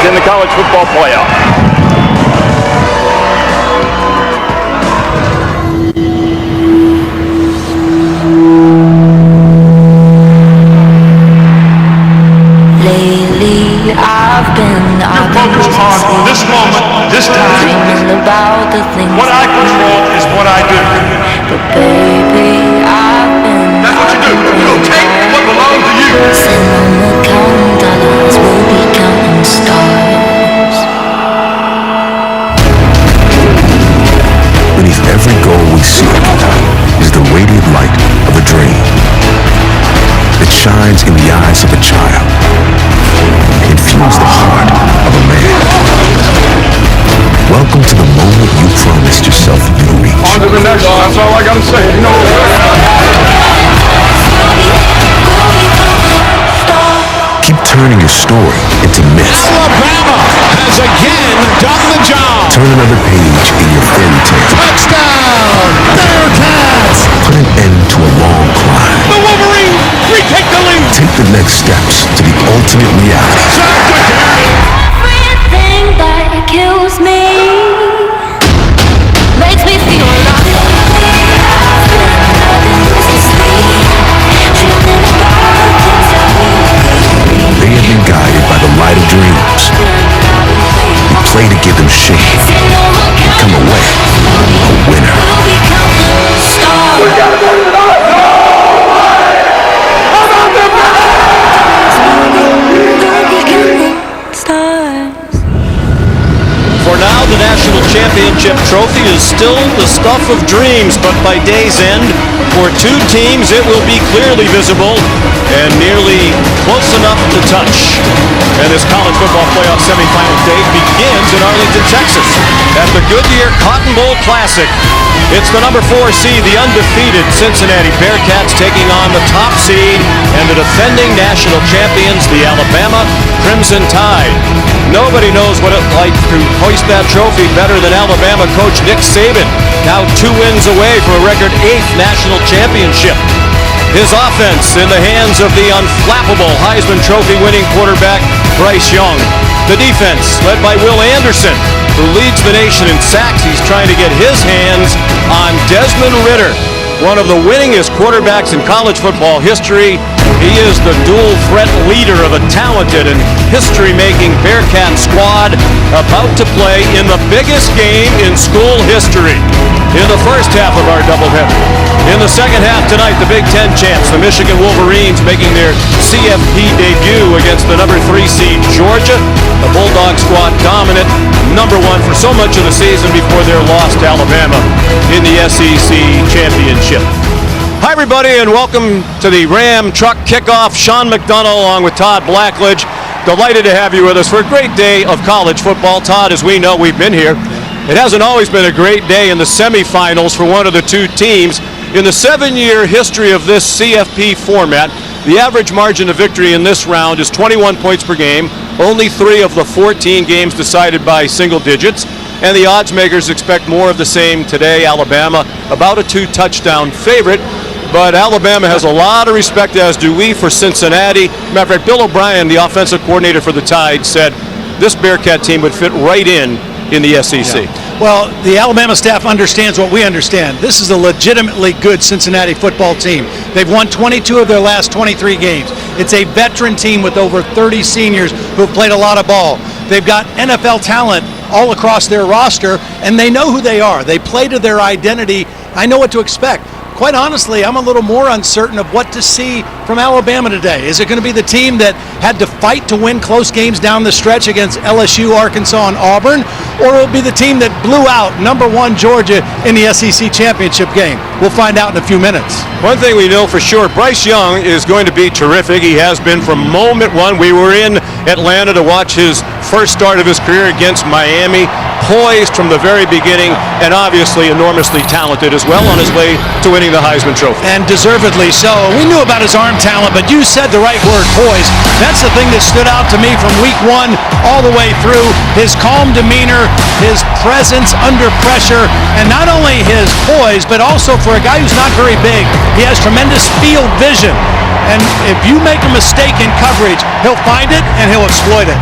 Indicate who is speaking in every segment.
Speaker 1: in the college football playoff.
Speaker 2: Lately I've been
Speaker 1: Focused on this moment, this time.
Speaker 2: dreaming about the things
Speaker 1: What I control is what I do.
Speaker 2: but baby I've been
Speaker 1: That's what you do. You take what belongs to you.
Speaker 2: Saying when we're counting dollars, we'll be counting stars.
Speaker 3: Beneath every goal we seek is the radiant light of a dream that shines in the eyes of a child, infuse the heart of a man. Welcome to the moment you promised yourself you'd reach.
Speaker 1: On to the next one. That's all I got to say. You know
Speaker 3: Keep turning your story into myth.
Speaker 4: Alabama has again done the job.
Speaker 3: Turn another page in your fairy tale.
Speaker 4: Touchdown, Bearcats!
Speaker 3: Put an end to a long climb.
Speaker 4: The Wolverines retake the lead.
Speaker 3: Take the next steps to the ultimate reality.
Speaker 2: Everything that kills me makes me feel alive.
Speaker 3: They have been guided by the light of dreams. We play to give them shape and come away a winner.
Speaker 5: For now, the national championship trophy is still the stuff of dreams, but by day's end, for two teams, it will be clearly visible and nearly close enough to touch. And this college football playoff semifinal day begins in Arlington, Texas, at the Goodyear Cotton Bowl Classic. It's the number 4 seed, the undefeated Cincinnati Bearcats, taking on the top seed and the defending national champions, the Alabama Crimson Tide. Nobody knows what it's like to hoist that trophy better than Alabama coach Nick Saban, now 2 wins away from a record 8th national championship. His offense in the hands of the unflappable Heisman Trophy winning quarterback Bryce Young. The defense led by Will Anderson, who leads the nation in sacks. He's trying to get his hands on Desmond Ridder, one of the winningest quarterbacks in college football history. He is the dual threat leader of a talented and history-making Bearcat squad about to play in the biggest game in school history in the first half of our doubleheader. In the second half tonight, the Big Ten champs, the Michigan Wolverines, making their CFP debut against the number 3 seed Georgia. The Bulldog squad dominant, number 1 for so much of the season before their loss to Alabama in the SEC championship. Hi, everybody, and welcome to the Ram Truck Kickoff. Sean McDonough along with Todd Blackledge. Delighted to have you with us for a great day of college football. Todd, as we know, we've been here. It hasn't always been a great day in the semifinals for one of the two teams. In the 7-year history of this CFP format, the average margin of victory in this round is 21 points per game. Only 3 of the 14 games decided by single digits. And the odds makers expect more of the same today. Alabama, about a 2-touchdown favorite. But Alabama has a lot of respect, as do we, for Cincinnati. Matter of fact, Bill O'Brien, the offensive coordinator for the Tide, said this Bearcat team would fit right in the SEC.
Speaker 6: Yeah. Well, the Alabama staff understands what we understand. This is a legitimately good Cincinnati football team. They've won 22 of their last 23 games. It's a veteran team with over 30 seniors who have played a lot of ball. They've got NFL talent all across their roster, and they know who they are. They play to their identity. I know what to expect. Quite honestly, I'm a little more uncertain of what to see from Alabama today. Is it going to be the team that had to fight to win close games down the stretch against LSU, Arkansas, and Auburn? Or will it be the team that blew out number 1 Georgia in the SEC championship game? We'll find out in a few minutes.
Speaker 5: One thing we know for sure, Bryce Young is going to be terrific. He has been from moment 1. We were in Atlanta to watch his first start of his career against Miami. Poised from the very beginning, and obviously enormously talented as well, on his way to winning the Heisman Trophy.
Speaker 6: And deservedly so. We knew about his arm talent, but you said the right word, poised. That's the thing that stood out to me from week 1 all the way through. His calm demeanor, his presence under pressure, and not only his poise, but also for a guy who's not very big, he has tremendous field vision. And if you make a mistake in coverage, he'll find it and he'll exploit it.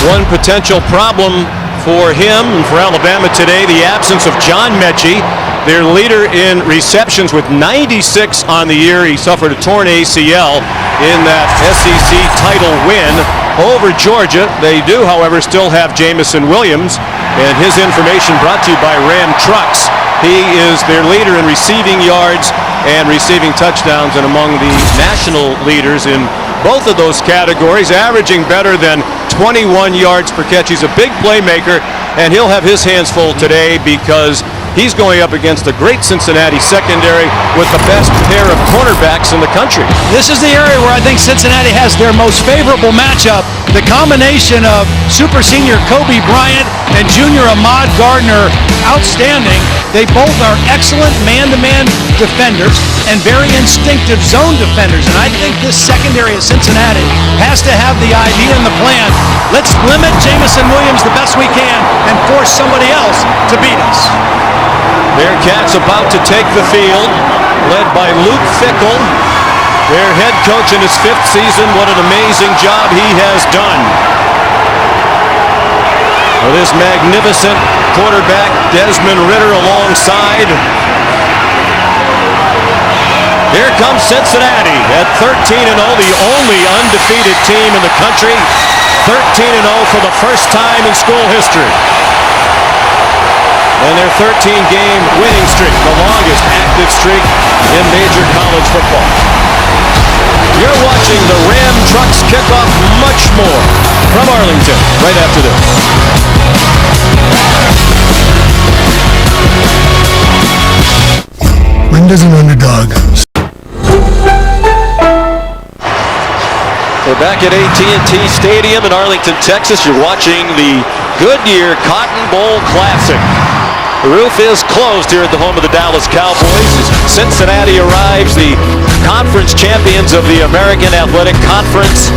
Speaker 5: One potential problem for him and for Alabama today, the absence of John Mechie, their leader in receptions with 96 on the year. He suffered a torn ACL in that SEC title win over Georgia. They do, however, still have Jamison Williams, and his information brought to you by Ram Trucks. He is their leader in receiving yards and receiving touchdowns, and among the national leaders in both of those categories, averaging better than 21 yards per catch. He's a big playmaker, and he'll have his hands full today because he's going up against a great Cincinnati secondary with the best pair of cornerbacks in the country.
Speaker 6: This is the area where I think Cincinnati has their most favorable matchup. The combination of super senior Kobe Bryant and junior Ahmad Gardner, outstanding. They both are excellent man-to-man defenders and very instinctive zone defenders. And I think this secondary of Cincinnati has to have the idea and the plan. Let's limit Jamison Williams the best we can and force somebody else to beat us.
Speaker 5: Bearcats about to take the field, led by Luke Fickell, their head coach in his 5th season. What an amazing job he has done. With his magnificent quarterback, Desmond Ridder, alongside. Here comes Cincinnati at 13-0, the only undefeated team in the country. 13-0 for the first time in school history. And their 13-game winning streak, the longest active streak in major college football. You're watching the Ram Trucks kickoff, much more from Arlington right after this.
Speaker 7: When does an underdog?
Speaker 5: We're back at AT&T Stadium in Arlington, Texas. You're watching the Goodyear Cotton Bowl Classic. The roof is closed here at the home of the Dallas Cowboys as Cincinnati arrives, the conference champions of the American Athletic Conference,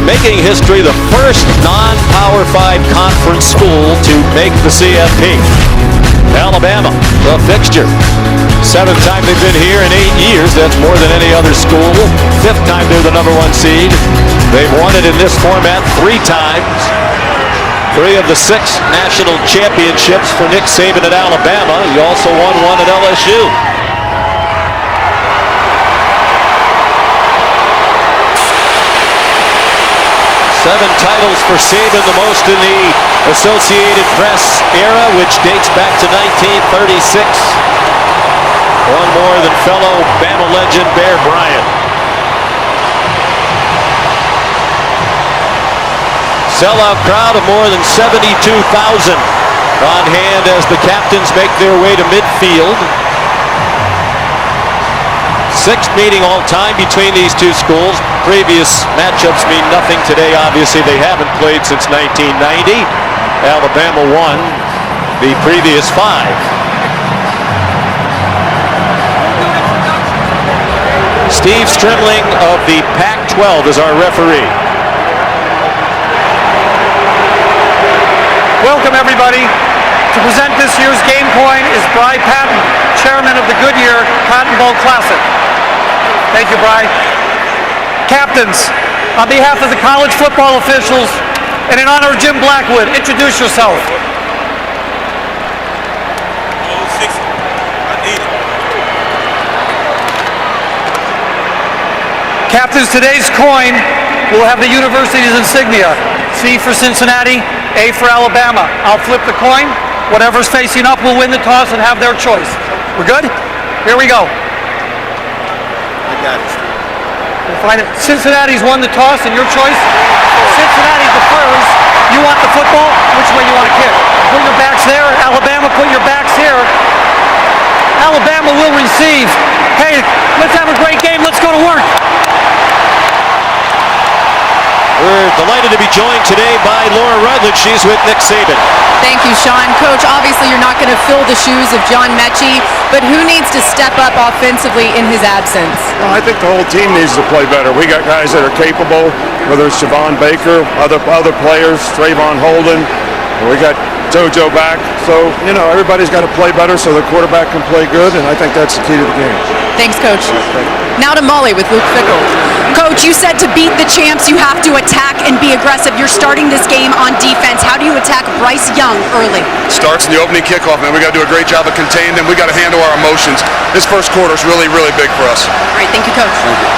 Speaker 5: making history, the first non-Power 5 conference school to make the CFP. Alabama, the fixture. 7th time they've been here in 8 years. That's more than any other school. 5th time they're the #1 seed. They've won it in this format 3 times. 3 of the 6 national championships for Nick Saban at Alabama. He also won 1 at LSU. Seven titles for Saban, the most in the Associated Press era, which dates back to 1936. 1 more than fellow Bama legend Bear Bryant. Sellout crowd of more than 72,000 on hand as the captains make their way to midfield. 6th meeting all time between these two schools. Previous matchups mean nothing today. Obviously, they haven't played since 1990. Alabama won the previous 5. Steve Strimling of the Pac-12 is our referee.
Speaker 8: Welcome, everybody. To present this year's game coin is Bry Patton, chairman of the Goodyear Cotton Bowl Classic. Thank you, Bry. Captains, on behalf of the college football officials and in honor of Jim Blackwood, introduce yourself. Captains, today's coin will have the university's insignia. C for Cincinnati, A for Alabama. I'll flip the coin. Whatever's facing up will win the toss and have their choice. We're good? Here we go.
Speaker 5: I got it.
Speaker 8: We'll find it. Cincinnati's won the toss, and your choice? Cincinnati defers. You want the football? Which way you want to kick? Put your backs there. Alabama, put your backs here. Alabama will receive. Hey, let's have a great game. Let's go to work.
Speaker 5: We're delighted to be joined today by Laura Rutledge. She's with Nick Saban.
Speaker 9: Thank you, Sean. Coach, obviously you're not going to fill the shoes of John Mechie, but who needs to step up offensively in his absence?
Speaker 10: Well, I think the whole team needs to play better. We got guys that are capable, whether it's Javon Baker, other players, Trayvon Holden, And we got JoJo back, so, everybody's got to play better so the quarterback can play good, and I think that's the key to the game.
Speaker 9: Thanks, Coach. Now to Molly with Luke Fickell. Coach, you said to beat the champs, you have to attack and be aggressive. You're starting this game on defense. How do you attack Bryce Young early?
Speaker 7: Starts in the opening kickoff, man. We got to do a great job of containing them. We got to handle our emotions. This first quarter is really, really big for us.
Speaker 9: All right, thank you, Coach.
Speaker 7: Thank you.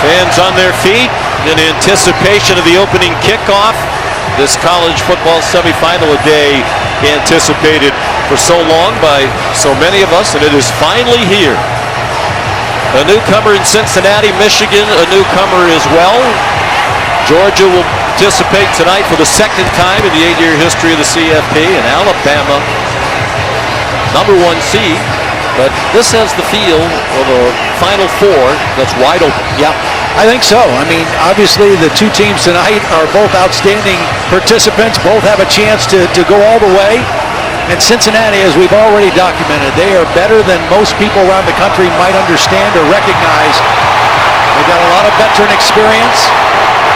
Speaker 5: Fans on their feet in anticipation of the opening kickoff. This college football semifinal, a day anticipated for so long by so many of us, and it is finally here. A newcomer in Cincinnati, Michigan, a newcomer as well. Georgia will participate tonight for the second time in the 8-year history of the CFP, and Alabama, #1 seed. But this has the feel of a Final Four that's wide open.
Speaker 6: Yeah, I think so. I mean, obviously the two teams tonight are both outstanding participants. Both have a chance to go all the way. And Cincinnati, as we've already documented, they are better than most people around the country might understand or recognize. They've got a lot of veteran experience,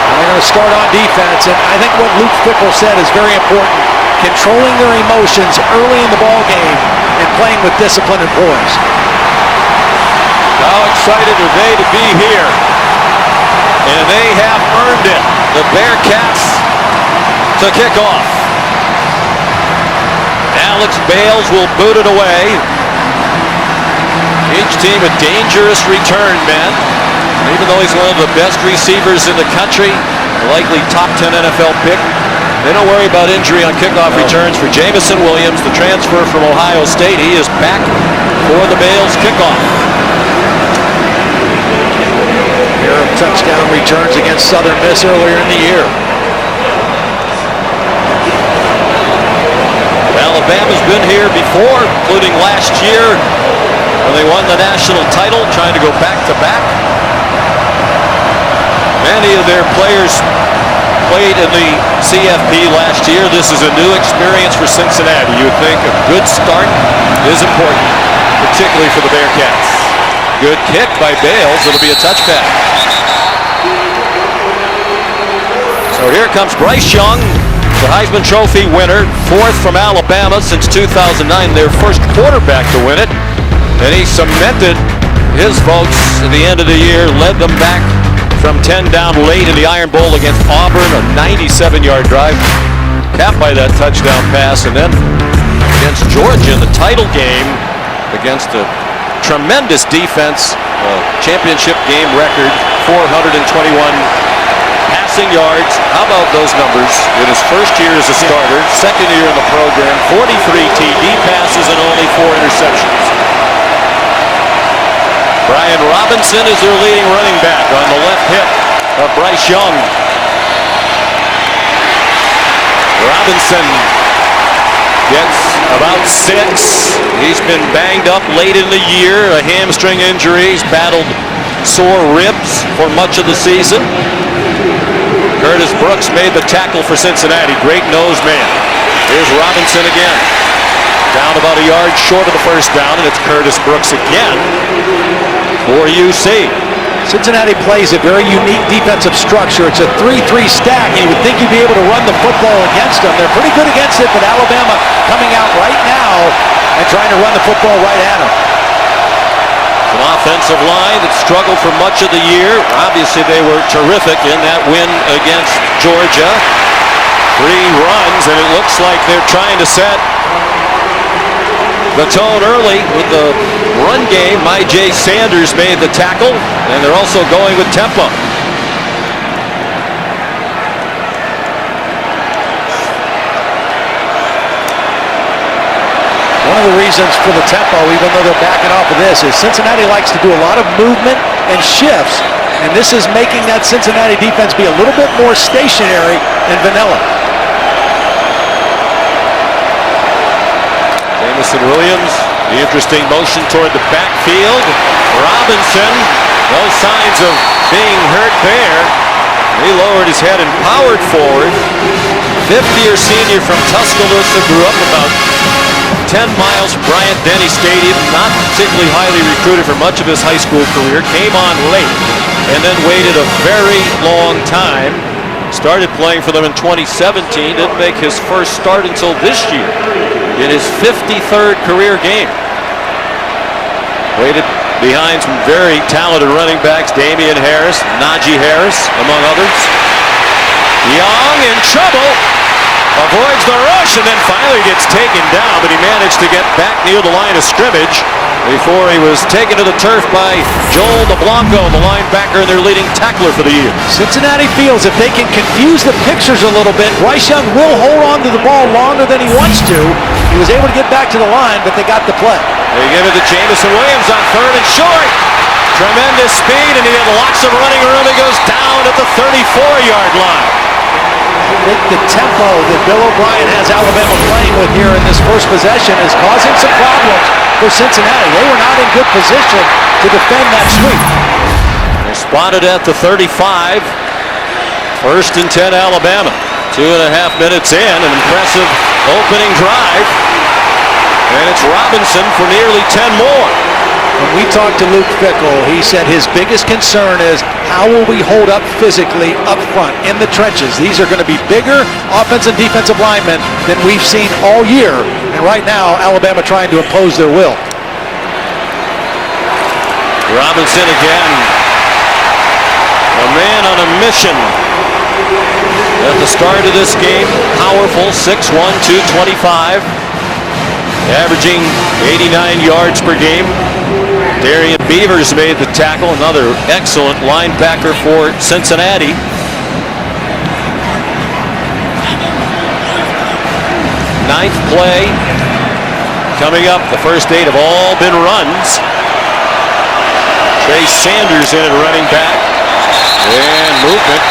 Speaker 6: and they're going to start on defense. And I think what Luke Fickell said is very important. Controlling their emotions early in the ball game and playing with discipline and poise.
Speaker 5: How excited are they to be here? And they have earned it. The Bearcats to kick off. Alex Bales will boot it away. Each team a dangerous return man. Even though he's one of the best receivers in the country, a likely top 10 NFL pick, they don't worry about injury on kickoff returns for Jamison Williams, the transfer from Ohio State. He is back for the Bales kickoff.
Speaker 6: Pair of touchdown returns against Southern Miss earlier in the year.
Speaker 5: Alabama's been here before, including last year when they won the national title, trying to go back-to-back. Many of their players played in the CFP last year. This is a new experience for Cincinnati. You would think a good start is important, particularly for the Bearcats. Good kick by Bales. It'll be a touchback. So here comes Bryce Young, the Heisman Trophy winner, fourth from Alabama since 2009, their first quarterback to win it. And he cemented his votes at the end of the year, led them back from 10 down late in the Iron Bowl against Auburn, a 97-yard drive, capped by that touchdown pass, and then against Georgia in the title game against a tremendous defense, championship game record, 421 passing yards. How about those numbers in his first year as a starter, second year in the program, 43 TD passes and only 4 interceptions. Brian Robinson is their leading running back on the left hip of Bryce Young. Robinson gets about 6. He's been banged up late in the year, a hamstring injury. He's battled sore ribs for much of the season. Curtis Brooks made the tackle for Cincinnati. Great nose man. Here's Robinson again. Down about a yard short of the first down, and it's Curtis Brooks again for UC.
Speaker 6: Cincinnati plays a very unique defensive structure. It's a 3-3 stack, and you would think you'd be able to run the football against them. They're pretty good against it, but Alabama coming out right now and trying to run the football right at them.
Speaker 5: An offensive line that struggled for much of the year. Obviously, they were terrific in that win against Georgia. 3 runs, and it looks like they're trying to set the tone early with the run game. J. Sanders made the tackle, and they're also going with tempo.
Speaker 6: One of the reasons for the tempo, even though they're backing off of this, is Cincinnati likes to do a lot of movement and shifts, and this is making that Cincinnati defense be a little bit more stationary and vanilla.
Speaker 5: Jamison Williams, the interesting motion toward the backfield. Robinson, no signs of being hurt there. He lowered his head and powered forward. 50-year senior from Tuscaloosa, grew up about 10 miles from Bryant-Denny Stadium, not particularly highly recruited for much of his high school career, came on late. and then waited a very long time. Started playing for them in 2017, didn't make his first start until this year in his 53rd career game. Waited behind some very talented running backs, Damian Harris, Najee Harris, among others. Young in trouble, avoids the rush, and then finally gets taken down, but he managed to get back near the line of scrimmage before he was taken to the turf by Joel DeBlanco, the linebacker and their leading tackler for the year.
Speaker 6: Cincinnati feels if they can confuse the pictures a little bit, Bryce Young will hold on to the ball longer than he wants to. He was able to get back to the line, but they got the play.
Speaker 5: They give it to Jamison Williams on 3rd and short. Tremendous speed, and he had lots of running room. He goes down at the 34-yard line.
Speaker 6: I think the tempo that Bill O'Brien has Alabama playing with here in this first possession is causing some problems for Cincinnati. They were not in good position to defend that sweep.
Speaker 5: They're spotted at the 35. 1st and 10 Alabama. 2.5 minutes in, an impressive opening drive. And it's Robinson for nearly 10 more.
Speaker 6: When we talked to Luke Fickell, he said his biggest concern is how will we hold up physically up front in the trenches. These are going to be bigger offensive and defensive linemen than we've seen all year. And right now, Alabama trying to impose their will.
Speaker 5: Robinson again. A man on a mission. At the start of this game, powerful, 6'1", 225. Averaging 89 yards per game. Darian Beavers made the tackle, another excellent linebacker for Cincinnati. Ninth play coming up. The first 8 have all been runs. Trey Sanders in at running back. And movement.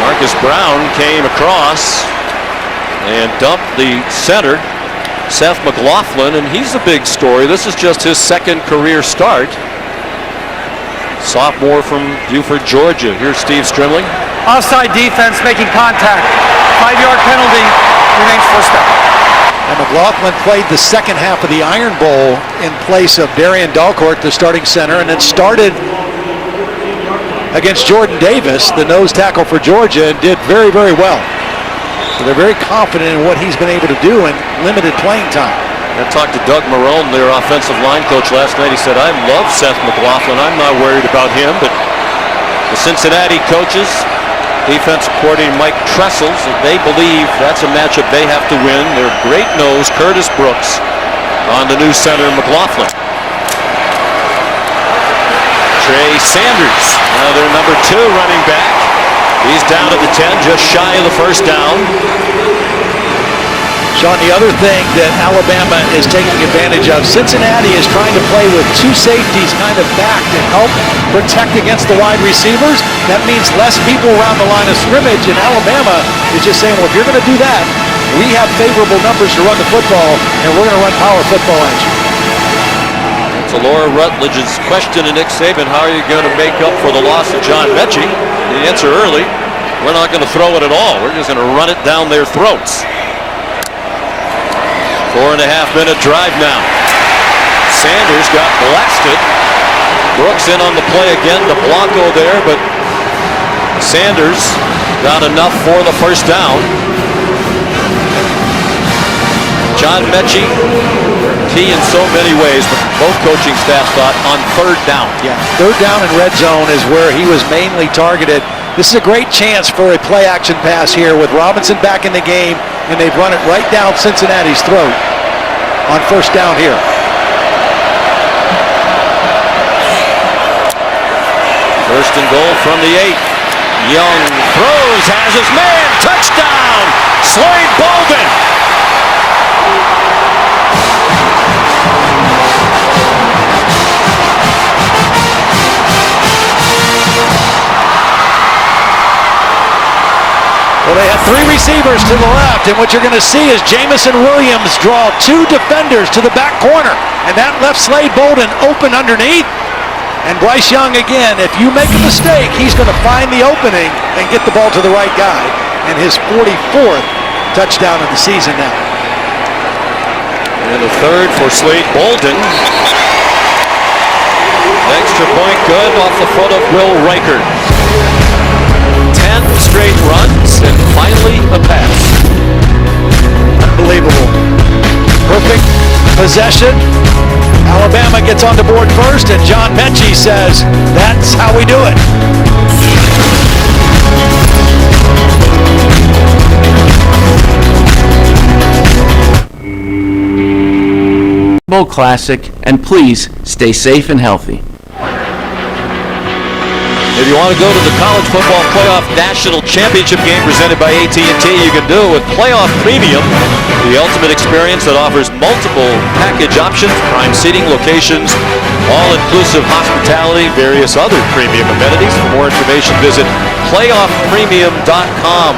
Speaker 5: Marcus Brown came across and dumped the center, Seth McLaughlin, and he's the big story. This is just his 2nd career start. Sophomore from Buford, Georgia. Here's Steve Strimling.
Speaker 8: Offside defense making contact. 5-yard penalty, remains first down.
Speaker 6: And McLaughlin played the second half of the Iron Bowl in place of Darian Dalcourt, the starting center, and then started against Jordan Davis, the nose tackle for Georgia, and did very, very well. So they're very confident in what he's been able to do in limited playing time.
Speaker 5: I talked to Doug Marone, their offensive line coach, last night. He said, I love Seth McLaughlin. I'm not worried about him, but the Cincinnati coaches, defensive coordinator Mike Tressels, they believe that's a matchup they have to win. Their great nose, Curtis Brooks, on the new center, McLaughlin. Trey Sanders, now their number 2 running back. He's down at the 10, just shy of the first down.
Speaker 6: Sean, the other thing that Alabama is taking advantage of, Cincinnati is trying to play with 2 safeties kind of back to help protect against the wide receivers. That means less people around the line of scrimmage, and Alabama is just saying, well, if you're going to do that, we have favorable numbers to run the football, and we're going to run power football at you.
Speaker 5: So Laura Rutledge's question to Nick Saban, how are you going to make up for the loss of John Mechie? The answer early, we're not going to throw it at all. We're just going to run it down their throats. 4.5-minute drive now. Sanders got blasted. Brooks in on the play again. DeBlanco there, but Sanders got enough for the first down. John Mechie, key in so many ways, but both coaching staffs thought on 3rd down.
Speaker 6: Yeah, 3rd down and red zone is where he was mainly targeted. This is a great chance for a play-action pass here with Robinson back in the game, and they've run it right down Cincinnati's throat on 1st down here.
Speaker 5: First and goal from the 8. Young throws, has his man, touchdown, Slade Bolden.
Speaker 6: Well, they have 3 receivers to the left, and what you're going to see is Jamison Williams draw 2 defenders to the back corner, and that left Slade Bolden open underneath. And Bryce Young, again, if you make a mistake, he's going to find the opening and get the ball to the right guy. And his 44th touchdown of the season now.
Speaker 5: And the 3rd for Slade Bolden. Extra point good off the foot of Will Reichert. 10 straight runs and finally a pass.
Speaker 6: Unbelievable. Perfect possession. Alabama gets on the board first, and John Mechie says, that's how we do it.
Speaker 11: Bowl Classic, and please stay safe and healthy.
Speaker 5: If you want to go to the College Football Playoff National Championship game presented by AT&T, you can do it with Playoff Premium, the ultimate experience that offers multiple package options, prime seating locations, all-inclusive hospitality, various other premium amenities. For more information, visit playoffpremium.com.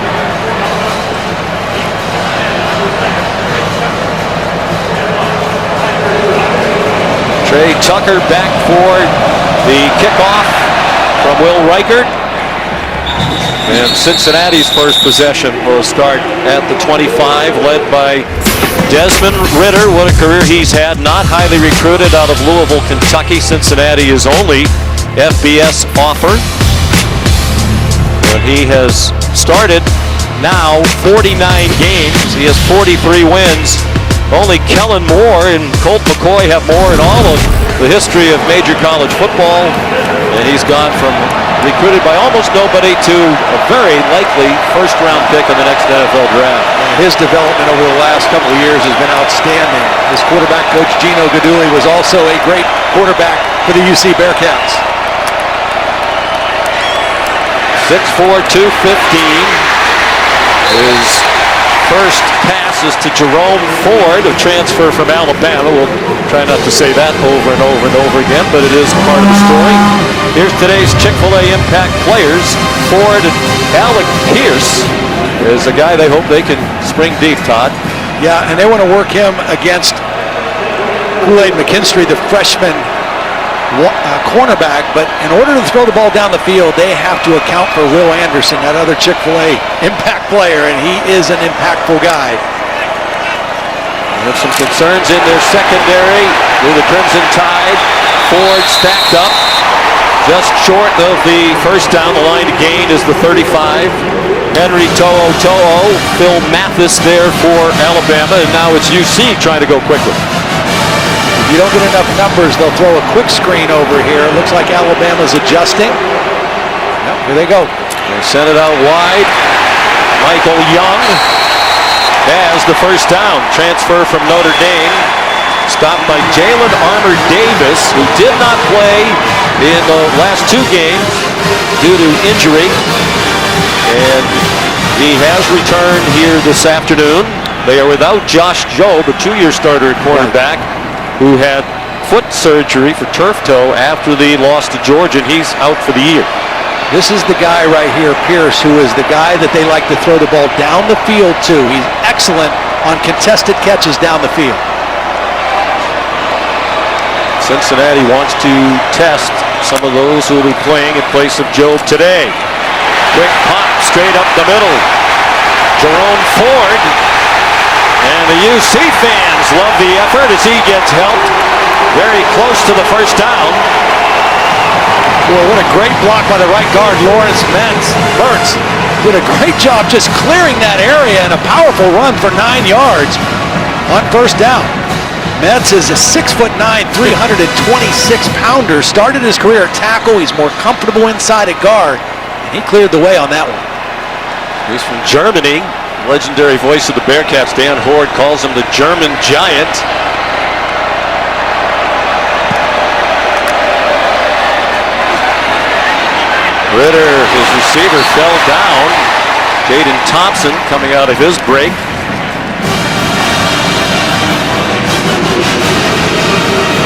Speaker 5: Trey Tucker back for the kickoff from Will Reichert. And Cincinnati's first possession will start at the 25, led by Desmond Ridder. What a career he's had. Not highly recruited out of Louisville, Kentucky. Cincinnati is only FBS offer. But he has started now 49 games. He has 43 wins. Only Kellen Moore and Colt McCoy have more in all of the history of major college football. And he's gone from recruited by almost nobody to a very likely first-round pick in the next NFL draft.
Speaker 6: His development over the last couple of years has been outstanding. His quarterback coach, Gino Guidugli, was also a great quarterback for the UC Bearcats.
Speaker 5: 6'4", 215. His first pass is to Jerome Ford, a transfer from Alabama. We'll try not to say that over and over and over again, but it is part of the story. Here's today's Chick-fil-A Impact players. Ford and Alec Pierce is a guy they hope they can spring deep, Todd.
Speaker 6: Yeah, and they want to work him against Kool-Aid McKinstry, the freshman cornerback, but in order to throw the ball down the field, they have to account for Will Anderson, that other Chick-fil-A Impact player, and he is an impactful guy.
Speaker 5: They have some concerns in their secondary with the Crimson Tide. Ford stacked up just short of the first down. The line to gain is the 35. Henry To'o, Phil Mathis there for Alabama, and now it's UC trying to go quickly.
Speaker 6: If you don't get enough numbers, they'll throw a quick screen over here. It looks like Alabama's adjusting. Yep, here they go.
Speaker 5: They send it out wide. Michael Young has the first down. Transfer from Notre Dame. Stopped by Jalen Armour Davis, who did not play in the last two games due to injury. And he has returned here this afternoon. They are without Josh Jobe, a two-year starter at quarterback, who had foot surgery for turf toe after the loss to Georgia, and he's out for the year.
Speaker 6: This is the guy right here, Pierce, who is the guy that they like to throw the ball down the field to. He's excellent on contested catches down the field.
Speaker 5: Cincinnati wants to test some of those who will be playing in place of Jobe today. Quick pop straight up the middle. Jerome Ford. And the UC fans love the effort as he gets helped very close to the first down.
Speaker 6: Boy, what a great block by the right guard, Lawrence Mertz. Did a great job just clearing that area, and a powerful run for 9 yards on first down. Metz is a 6'9", 326-pounder. Started his career at tackle. He's more comfortable inside at guard, and he cleared the way on that one.
Speaker 5: He's from Germany. Legendary voice of the Bearcats, Dan Horde, calls him the German Giant. Ridder, his receiver, fell down. Jaden Thompson coming out of his break.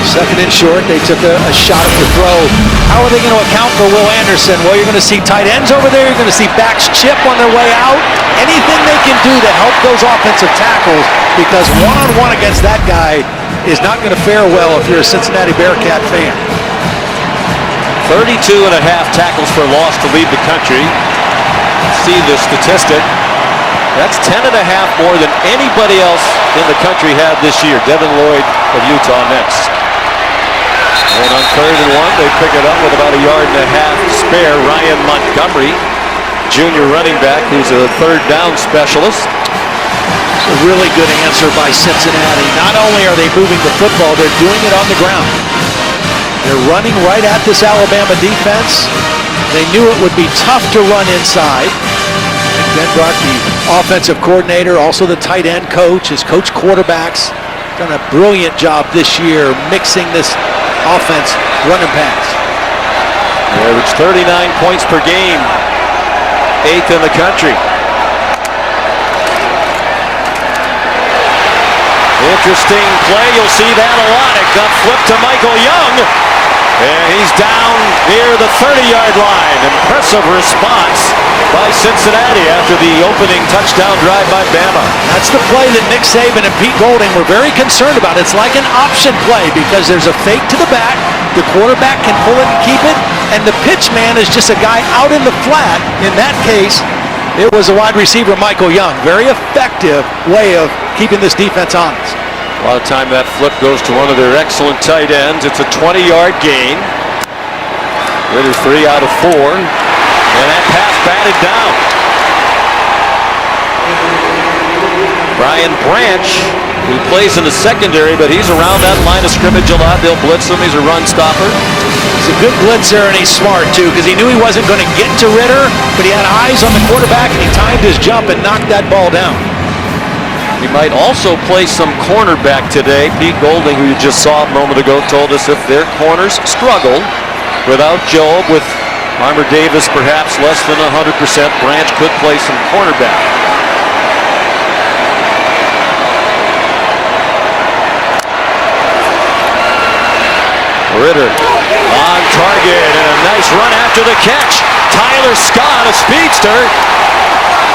Speaker 6: Second and short, they took a shot at the throw. How are they going to account for Will Anderson? Well, you're going to see tight ends over there. You're going to see backs chip on their way out. Anything they can do to help those offensive tackles, because one-on-one against that guy is not going to fare well if you're a Cincinnati Bearcat fan.
Speaker 5: 32 and a half tackles for loss to lead the country. See the statistic. That's 10 and a half more than anybody else in the country had this year. Devin Lloyd of Utah next. And on 3rd and 1, they pick it up with about 1.5 yards to spare. Ryan Montgomery, junior running back, who's a 3rd down specialist.
Speaker 6: It's a really good answer by Cincinnati. Not only are they moving the football, they're doing it on the ground. They're running right at this Alabama defense. They knew it would be tough to run inside. And Ben Brock, the offensive coordinator, also the tight end coach, has coached quarterbacks. Done a brilliant job this year mixing this offense, run and pass.
Speaker 5: Average 39 points per game, 8th in the country. Interesting play, you'll see that a lot. It got flipped to Michael Young, and he's down near the 30-yard line. Impressive response by Cincinnati after the opening touchdown drive by Bama.
Speaker 6: That's the play that Nick Saban and Pete Golding were very concerned about. It's like an option play because there's a fake to the back, the quarterback can pull it and keep it, and the pitch man is just a guy out in the flat. In that case, it was a wide receiver, Michael Young. Very effective way of keeping this defense honest.
Speaker 5: A lot of time that flip goes to one of their excellent tight ends. It's a 20-yard gain. Ritter 3 out of 4. And that pass batted down. Brian Branch, who plays in the secondary, but he's around that line of scrimmage a lot. They'll blitz him. He's a run stopper.
Speaker 6: He's a good blitzer, and he's smart, too, because he knew he wasn't going to get to Ritter, but he had eyes on the quarterback, and he timed his jump and knocked that ball down.
Speaker 5: He might also play some cornerback today. Pete Golding, who you just saw a moment ago, told us if their corners struggle without Job, with Armour Davis perhaps less than 100%, Branch could play some cornerback. Ritter on target and a nice run after the catch. Tyler Scott, a speedster.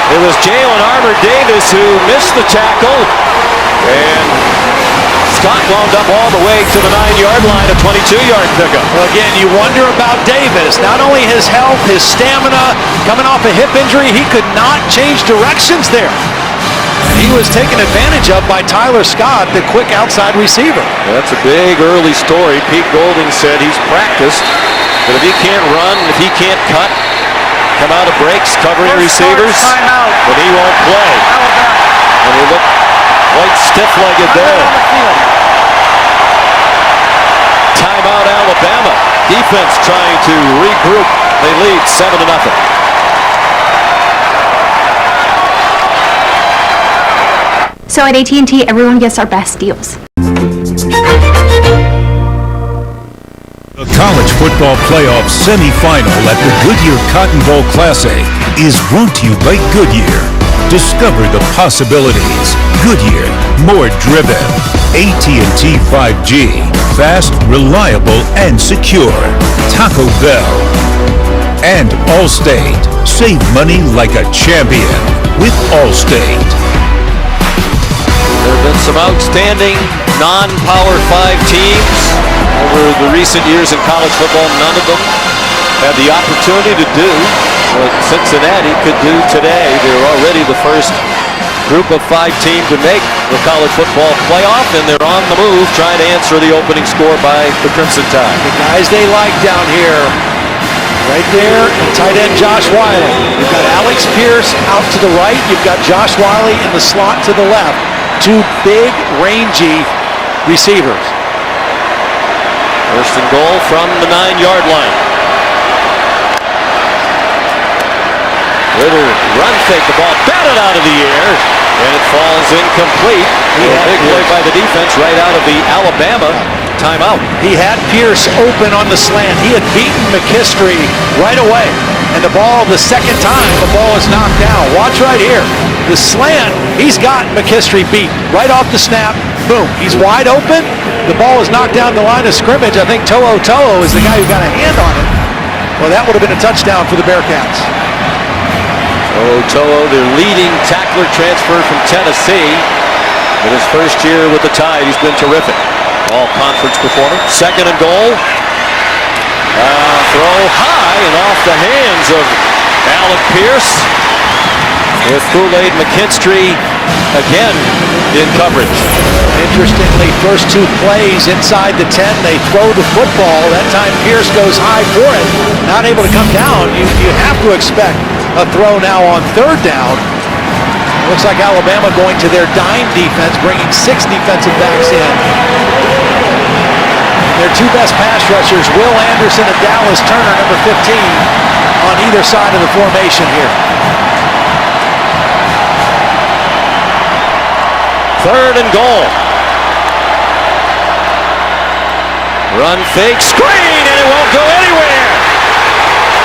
Speaker 5: It was Jalen Armour Davis who missed the tackle, and Scott wound up all the way to the 9-yard line, a 22-yard pickup.
Speaker 6: Well, again, you wonder about Davis. Not only his health, his stamina, coming off a hip injury, he could not change directions there. And he was taken advantage of by Tyler Scott, the quick outside receiver.
Speaker 5: That's a big early story. Pete Golding said he's practiced, but if he can't run, if he can't cut, come out of breaks, covering receivers, then he won't play. And he looked quite stiff-legged there. Timeout Alabama. Defense trying to regroup. They lead 7-0.
Speaker 12: So at AT&T, everyone gets our best deals.
Speaker 13: The College Football Playoff Semifinal at the Goodyear Cotton Bowl Classic is brought to you by Goodyear. Discover the possibilities. Goodyear, more driven. AT&T 5G, fast, reliable, and secure. Taco Bell. And Allstate. Save money like a champion with Allstate.
Speaker 5: There have been some outstanding non-Power 5 teams over the recent years in college football. None of them had the opportunity to do what Cincinnati could do today. They're already the first group of 5 team to make the college football playoff, and they're on the move trying to answer the opening score by the Crimson Tide.
Speaker 6: The guys they like down here, right there, and tight end Josh Wiley. You've got Alex Pierce out to the right. You've got Josh Wiley in the slot to the left. 2 big, rangy receivers.
Speaker 5: First and goal from the 9-yard line. Ritter run fake, the ball batted out of the air, and it falls incomplete. A big play by the defense right out of the Alabama timeout.
Speaker 6: He had Pierce open on the slant. He had beaten McKistry right away. And the ball, the second time, the ball is knocked down. Watch right here. The slant, he's got McKistry beat. Right off the snap, boom. He's wide open. The ball is knocked down the line of scrimmage. I think To'o is the guy who got a hand on it. Well, that would have been a touchdown for the Bearcats.
Speaker 5: To'o, their leading tackler, transfer from Tennessee. In his first year with the Tide, he's been terrific. All-conference performer. Second and goal. Throw high and off the hands of Alec Pierce with Kool-Aid McKinstry again in coverage.
Speaker 6: Interestingly, first two plays inside the 10, they throw the football. That time Pierce goes high for it, not able to come down. You have to expect a throw now on third down. Looks like Alabama going to their dime defense, bringing 6 defensive backs in. Their two best pass rushers, Will Anderson and Dallas Turner, number 15, on either side of the formation here.
Speaker 5: Third and goal. Run fake, screen, and it won't go anywhere.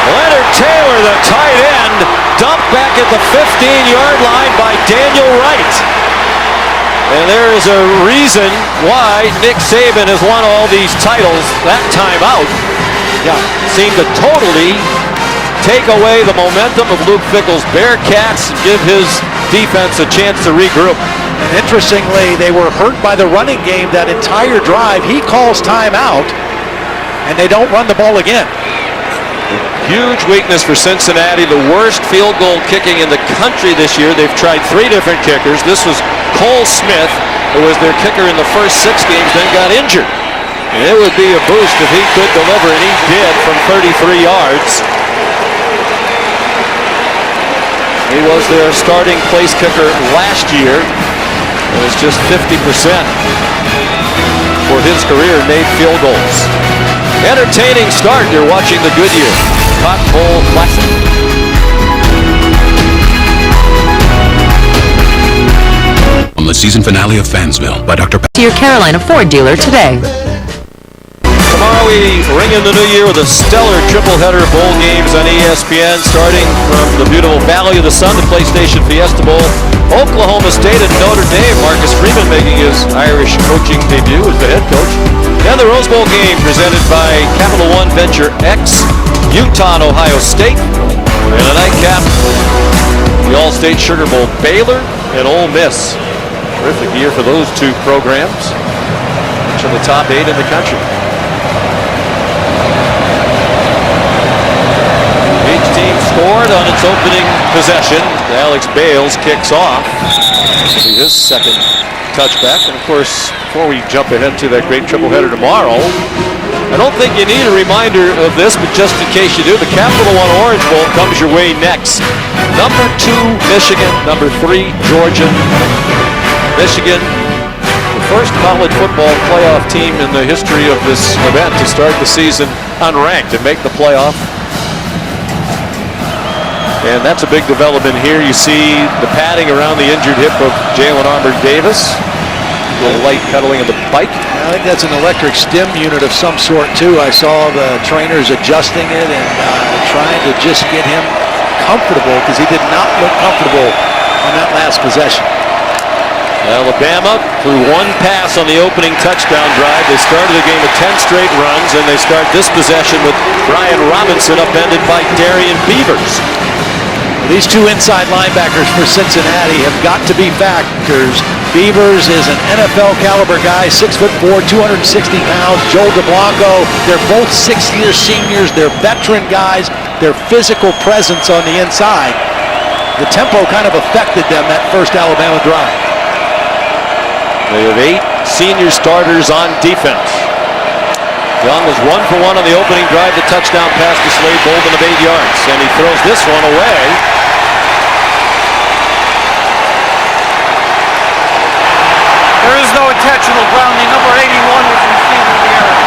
Speaker 5: Leonard Taylor, the tight end, dumped back at the 15-yard line by Daniel Wright. And there is a reason why Nick Saban has won all these titles. That timeout seemed to totally take away the momentum of Luke Fickell's Bearcats and give his defense a chance to regroup.
Speaker 6: And interestingly, they were hurt by the running game that entire drive. He calls timeout, and they don't run the ball again.
Speaker 5: Huge weakness for Cincinnati, the worst field goal kicking in the country this year. They've tried 3 different kickers. This was Cole Smith, who was their kicker in the first 6 games, then got injured. And it would be a boost if he could deliver, and he did from 33 yards. He was their starting place kicker last year. It was just 50% for his career, made field goals. Entertaining start. You're watching the Goodyear Cotton Bowl Classic.
Speaker 3: On the season finale of Fansville by Dr.
Speaker 14: To your Carolina Ford dealer today.
Speaker 5: Tomorrow we ring in the new year with a stellar triple-header bowl games on ESPN, starting from the beautiful Valley of the Sun, the PlayStation Fiesta Bowl, Oklahoma State and Notre Dame. Marcus Freeman making his Irish coaching debut as the head coach. And the Rose Bowl game presented by Capital One Venture X, Utah and Ohio State. And a nightcap, the All-State Sugar Bowl, Baylor and Ole Miss. Terrific year for those two programs. Each in the top 8 in the country. Each team scored on its opening possession. Alex Bales kicks off. His second touchback. And of course, before we jump ahead to that great triple header tomorrow, I don't think you need a reminder of this, but just in case you do, the Capital One Orange Bowl comes your way next. Number 2, Michigan. Number 3, Georgia. Michigan, the first college football playoff team in the history of this event to start the season unranked and make the playoff. And that's a big development here. You see the padding around the injured hip of Jalen Auburn-Davis. A little light cuddling of the bike.
Speaker 6: I think that's an electric stim unit of some sort, too. I saw the trainers adjusting it and trying to just get him comfortable, because he did not look comfortable on that last possession.
Speaker 5: Alabama threw 1 pass on the opening touchdown drive. They started the game with 10 straight runs, and they start this possession with Brian Robinson upended by Darian Beavers.
Speaker 6: These two inside linebackers for Cincinnati have got to be factors. Beavers is an NFL caliber guy, 6'4", 260 pounds. Joel DeBlanco, they're both 6-year seniors. They're veteran guys. Their physical presence on the inside. The tempo kind of affected them that first Alabama drive.
Speaker 5: They have 8 senior starters on defense. Young was 1 for 1 on the opening drive. The touchdown pass to Slade Bolden of 8 yards. And he throws this one away.
Speaker 8: There is no intentional grounding. Number 81 was receiving the error.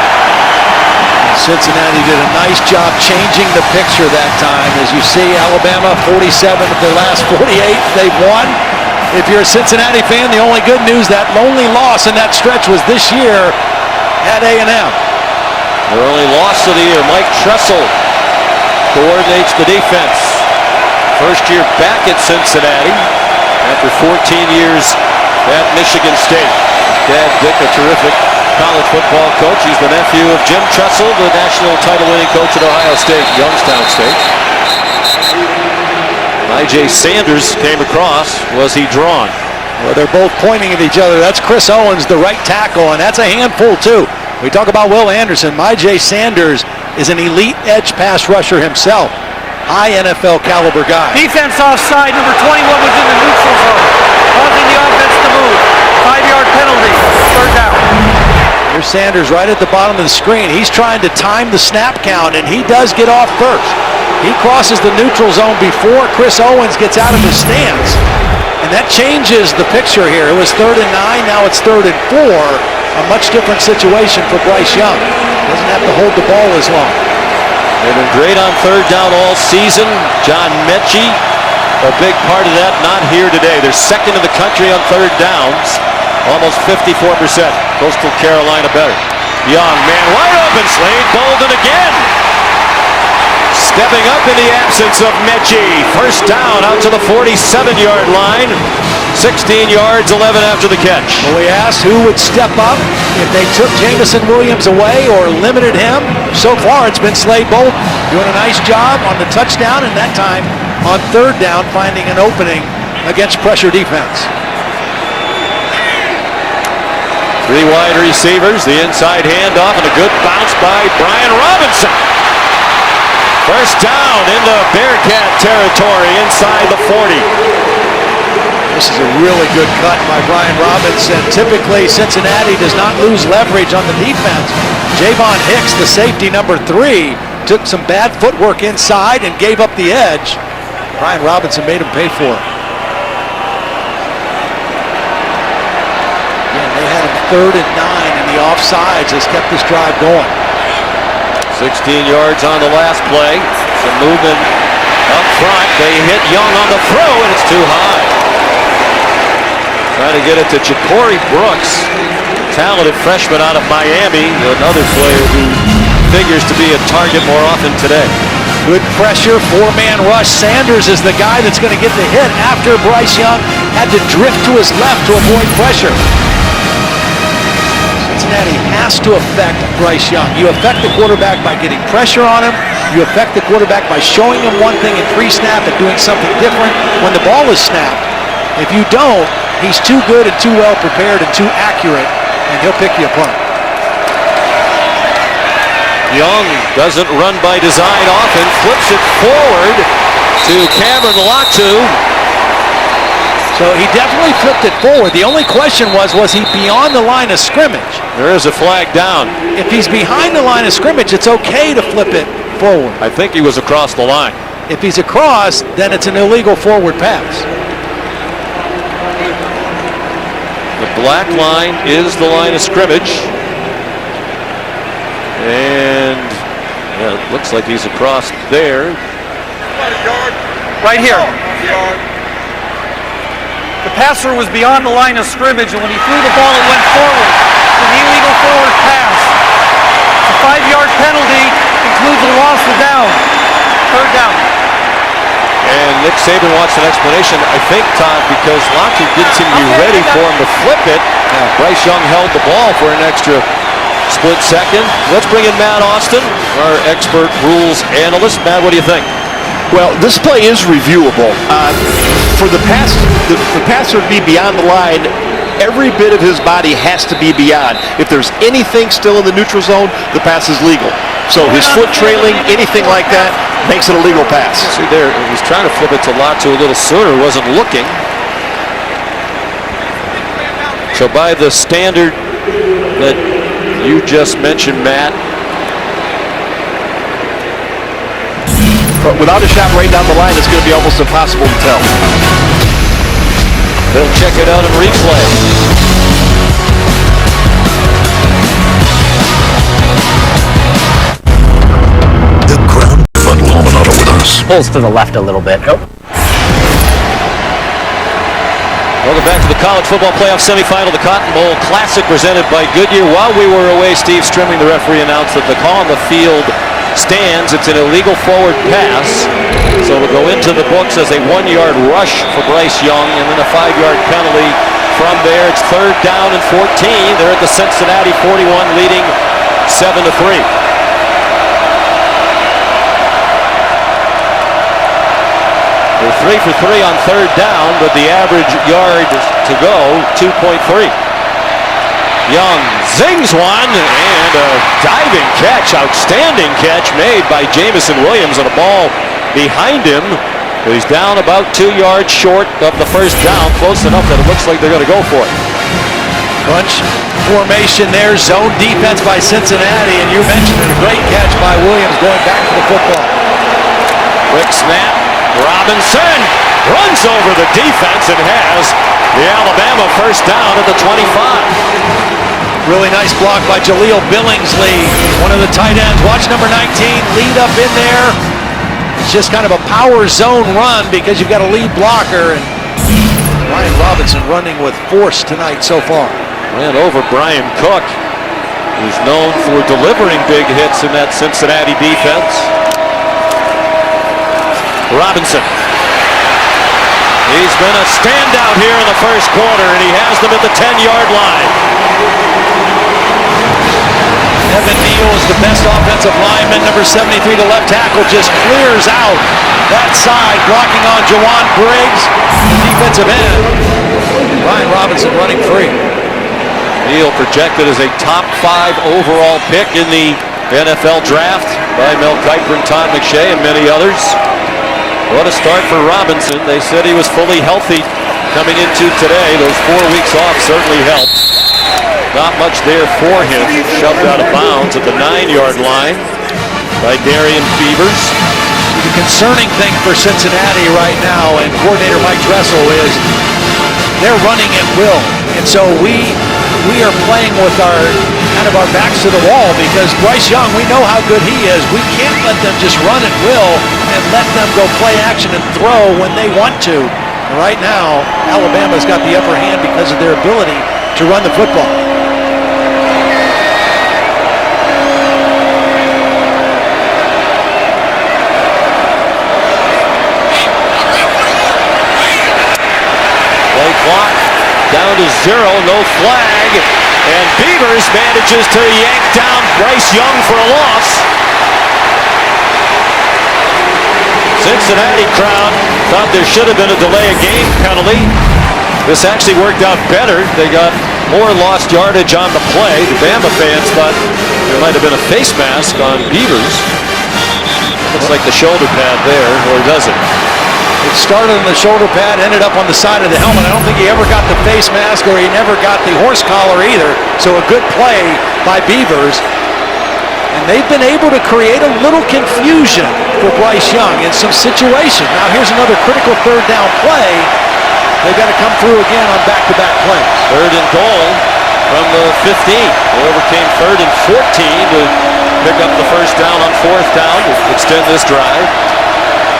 Speaker 6: Cincinnati did a nice job changing the picture that time. As you see, Alabama 47 of their last 48. They've won. If you're a Cincinnati fan, the only good news, that lonely loss in that stretch was this year at A&M.
Speaker 5: Their only loss of the year. Mike Tressel coordinates the defense. First year back at Cincinnati after 14 years at Michigan State. Dad Dick, a terrific college football coach. He's the nephew of Jim Tressel, the national title-winning coach at Ohio State, Youngstown State. I.J. Sanders came across. Was he drawn?
Speaker 6: Well, they're both pointing at each other. That's Chris Owens, the right tackle, and that's a handful, too. We talk about Will Anderson. I.J. Sanders is an elite edge pass rusher himself. high NFL caliber guy.
Speaker 8: Defense offside, number 21 was in the neutral zone, causing the offense to move. 5-yard penalty, third down.
Speaker 6: Here's Sanders right at the bottom of the screen. He's trying to time the snap count, and he does get off first. He crosses the neutral zone before Chris Owens gets out of his stance. And that changes the picture here. It was 3rd and 9, now it's 3rd and 4. A much different situation for Bryce Young. Doesn't have to hold the ball as long.
Speaker 5: They've been great on 3rd down all season. John Mechie, a big part of that, not here today. They're 2nd in the country on 3rd downs. Almost 54%. Coastal Carolina better. Young, man wide open. Slade Bolden again. Stepping up in the absence of Mechie. First down out to the 47-yard line. 16 yards, 11 after the catch.
Speaker 6: Well, we asked who would step up if they took Jameson Williams away or limited him. So far, it's been Slade Bolden doing a nice job on the touchdown, and that time on 3rd down, finding an opening against pressure defense.
Speaker 5: 3 wide receivers, the inside handoff, and a good bounce by Brian Robinson. First down in the Bearcat territory inside the 40.
Speaker 6: This is a really good cut by Brian Robinson. Typically, Cincinnati does not lose leverage on the defense. Javon Hicks, the safety number 3, took some bad footwork inside and gave up the edge. Brian Robinson made him pay for it. Again, they had him 3rd and 9, and the offsides has kept this drive going.
Speaker 5: 16 yards on the last play. Some movement up front. They hit Young on the throw, and it's too high. Trying to get it to Ja'Cory Brooks, talented freshman out of Miami, another player who figures to be a target more often today.
Speaker 6: Good pressure, 4-man rush. Sanders is the guy that's going to get the hit after Bryce Young had to drift to his left to avoid pressure. Cincinnati has to affect Bryce Young. You affect the quarterback by getting pressure on him. You affect the quarterback by showing him one thing in pre-snap and doing something different when the ball is snapped. If you don't, he's too good and too well prepared and too accurate, and he'll pick you apart.
Speaker 5: Young doesn't run by design often, flips it forward to Cameron Latu.
Speaker 6: So he definitely flipped it forward. The only question was he beyond the line of scrimmage?
Speaker 5: There is a flag down.
Speaker 6: If he's behind the line of scrimmage, it's okay to flip it forward.
Speaker 5: I think he was across the line.
Speaker 6: If he's across, then it's an illegal forward pass.
Speaker 5: The black line is the line of scrimmage. And yeah, it looks like he's across there.
Speaker 8: Right here. The passer was beyond the line of scrimmage, and when he threw the ball, it went forward. It's an illegal forward pass. It's a 5-yard penalty, includes a loss of down. 3rd down.
Speaker 5: And Nick Saban wants an explanation, I think, Todd, because Latu didn't seem to be ready for him to flip it. Bryce Young held the ball for an extra split second. Let's bring in Matt Austin, our expert rules analyst. Matt, what do you think?
Speaker 15: Well, this play is reviewable. For the passer to be beyond the line, every bit of his body has to be beyond. If there's anything still in the neutral zone, the pass is legal. So his foot trailing, anything like that, makes it a legal pass.
Speaker 5: See there, he was trying to flip it to Latu a little sooner, wasn't looking. So by the standard that you just mentioned, Matt,
Speaker 15: but without a shot right down the line, it's going to be almost impossible to tell.
Speaker 5: they'll check it out in replay.
Speaker 3: The ground funnel home and auto with us.
Speaker 14: Pulls to the left a little bit.
Speaker 5: Welcome back to the College Football Playoff Semifinal, the Cotton Bowl Classic presented by Goodyear. While we were away, Steve Strimling, the referee, announced that the call on the field stands. It's an illegal forward pass, so it'll go into the books as a 1-yard rush for Bryce Young, and then a 5-yard penalty from there. It's 3rd down and 14. They're at the Cincinnati 41, leading 7-3. They're 3 for 3 on 3rd down, but the average yard to go, 2.3. Young zings one, and a diving catch, outstanding catch made by Jameson Williams, and a ball behind him. He's down about 2 yards short of the first down, close enough that it looks like they're going to go for it.
Speaker 6: Bunch formation there, zone defense by Cincinnati, and you mentioned it, a great catch by Williams going back to the football.
Speaker 5: Quick snap, Robinson runs over the defense and has the Alabama first down at the 25.
Speaker 6: Really nice block by Jaleel Billingsley, one of the tight ends. Watch number 19 lead up in there. It's just kind of a power zone run because you've got a lead blocker. And Ryan Robinson running with force tonight so far.
Speaker 5: Ran over Brian Cook, who's known for delivering big hits in that Cincinnati defense. Robinson. He's been a standout here in the first quarter, and he has them at the 10-yard line.
Speaker 6: Evan Neal is the best offensive lineman. Number 73, the left tackle, just clears out that side, blocking on Jawan Briggs, the defensive end. Ryan Robinson running free.
Speaker 5: Neal projected as a top 5 overall pick in the NFL draft by Mel Kiper and Todd McShay and many others. What a start for Robinson. They said he was fully healthy coming into today. Those 4 weeks off certainly helped. Not much there for him. Shoved out of bounds at the 9-yard line by Darian Beavers.
Speaker 6: The concerning thing for Cincinnati right now and coordinator Mike Dressel is they're running at will. And so we are playing with our backs to the wall because Bryce Young, we know how good he is. We can't let them just run at will and let them go play action and throw when they want to. And right now, Alabama's got the upper hand because of their ability to run the football.
Speaker 5: Play clock down to 0, no flag, and Beavers manages to yank down Bryce Young for a loss. Cincinnati crowd thought there should have been a delay of game penalty. This actually worked out better. They got more lost yardage on the play. The Bama fans thought there might have been a face mask on Beavers. Looks like the shoulder pad there, or does it?
Speaker 6: It started on the shoulder pad, ended up on the side of the helmet. I don't think he ever got the face mask or he never got the horse collar either. So a good play by Beavers. And they've been able to create a little confusion for Bryce Young in some situations. Now here's another critical third down play. They've got to come through again on back-to-back plays.
Speaker 5: 3rd and goal from the 15. They overcame 3rd and 14 to pick up the first down on 4th down to extend this drive.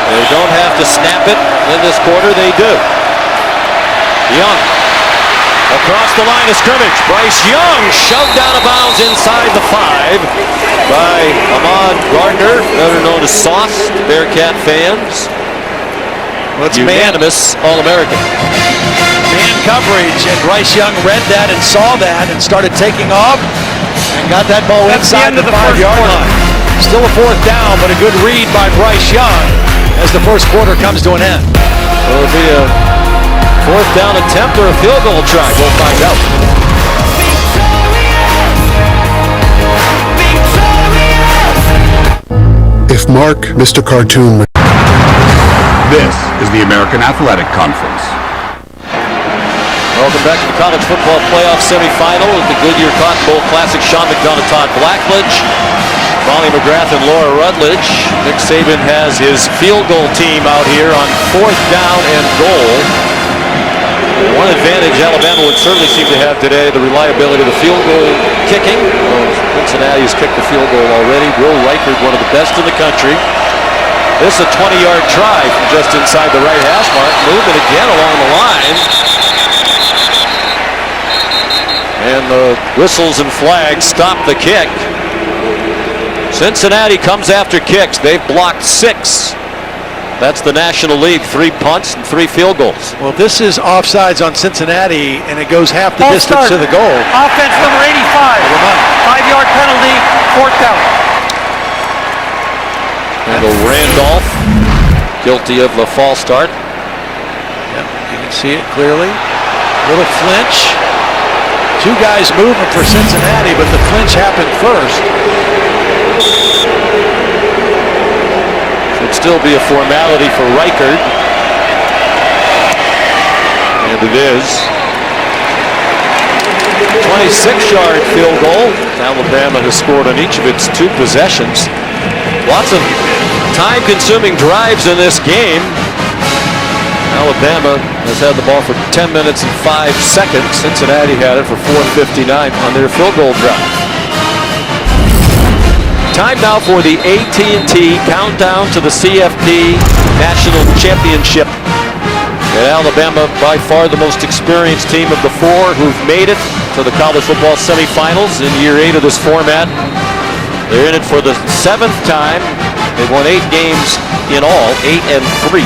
Speaker 5: They don't have to snap it in this quarter. They do. Young across the line of scrimmage. Bryce Young shoved out of bounds inside the 5 by Ahmad Gardner, better known as Sauce to Bearcat fans. Unanimous All-American.
Speaker 6: Man coverage, and Bryce Young read that and saw that and started taking off and got that ball inside the 5-yard line. Still a 4th down, but a good read by Bryce Young as the first quarter comes to an end.
Speaker 5: Will it be a 4th down attempt or a field goal try? We'll find out.
Speaker 3: If Mark, Mr. Cartoon...
Speaker 16: This is the American Athletic Conference.
Speaker 5: Welcome back to the college football playoff semifinal of the Goodyear Cotton Bowl Classic. Sean McDonough, Todd Blackledge, Molly McGrath, and Laura Rutledge. Nick Saban has his field goal team out here on 4th down and goal. One advantage Alabama would certainly seem to have today, the reliability of the field goal kicking. Cincinnati has kicked the field goal already. Will Reichard, one of the best in the country. This is a 20-yard try from just inside the right hash mark. Moving again along the line. And the whistles and flags stop the kick. Cincinnati comes after kicks. They've blocked 6. That's the National League. 3 punts and 3 field goals.
Speaker 6: Well, this is offsides on Cincinnati, and it goes half the distance to the goal.
Speaker 8: Offense number 85. 5-yard penalty, 4th down.
Speaker 5: Randall Randolph, guilty of the false start.
Speaker 6: Yep, you can see it clearly. Little flinch. 2 guys moving for Cincinnati, but the flinch happened first.
Speaker 5: Should still be a formality for Reichert. And it is. 26-yard field goal. Alabama has scored on each of its 2 possessions. Lots of time-consuming drives in this game. Alabama has had the ball for 10 minutes and 5 seconds. Cincinnati had it for 4:59 on their field goal drive. Time now for the AT&T countdown to the CFP National Championship. And Alabama, by far the most experienced team of the 4 who've made it to the college football semifinals in year 8 of this format. They're in it for the 7th time. They've won 8 games in all, 8-3,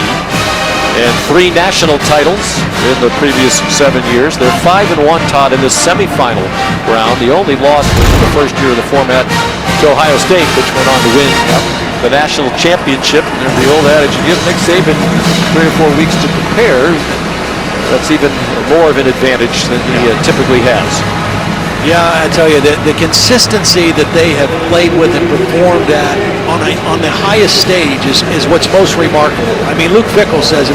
Speaker 5: and 3 national titles in the previous 7 years. They're 5-1, Todd, in the semifinal round. The only loss was in the first year of the format to Ohio State, which went on to win the national championship. And there's the old adage, you give Nick Saban 3 or 4 weeks to prepare, that's even more of an advantage than he typically has.
Speaker 6: Yeah, I tell you, the consistency that they have played with and performed at on the highest stage is what's most remarkable. I mean, Luke Fickell says,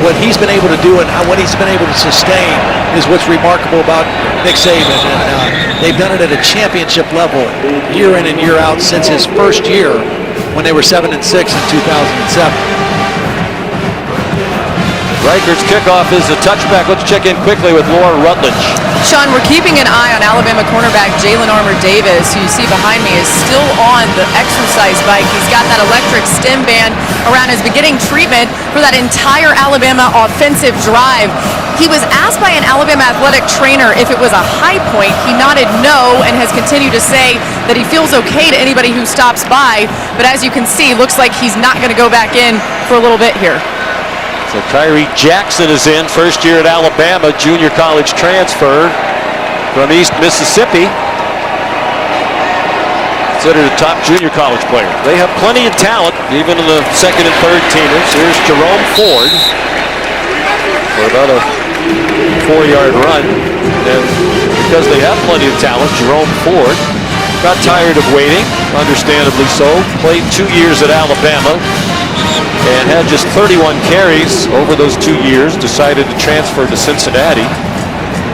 Speaker 6: what he's been able to do and what he's been able to sustain is what's remarkable about Nick Saban. And they've done it at a championship level year in and year out since his first year when they were 7-6 in 2007.
Speaker 5: Reichert's kickoff is a touchback. Let's check in quickly with Laura Rutledge.
Speaker 9: Sean, we're keeping an eye on Alabama cornerback Jalen Armour-Davis, who you see behind me is still on the exercise bike. He's got that electric stim band around his beginning treatment for that entire Alabama offensive drive. He was asked by an Alabama athletic trainer if it was a high point. He nodded no and has continued to say that he feels okay to anybody who stops by. But as you can see, looks like he's not going to go back in for a little bit here.
Speaker 5: So Tyree Jackson is in, first year at Alabama, junior college transfer from East Mississippi. Considered a top junior college player. They have plenty of talent, even in the second and third teamers. Here's Jerome Ford for about a 4-yard run. And because they have plenty of talent, Jerome Ford got tired of waiting, understandably so. Played 2 years at Alabama and had just 31 carries over those 2 years, decided to transfer to Cincinnati.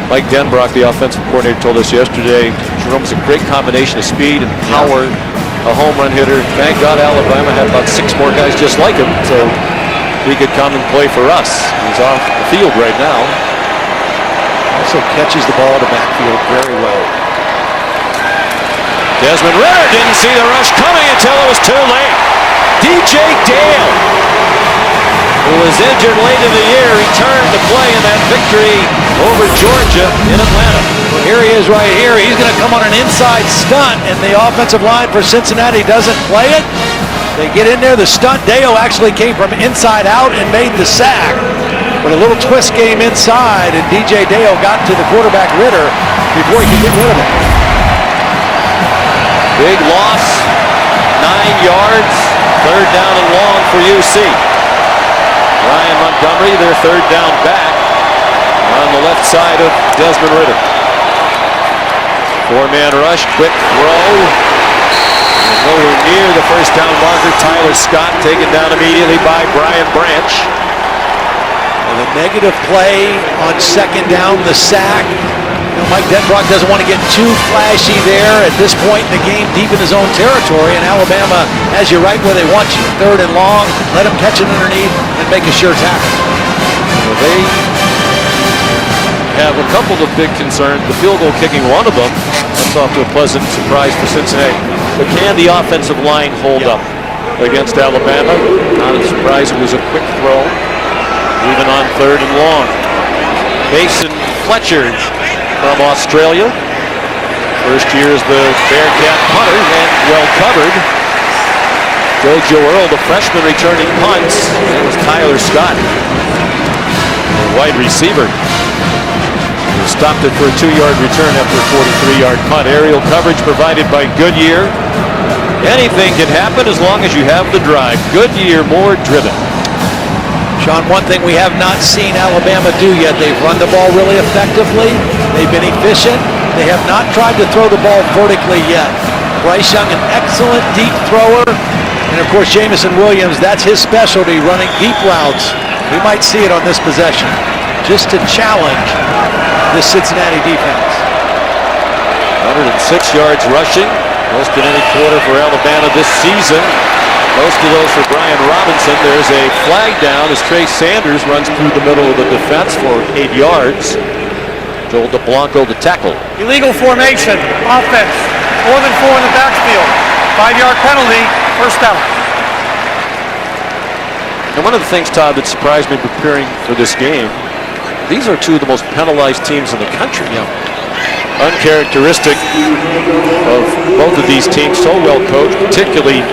Speaker 5: Mike Denbrock, the offensive coordinator, told us yesterday, Jerome's a great combination of speed and power, a home run hitter. Thank God Alabama had about 6 more guys just like him, so he could come and play for us. He's off the field right now.
Speaker 6: Also catches the ball to backfield very well.
Speaker 5: Desmond Ritter didn't see the rush coming until it was too late. DJ Dale, who was injured late in the year, returned to play in that victory over Georgia in Atlanta.
Speaker 6: Well, here he is right here. He's going to come on an inside stunt, and the offensive line for Cincinnati doesn't play it. They get in there. The stunt, Dale actually came from inside out and made the sack. But a little twist game inside, and DJ Dale got to the quarterback Ritter before he could get rid of it.
Speaker 5: Big loss, 9 yards. Third down and long for UC. Ryan Montgomery, their third down back, on the left side of Desmond Ritter. 4-man rush, quick throw. And nowhere near the first down marker. Tyler Scott taken down immediately by Brian Branch.
Speaker 6: And a negative play on second down, the sack. Mike Denbrock doesn't want to get too flashy there at this point in the game, deep in his own territory, and Alabama has you right where they want you. Third and long, let him catch it underneath and make a sure tackle.
Speaker 5: Well, they have a couple of big concerns. The field goal kicking one of them. That's off to a pleasant surprise for Cincinnati. But can the offensive line hold up against Alabama? Not a surprise. It was a quick throw, even on third and long. Mason Fletcher from Australia. First year as the Bearcat punter and well covered. Jojo Earl, the freshman, returning punts. That was Tyler Scott, the wide receiver. He stopped it for a 2-yard return after a 43-yard punt. Aerial coverage provided by Goodyear. Anything can happen as long as you have the drive. Goodyear more driven.
Speaker 6: Sean, one thing we have not seen Alabama do yet, they've run the ball really effectively. They've been efficient. They have not tried to throw the ball vertically yet. Bryce Young, an excellent deep thrower. And of course, Jamison Williams, that's his specialty, running deep routes. We might see it on this possession, just to challenge this Cincinnati defense.
Speaker 5: 106 yards rushing, most in any quarter for Alabama this season. Most of those for Brian Robinson. There's a flag down as Trey Sanders runs through the middle of the defense for 8 yards. Joel DeBlanco to tackle.
Speaker 8: Illegal formation, offense, more than 4 in the backfield. 5-yard penalty, first down.
Speaker 5: And one of the things, Todd, that surprised me preparing for this game, these are two of the most penalized teams in the country. Uncharacteristic of both of these teams, so well coached, particularly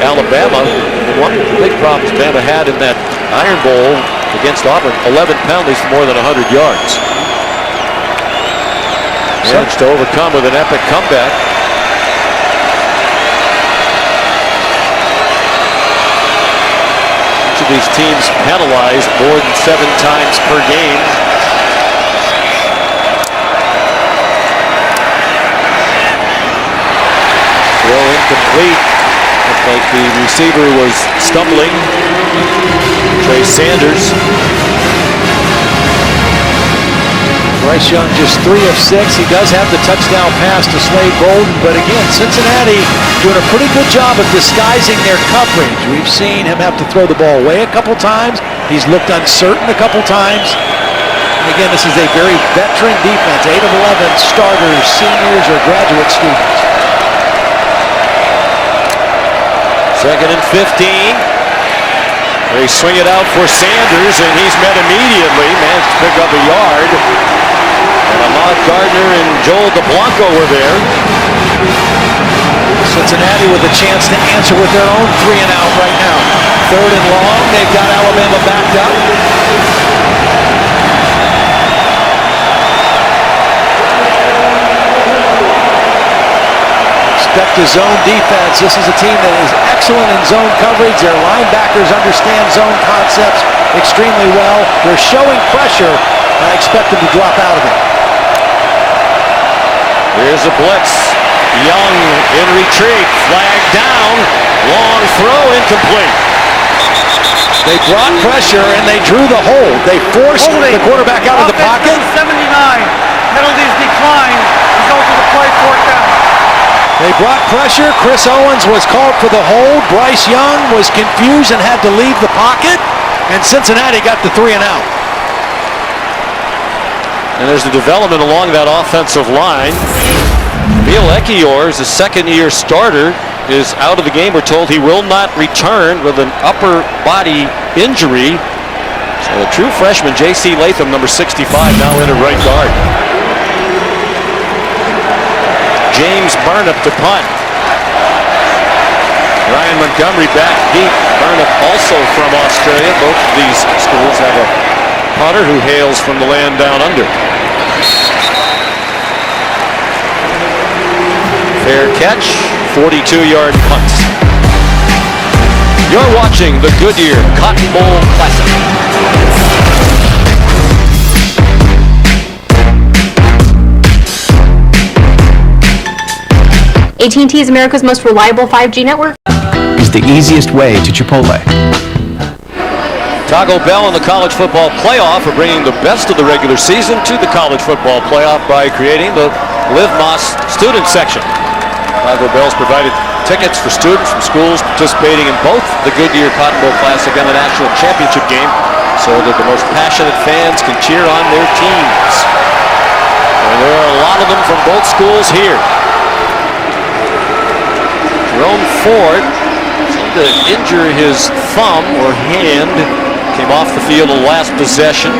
Speaker 5: Alabama. And one of the big problems Bama had in that Iron Bowl against Auburn, 11 penalties for more than 100 yards. Managed to overcome with an epic comeback. Each of these teams penalized more than 7 times per game. Throw incomplete. Looked like the receiver was stumbling. Trey Sanders.
Speaker 6: Bryce Young just 3 of 6. He does have the touchdown pass to Slade Bolden, but again, Cincinnati doing a pretty good job of disguising their coverage. We've seen him have to throw the ball away a couple times. He's looked uncertain a couple times. And again, this is a very veteran defense. 8 of 11 starters, seniors, or graduate students.
Speaker 5: 2nd and 15. They swing it out for Sanders, and he's met immediately. Managed to pick up a yard. And Ahmad Gardner and Joel DeBlanco were there.
Speaker 6: Cincinnati with a chance to answer with their own 3 and out right now. 3rd and long. They've got Alabama backed up. Expect a zone defense. This is a team that is excellent in zone coverage. Their linebackers understand zone concepts extremely well. They're showing pressure, and I expect them to drop out of it.
Speaker 5: Here's a blitz. Young in retreat. Flag down. Long throw incomplete.
Speaker 6: They brought pressure and they drew the hold. They forced the quarterback out of the pocket.
Speaker 8: 79. Penalties decline. Result of the play, 4th down.
Speaker 6: They brought pressure. Chris Owens was called for the hold. Bryce Young was confused and had to leave the pocket. And Cincinnati got the 3 and out.
Speaker 5: And there's the development along that offensive line. Beal Ekiyor is a 2nd-year starter, is out of the game. We're told he will not return with an upper body injury. So a true freshman, J.C. Latham, number 65, now in at right guard. James Burnip to punt. Ryan Montgomery back deep. Burnip also from Australia. Both of these schools have a punter who hails from the land down under. Fair catch, 42-yard punt. You're watching the Goodyear Cotton Bowl Classic.
Speaker 12: AT&T is America's most reliable 5G network.
Speaker 17: Is the easiest way to Chipotle.
Speaker 5: Taco Bell in the college football playoff are bringing the best of the regular season to the college football playoff by creating the Live Moss student section. Taco Bell's provided tickets for students from schools participating in both the Goodyear Cotton Bowl Classic and the national championship game so that the most passionate fans can cheer on their teams. And there are a lot of them from both schools here. Jerome Ford seemed to injure his thumb or hand. Came off the field the last possession.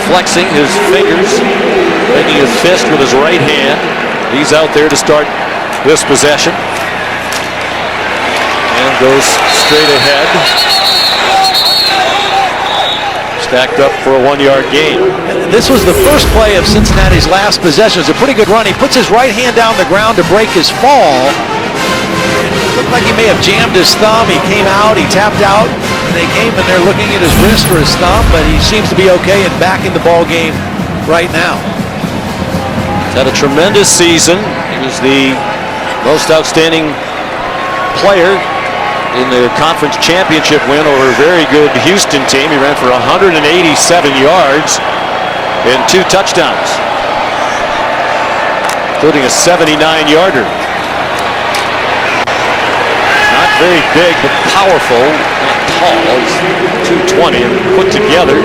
Speaker 5: Flexing his fingers, making his fist with his right hand. He's out there to start this possession. And goes straight ahead. Stacked up for a 1-yard gain.
Speaker 6: This was the first play of Cincinnati's last possession. It was a pretty good run. He puts his right hand down the ground to break his fall. It looked like he may have jammed his thumb. He came out, he tapped out. They came and they're looking at his wrist or his thumb, but he seems to be okay and back in the ball game right now.
Speaker 5: He's had a tremendous season. He was the most outstanding player in the conference championship win over a very good Houston team. He ran for 187 yards and 2 touchdowns, including a 79-yarder. Not very big, but powerful. Not tall. He's 220 and put together.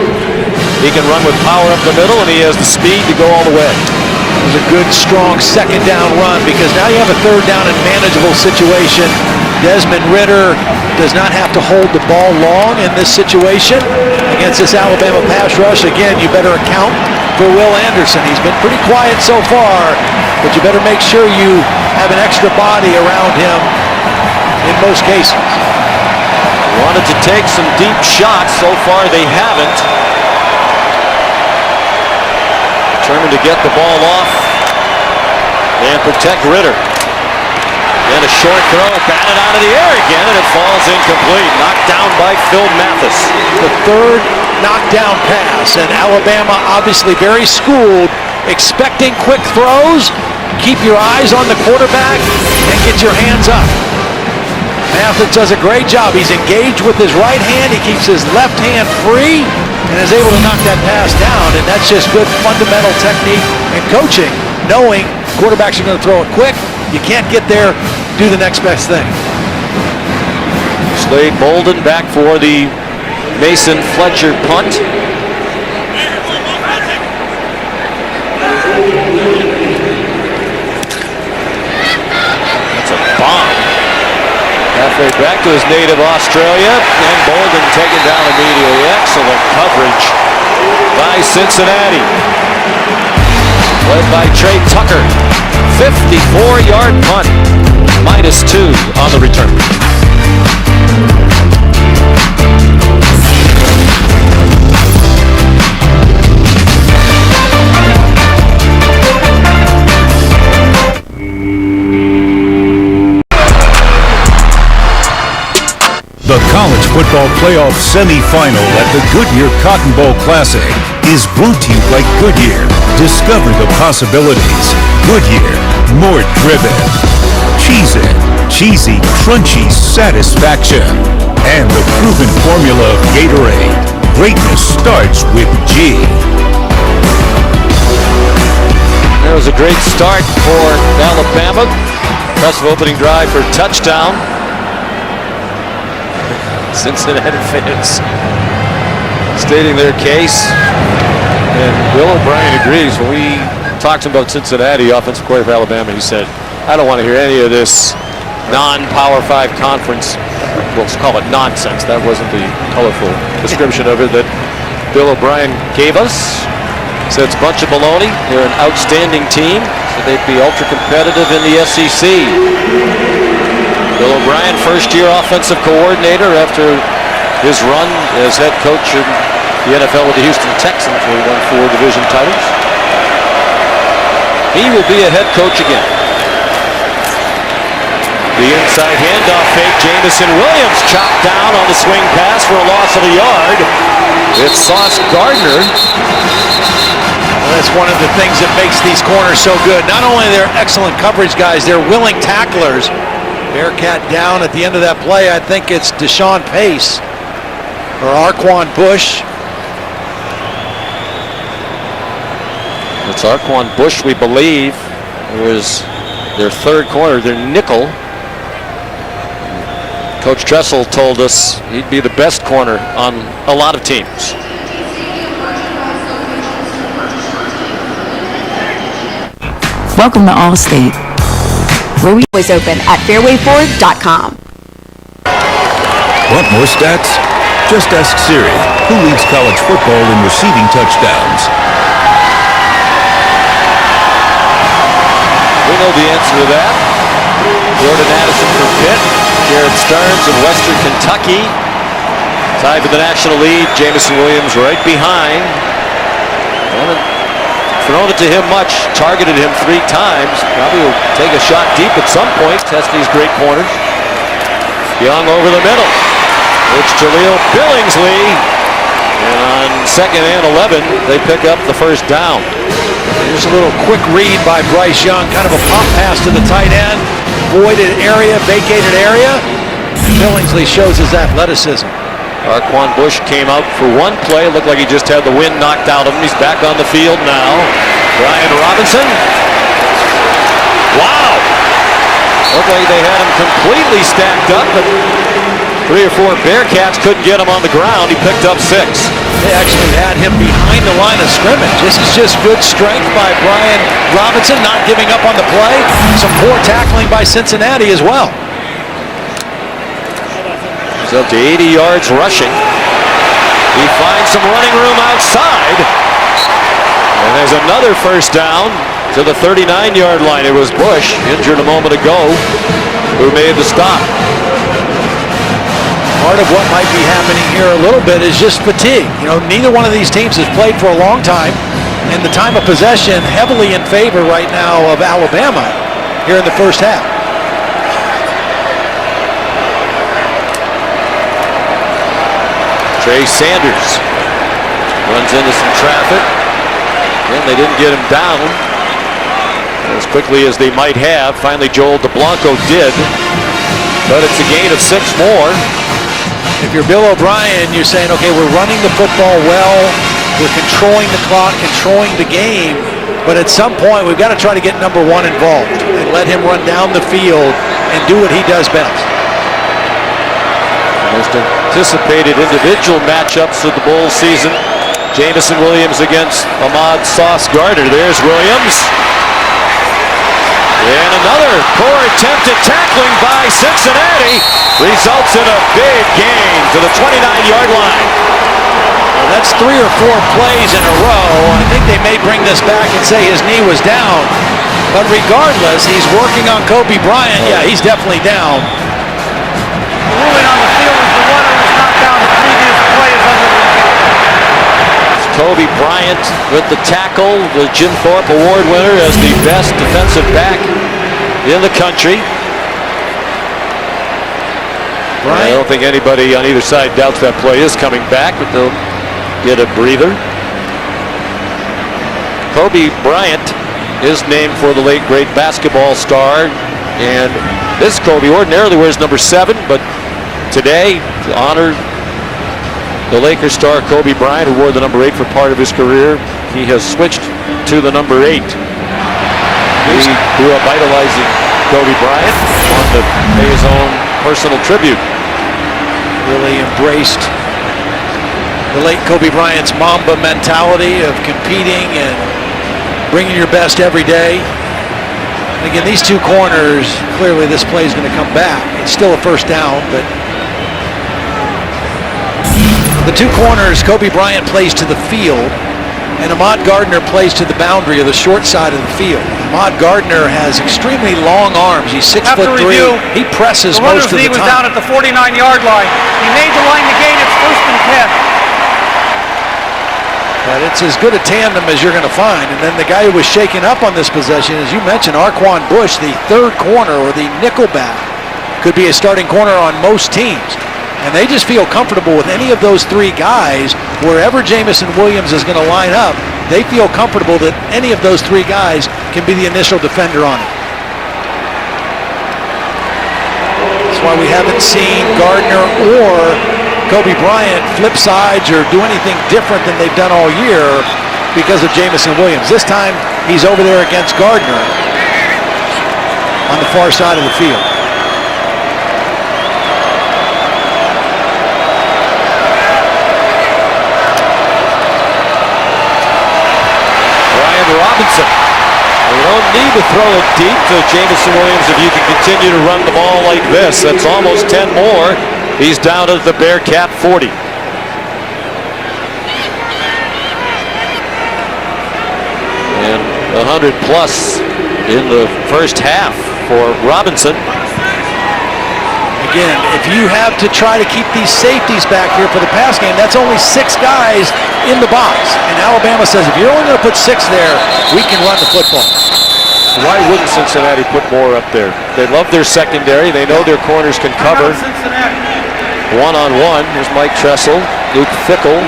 Speaker 5: He can run with power up the middle, and he has the speed to go all the way.
Speaker 18: It was a good, strong second down run, because now you have a third down and manageable situation. Desmond Ridder does not have to hold the ball long in this situation against this Alabama pass rush. Again, you better account for Will Anderson. He's been pretty quiet so far, but you better make sure you have an extra body around him in most cases.
Speaker 5: Wanted to take some deep shots. So far, they haven't. Determined to get the ball off and protect Ridder. And a short throw, batted out of the air again, and it falls incomplete. Knocked down by Phil Mathis.
Speaker 18: The third knockdown pass, and Alabama obviously very schooled, expecting quick throws. Keep your eyes on the quarterback and get your hands up. Mathis does a great job. He's engaged with his right hand. He keeps his left hand free and is able to knock that pass down. And that's just good fundamental technique and coaching, knowing quarterbacks are going to throw it quick. You can't get there, do the next best thing.
Speaker 5: Slade Bolden back for the Mason Fletcher punt. That's a bomb. Halfway back to his native Australia, and Bolden taken down immediately. Excellent coverage by Cincinnati. Led by Trey Tucker. 54-yard punt. -2 on the return.
Speaker 13: The College Football Playoff Semifinal at the Goodyear Cotton Bowl Classic is brought to you by Goodyear. Discover the possibilities. Goodyear, more driven. Cheez-It, cheesy, crunchy satisfaction. And the proven formula of Gatorade. Greatness starts with G.
Speaker 5: That was a great start for Alabama. Impressive opening drive for touchdown. Cincinnati fans stating their case, and Bill O'Brien agrees. When we talked about Cincinnati, offensive coordinator for Alabama, he said, I don't want to hear any of this non-Power 5 conference, well, let's call it nonsense. That wasn't the colorful description of it that Bill O'Brien gave us. He said it's a bunch of baloney. They're an outstanding team, so they'd be ultra-competitive in the SEC. Bill O'Brien, first-year offensive coordinator after his run as head coach in the NFL with the Houston Texans, where he won 4 division titles. He will be a head coach again. The inside handoff fake, Jamison Williams chopped down on the swing pass for a loss of a yard. It's Sauce Gardner.
Speaker 18: Well, that's one of the things that makes these corners so good. Not only are they excellent coverage guys, they're willing tacklers. Bearcat down at the end of that play. I think it's Deshaun Pace or Arquan Bush.
Speaker 5: It's Arquan Bush, we believe. It was their third corner, their nickel. Coach Tressel told us he'd be the best corner on a lot of teams.
Speaker 14: Welcome to Allstate, where we
Speaker 12: always open at fairwayford.com.
Speaker 13: Want more stats? Just ask Siri, who leads college football in receiving touchdowns.
Speaker 5: We know the answer to that. Jordan Addison from Pitt, Jared Stearns of Western Kentucky. Tied for the national lead. Jamison Williams right behind. Haven't thrown it to him much. Targeted him 3 times. Probably will take a shot deep at some point. Test these great corners. Young over the middle. It's Jaleel Billingsley. And on 2nd and 11, they pick up the first down.
Speaker 18: Here's a little quick read by Bryce Young. Kind of a pop pass to the tight end. voided area, vacated area. Billingsley shows his athleticism.
Speaker 5: Arquan Bush came out for one play. Looked like he just had the wind knocked out of him. He's back on the field now. Brian Robinson. Wow! Looked like they had him completely stacked up, but 3 or 4 Bearcats couldn't get him on the ground. He picked up 6.
Speaker 18: They actually had him behind the line of scrimmage. This is just good strength by Brian Robinson, not giving up on the play. Some poor tackling by Cincinnati as well.
Speaker 5: He's up to 80 yards rushing. He finds some running room outside. And there's another first down to the 39-yard line. It was Bush, injured a moment ago, who made the stop.
Speaker 18: Part of what might be happening here a little bit is just fatigue. You know, neither one of these teams has played for a long time, and the time of possession heavily in favor right now of Alabama here in the first half.
Speaker 5: Trey Sanders runs into some traffic. Again, they didn't get him down as quickly as they might have. Finally, Joel DeBlanco did, but it's a gain of 6 more.
Speaker 18: If you're Bill O'Brien, you're saying, okay, we're running the football well, we're controlling the clock, controlling the game, but at some point we've got to try to get number 1 involved and let him run down the field and do what he does best.
Speaker 5: Most anticipated individual matchups of the bowl season. Jamison Williams against Ahmad Sauce Gardner. There's Williams. And another poor attempt at tackling by Cincinnati results in a big gain to the 29-yard line.
Speaker 18: Well, that's 3 or 4 plays in a row. I think they may bring this back and say his knee was down. But regardless, he's working on Kobe Bryant. Yeah, he's definitely down.
Speaker 8: The ruling on the field is the runner was knocked down. The previous play is under review.
Speaker 5: Kobe Bryant with the tackle, the Jim Thorpe Award winner as the best defensive back in the country. I don't think anybody on either side doubts that play is coming back, but they'll get a breather. Kobe Bryant is named for the late great basketball star, and this Kobe ordinarily wears number 7, but today to honor the Lakers star Kobe Bryant, who wore the number 8 for part of his career, he has switched to the number 8. He grew up idolizing Kobe Bryant, wanted to pay his own personal tribute.
Speaker 18: Really embraced the late Kobe Bryant's Mamba mentality of competing and bringing your best every day. And again, these 2 corners, clearly this play is going to come back. It's still a first down, but the 2 corners, Kobe Bryant plays to the field, and Ahmad Gardner plays to the boundary of the short side of the field. Ahmad Gardner has extremely long arms. He's 6'3". He presses most of the time.
Speaker 8: The runner's knee was down at the 49-yard line. He made the line to gain. It's 1st and 10.
Speaker 18: But it's as good a tandem as you're going to find. And then the guy who was shaken up on this possession, as you mentioned, Arquan Bush, the 3rd corner or the nickelback, could be a starting corner on most teams. And they just feel comfortable with any of those 3 guys. Wherever Jamison Williams is going to line up, they feel comfortable that any of those 3 guys can be the initial defender on it. That's why we haven't seen Gardner or Kobe Bryant flip sides or do anything different than they've done all year because of Jamison Williams. This time he's over there against Gardner on the far side of the field.
Speaker 5: Robinson. You don't need to throw it deep to Jamison Williams if you can continue to run the ball like this. That's almost 10 more. He's down at the Bearcat 40. And 100 plus in the first half for Robinson.
Speaker 18: Again, if you have to try to keep these safeties back here for the pass game, that's only 6 guys in the box. And Alabama says, if you're only going to put 6 there, we can run the football.
Speaker 5: Why wouldn't Cincinnati put more up there? They love their secondary. They know their corners can cover. One-on-one. Here's Mike Tressel. Luke Fickell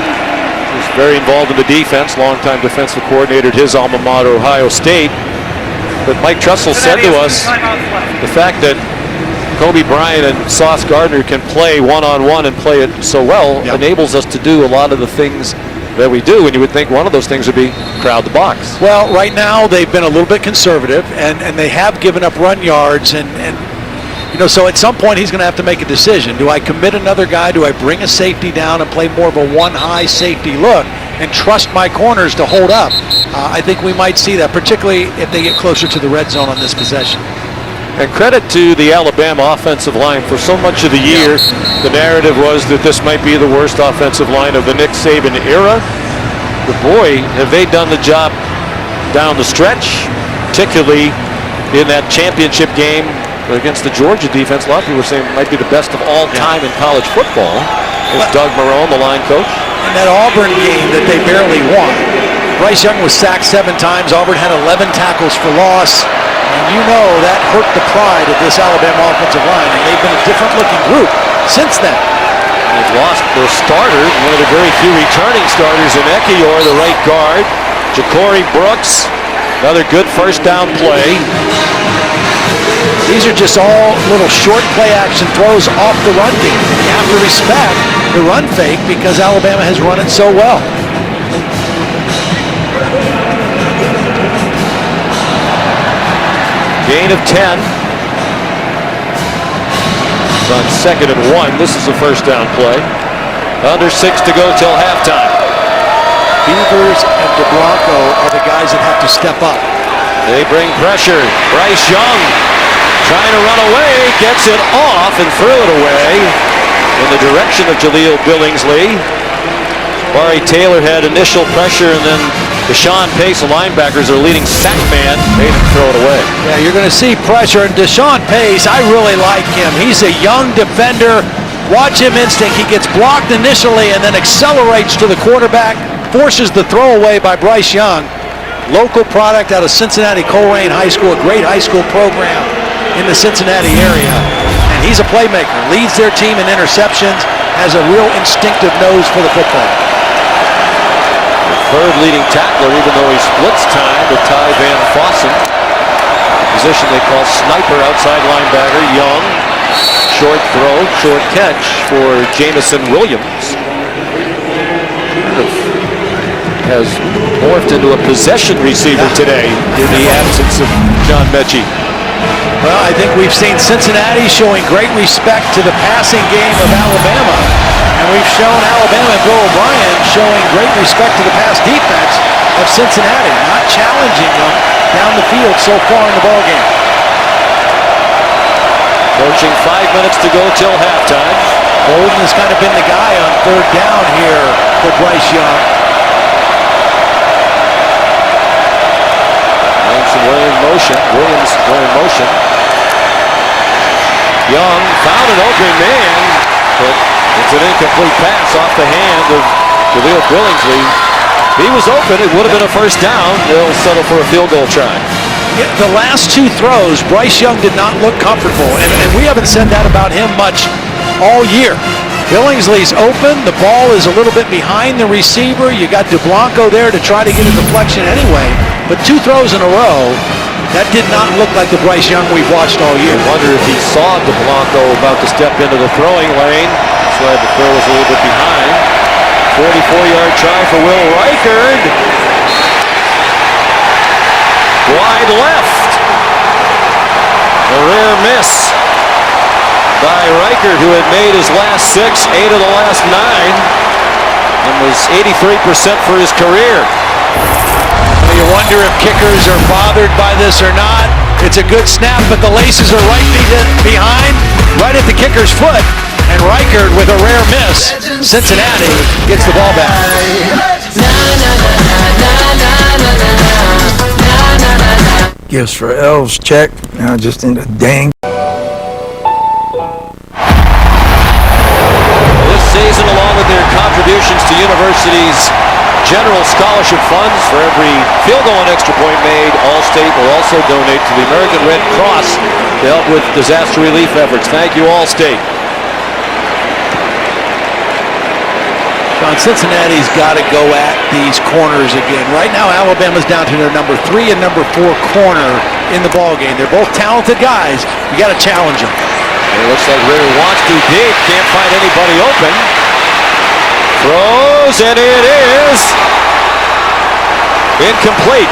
Speaker 5: is very involved in the defense. Longtime defensive coordinator at his alma mater, Ohio State. But Mike Tressel said to us the fact that Kobe Bryant and Sauce Gardner can play one-on-one and play it so well enables us to do a lot of the things that we do, and you would think one of those things would be crowd the box.
Speaker 18: Well, right now they've been a little bit conservative, and they have given up run yards, and you know, so at some point he's going to have to make a decision. Do I commit another guy? Do I bring a safety down and play more of a one-high safety look and trust my corners to hold up? I think we might see that, particularly if they get closer to the red zone on this possession.
Speaker 5: And credit to the Alabama offensive line. For so much of the year, the narrative was that this might be the worst offensive line of the Nick Saban era. But boy, have they done the job down the stretch, particularly in that championship game against the Georgia defense. A lot of people were saying it might be the best of all time in college football. It's Doug Marrone, the line coach.
Speaker 18: And that Auburn game that they barely won. Bryce Young was sacked 7 times. Auburn had 11 tackles for loss. And you know that hurt the pride of this Alabama offensive line. And they've been a different-looking group since then.
Speaker 5: They've lost their starter, one of the very few returning starters in Ekiyor, the right guard. Ja'Cory Brooks, another good first down play.
Speaker 18: These are just all little short play action throws off the run game. You have to respect the run fake because Alabama has run it so well.
Speaker 5: Gain of 10. It's on 2nd and 1. This is a first down play. Under 6 to go till halftime.
Speaker 18: Beavers and DeBlanco are the guys that have to step up.
Speaker 5: They bring pressure. Bryce Young trying to run away, gets it off and threw it away in the direction of Jaleel Billingsley. Barry Taylor had initial pressure, and then Deshaun Pace, the linebackers, are leading sack man, made him throw it away.
Speaker 18: Yeah, you're going to see pressure, and Deshaun Pace, I really like him. He's a young defender. Watch him instinct. He gets blocked initially and then accelerates to the quarterback, forces the throwaway by Bryce Young. Local product out of Cincinnati Colerain High School, a great high school program in the Cincinnati area. And he's a playmaker, leads their team in interceptions, has a real instinctive nose for the football.
Speaker 5: Third leading tackler, even though he splits time with Ty Van Fossen. The position they call sniper, outside linebacker. Young, short throw, short catch for Jamison Williams. Has morphed into a possession receiver today in the absence of John Mechie.
Speaker 18: Well, I think we've seen Cincinnati showing great respect to the passing game of Alabama. And we've shown Alabama and Bill O'Brien showing great respect to the pass defense of Cincinnati, not challenging them down the field so far in the ballgame.
Speaker 5: Approaching 5 minutes to go till halftime.
Speaker 18: Bolden has kind of been the guy on third down here for Bryce Young.
Speaker 5: Williams going in motion. Young found an open man, but it's an incomplete pass off the hand of Jaleel Billingsley. He was open. It would have been a first down. They'll settle for a field goal try.
Speaker 18: Yeah, the last 2 throws, Bryce Young did not look comfortable, and we haven't said that about him much all year. Billingsley's open. The ball is a little bit behind the receiver. You got DeBlanco there to try to get a deflection anyway. But 2 throws in a row, that did not look like the Bryce Young we've watched all year.
Speaker 5: I wonder if he saw DeBlanco about to step into the throwing lane. That's why the throw was a little bit behind. 44-yard try for Will Reichard. Wide left. A rare miss by Reichard, who had made his last 6, 8 of the last 9, and was 83% for his career.
Speaker 18: You wonder if kickers are bothered by this or not. It's a good snap, but the laces are right behind, right at the kicker's foot. And Reichard with a rare miss. Cincinnati gets the ball back.
Speaker 19: Gifts for elves, check. Now just in the dang.
Speaker 5: This season, along with their contributions to universities' general scholarship funds, for every field goal and extra point made, Allstate will also donate to the American Red Cross to help with disaster relief efforts. Thank you, Allstate.
Speaker 18: John, Cincinnati's got to go at these corners again. Right now, Alabama's down to their number 3 and number 4 corner in the ballgame. They're both talented guys. You got to challenge them.
Speaker 5: It looks like Ritter wants to deep. Can't find anybody open. Throws, and it is incomplete.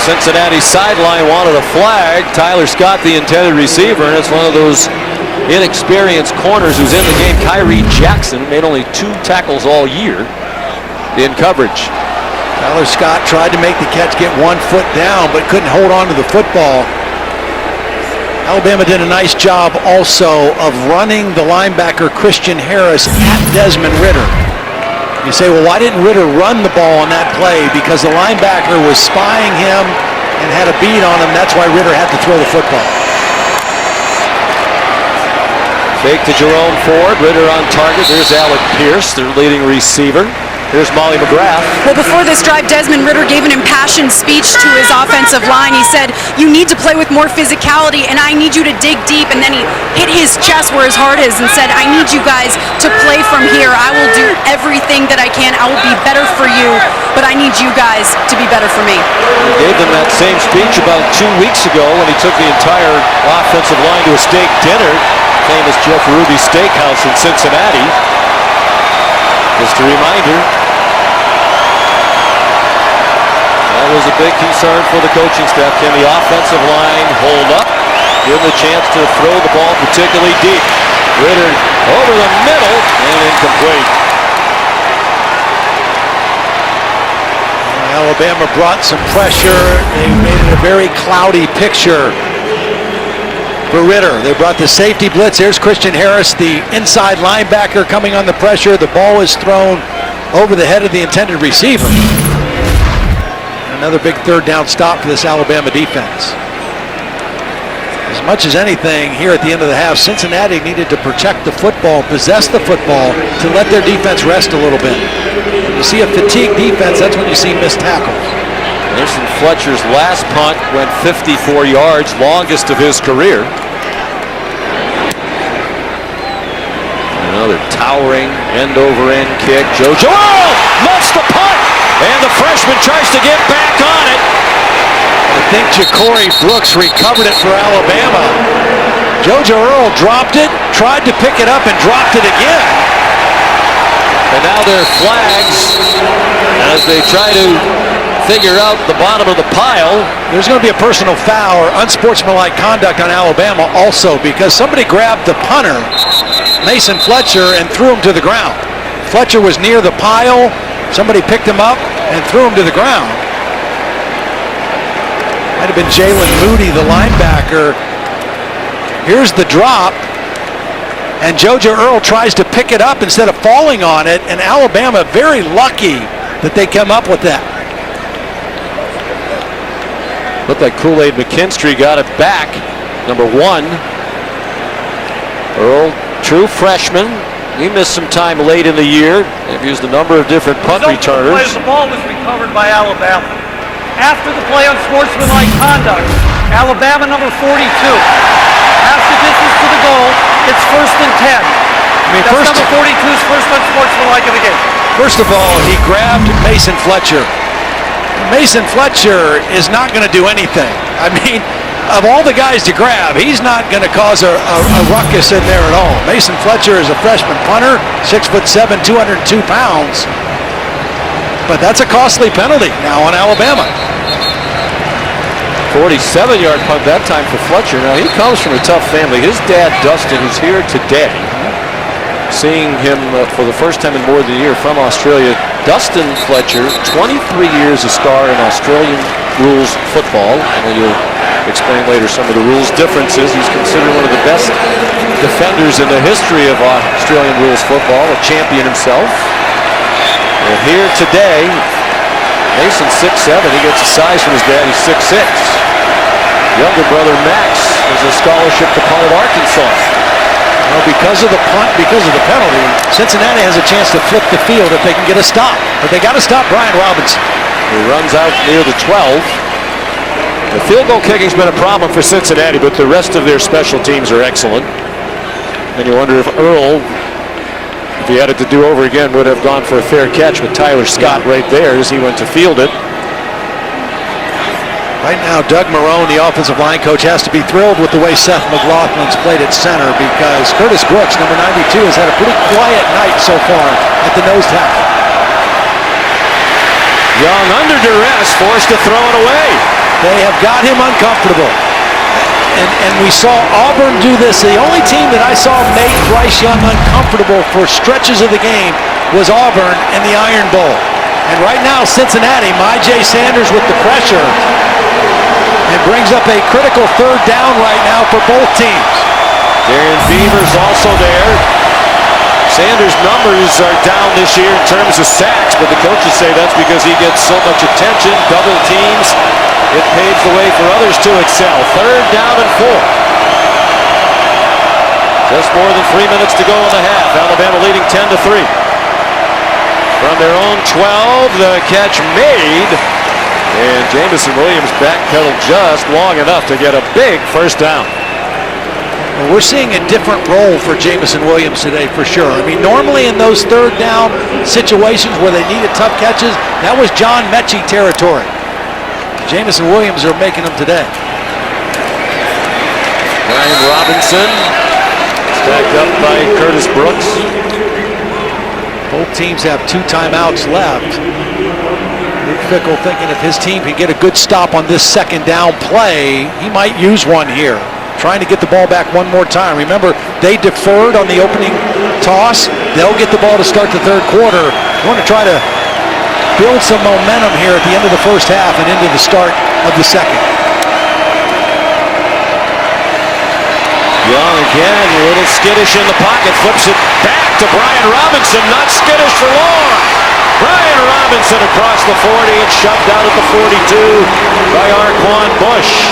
Speaker 5: Cincinnati sideline wanted a flag. Tyler Scott, the intended receiver, and it's one of those inexperienced corners who's in the game. Kyrie Jackson made only 2 tackles all year in coverage.
Speaker 18: Tyler Scott tried to make the catch, get 1 foot down, but couldn't hold on to the football. Alabama did a nice job also of running the linebacker Christian Harris at Desmond Ritter. You say, well, why didn't Ritter run the ball on that play? Because the linebacker was spying him and had a bead on him. That's why Ritter had to throw the football.
Speaker 5: Fake to Jerome Ford. Ritter on target. There's Alec Pierce, their leading receiver. Here's Molly McGrath.
Speaker 20: Well, before this drive, Desmond Ritter gave an impassioned speech to his offensive line. He said, you need to play with more physicality, and I need you to dig deep. And then he hit his chest where his heart is and said, I need you guys to play from here. I will do everything that I can. I will be better for you, but I need you guys to be better for me.
Speaker 5: He gave them that same speech about 2 weeks ago when he took the entire offensive line to a steak dinner. Famous Jeff Ruby Steakhouse in Cincinnati. Just a reminder, that was a big concern for the coaching staff. Can the offensive line hold up? Give them a chance to throw the ball particularly deep. Ritter over the middle and incomplete.
Speaker 18: Alabama brought some pressure. They made it a very cloudy picture for Ritter. They brought the safety blitz. Here's Christian Harris, the inside linebacker, coming on the pressure. The ball is thrown over the head of the intended receiver. Another big 3rd down stop for this Alabama defense. As much as anything, here at the end of the half, Cincinnati needed to protect the football, possess the football, to let their defense rest a little bit. When you see a fatigued defense, that's when you see missed tackles.
Speaker 5: Mason Fletcher's last punt went 54 yards, longest of his career. Another towering end-over-end kick. JoJo muffs the punt, and the freshman tries to get back on it.
Speaker 18: I think Ja'Cory Brooks recovered it for Alabama. JoJo Earl dropped it, tried to pick it up, and dropped it again.
Speaker 5: And now there are flags as they try to figure out the bottom of the pile.
Speaker 18: There's going to be a personal foul or unsportsmanlike conduct on Alabama also, because somebody grabbed the punter, Mason Fletcher, and threw him to the ground. Fletcher was near the pile. Somebody picked him up and threw him to the ground. Might have been Jalen Moody, the linebacker. Here's the drop, and JoJo Earl tries to pick it up instead of falling on it, and Alabama very lucky that they come up with that.
Speaker 5: Looked like Kool-Aid McKinstry got it back. Number 1. Earl, true freshman. He missed some time late in the year. They've used a number of different punt returners.
Speaker 8: The ball was recovered by Alabama. After the play on sportsmanlike conduct, Alabama number 42. Half the distance to the goal, it's 1st and 10. That's number 42's first unsportsmanlike of the game.
Speaker 18: First of all, he grabbed Mason Fletcher. Mason Fletcher is not going to do anything. I mean, of all the guys to grab, he's not going to cause a ruckus in there at all. Mason Fletcher is a freshman punter, 6'7", 202 pounds. But that's a costly penalty now on Alabama.
Speaker 5: 47-yard punt that time for Fletcher. Now, he comes from a tough family. His dad, Dustin, is here today. Seeing him for the first time in more than a year from Australia. Dustin Fletcher, 23 years a star in Australian rules football. And you'll explain later some of the rules differences. He's considered one of the best defenders in the history of Australian rules football, a champion himself. And here today, Mason's 6'7". He gets a size from his dad. He's 6'6". Younger brother Max is a scholarship to punt at Arkansas.
Speaker 18: Well, because of the punt, because of the penalty, Cincinnati has a chance to flip the field if they can get a stop. But they got to stop Brian Robinson.
Speaker 5: He runs out near the 12. The field goal kicking's been a problem for Cincinnati, but the rest of their special teams are excellent. And you wonder if Earl, if he had it to do over again, would have gone for a fair catch with Tyler Scott right there as he went to field it.
Speaker 18: Right now, Doug Marone, the offensive line coach, has to be thrilled with the way Seth McLaughlin's played at center because Curtis Brooks, number 92, has had a pretty quiet night so far at the nose tackle.
Speaker 5: Young under duress, forced to throw it away.
Speaker 18: They have got him uncomfortable. And we saw Auburn do this. The only team that I saw make Bryce Young uncomfortable for stretches of the game was Auburn in the Iron Bowl. And right now, Cincinnati, Myjai Sanders with the pressure, and brings up a critical third down right now for both teams.
Speaker 5: Darian Beaver's also there. Sanders' numbers are down this year in terms of sacks, but the coaches say that's because he gets so much attention, double teams. It paves the way for others to excel. Third down and 4. Just more than 3 minutes to go in the half. Alabama leading 10-3. From their own 12, the catch made. And Jameson Williams backpedaled just long enough to get a big first down.
Speaker 18: Well, we're seeing a different role for Jameson Williams today for sure. I mean, normally in those third down situations where they needed tough catches, that was John Mechie territory. Jameson Williams are making them today.
Speaker 5: Brian Robinson stacked up by Curtis Brooks.
Speaker 18: Both teams have 2 timeouts left. Luke Fickell thinking if his team can get a good stop on this second down play, he might use one here. Trying to get the ball back one more time. Remember, they deferred on the opening toss. They'll get the ball to start the third quarter. You want to try to build some momentum here at the end of the first half and into the start of the second.
Speaker 5: Young again, a little skittish in the pocket, flips it back to Brian Robinson, not skittish for long. Brian Robinson across the 40 and shoved out at the 42 by Arquan Bush.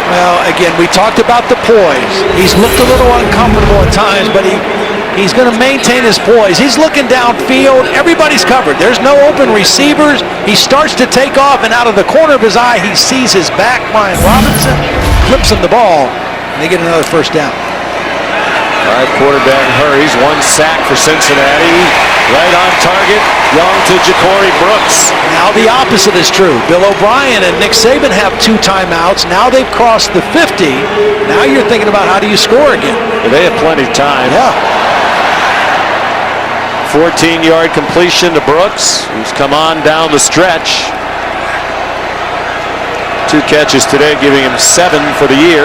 Speaker 18: Well, again, we talked about the poise. He's looked a little uncomfortable at times, but he's going to maintain his poise. He's looking downfield. Everybody's covered. There's no open receivers. He starts to take off, and out of the corner of his eye, he sees his back. Brian Robinson flips him the ball, and they get another first down.
Speaker 5: 5 quarterback hurries, 1 sack for Cincinnati. Right on target, Young to Ja'Cory Brooks.
Speaker 18: Now the opposite is true. Bill O'Brien and Nick Saban have 2 timeouts. Now they've crossed the 50. Now you're thinking about how do you score again?
Speaker 5: They have plenty of time.
Speaker 18: Yeah.
Speaker 5: 14-yard completion to Brooks, who's come on down the stretch. 2 catches today, giving him 7 for the year.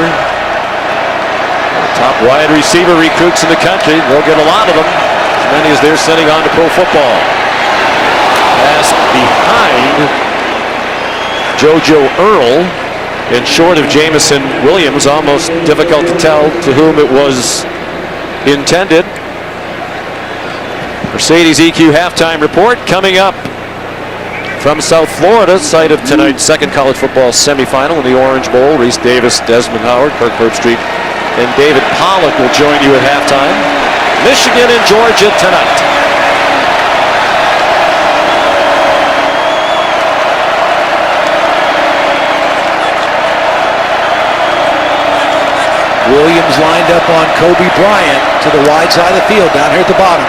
Speaker 5: Top wide receiver recruits in the country. They'll get a lot of them, as many as they're sending on to pro football. Pass behind JoJo Earl, and short of Jameson Williams, almost difficult to tell to whom it was intended. Mercedes EQ halftime report coming up from South Florida, site of tonight's second college football semifinal in the Orange Bowl. Reese Davis, Desmond Howard, Kirk Herbstreit, and David Pollock will join you at halftime. Michigan and Georgia tonight.
Speaker 18: Williams lined up on Kobe Bryant to the wide side of the field down here at the bottom.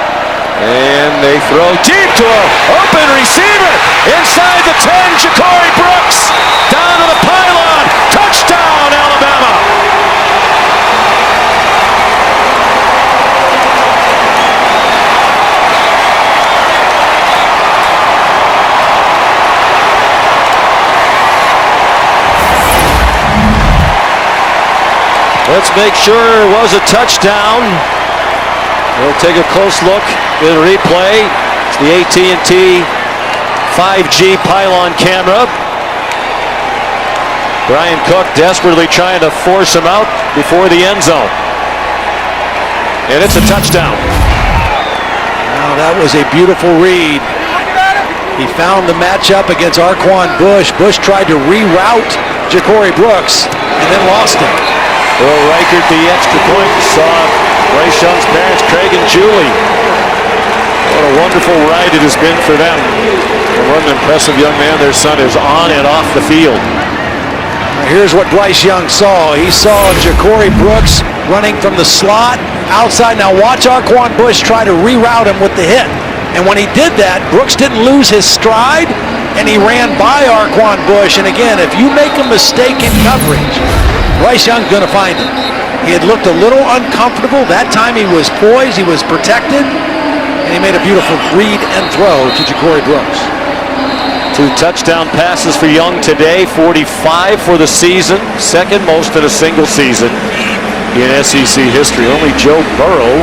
Speaker 5: And they throw deep to an open receiver. Inside the 10, Ja'Cory Brooks. Down to the pylon. Touchdown, Alabama. Let's make sure it was a touchdown. We'll take a close look at the replay. It's the AT&T 5G pylon camera. Brian Cook desperately trying to force him out before the end zone. And it's a touchdown.
Speaker 18: Now that was a beautiful read. He found the matchup against Arquan Bush. Bush tried to reroute Ja'Cory Brooks and then lost him.
Speaker 5: Bill Reichert, the extra point, saw Bryce Young's parents, Craig and Julie. What a wonderful ride it has been for them. And what an impressive young man their son is on and off the field.
Speaker 18: Now here's what Bryce Young saw. He saw Ja'Cory Brooks running from the slot outside. Now watch Arquan Bush try to reroute him with the hit. And when he did that, Brooks didn't lose his stride. and he ran by Arquan Bush. And again, if you make a mistake in coverage, Bryce Young's going to find it. He had looked a little uncomfortable. That time he was poised, he was protected, and he made a beautiful read and throw to Ja'Cory Brooks.
Speaker 5: 2 touchdown passes for Young today, 45 for the season, second most in a single season in SEC history. Only Joe Burrow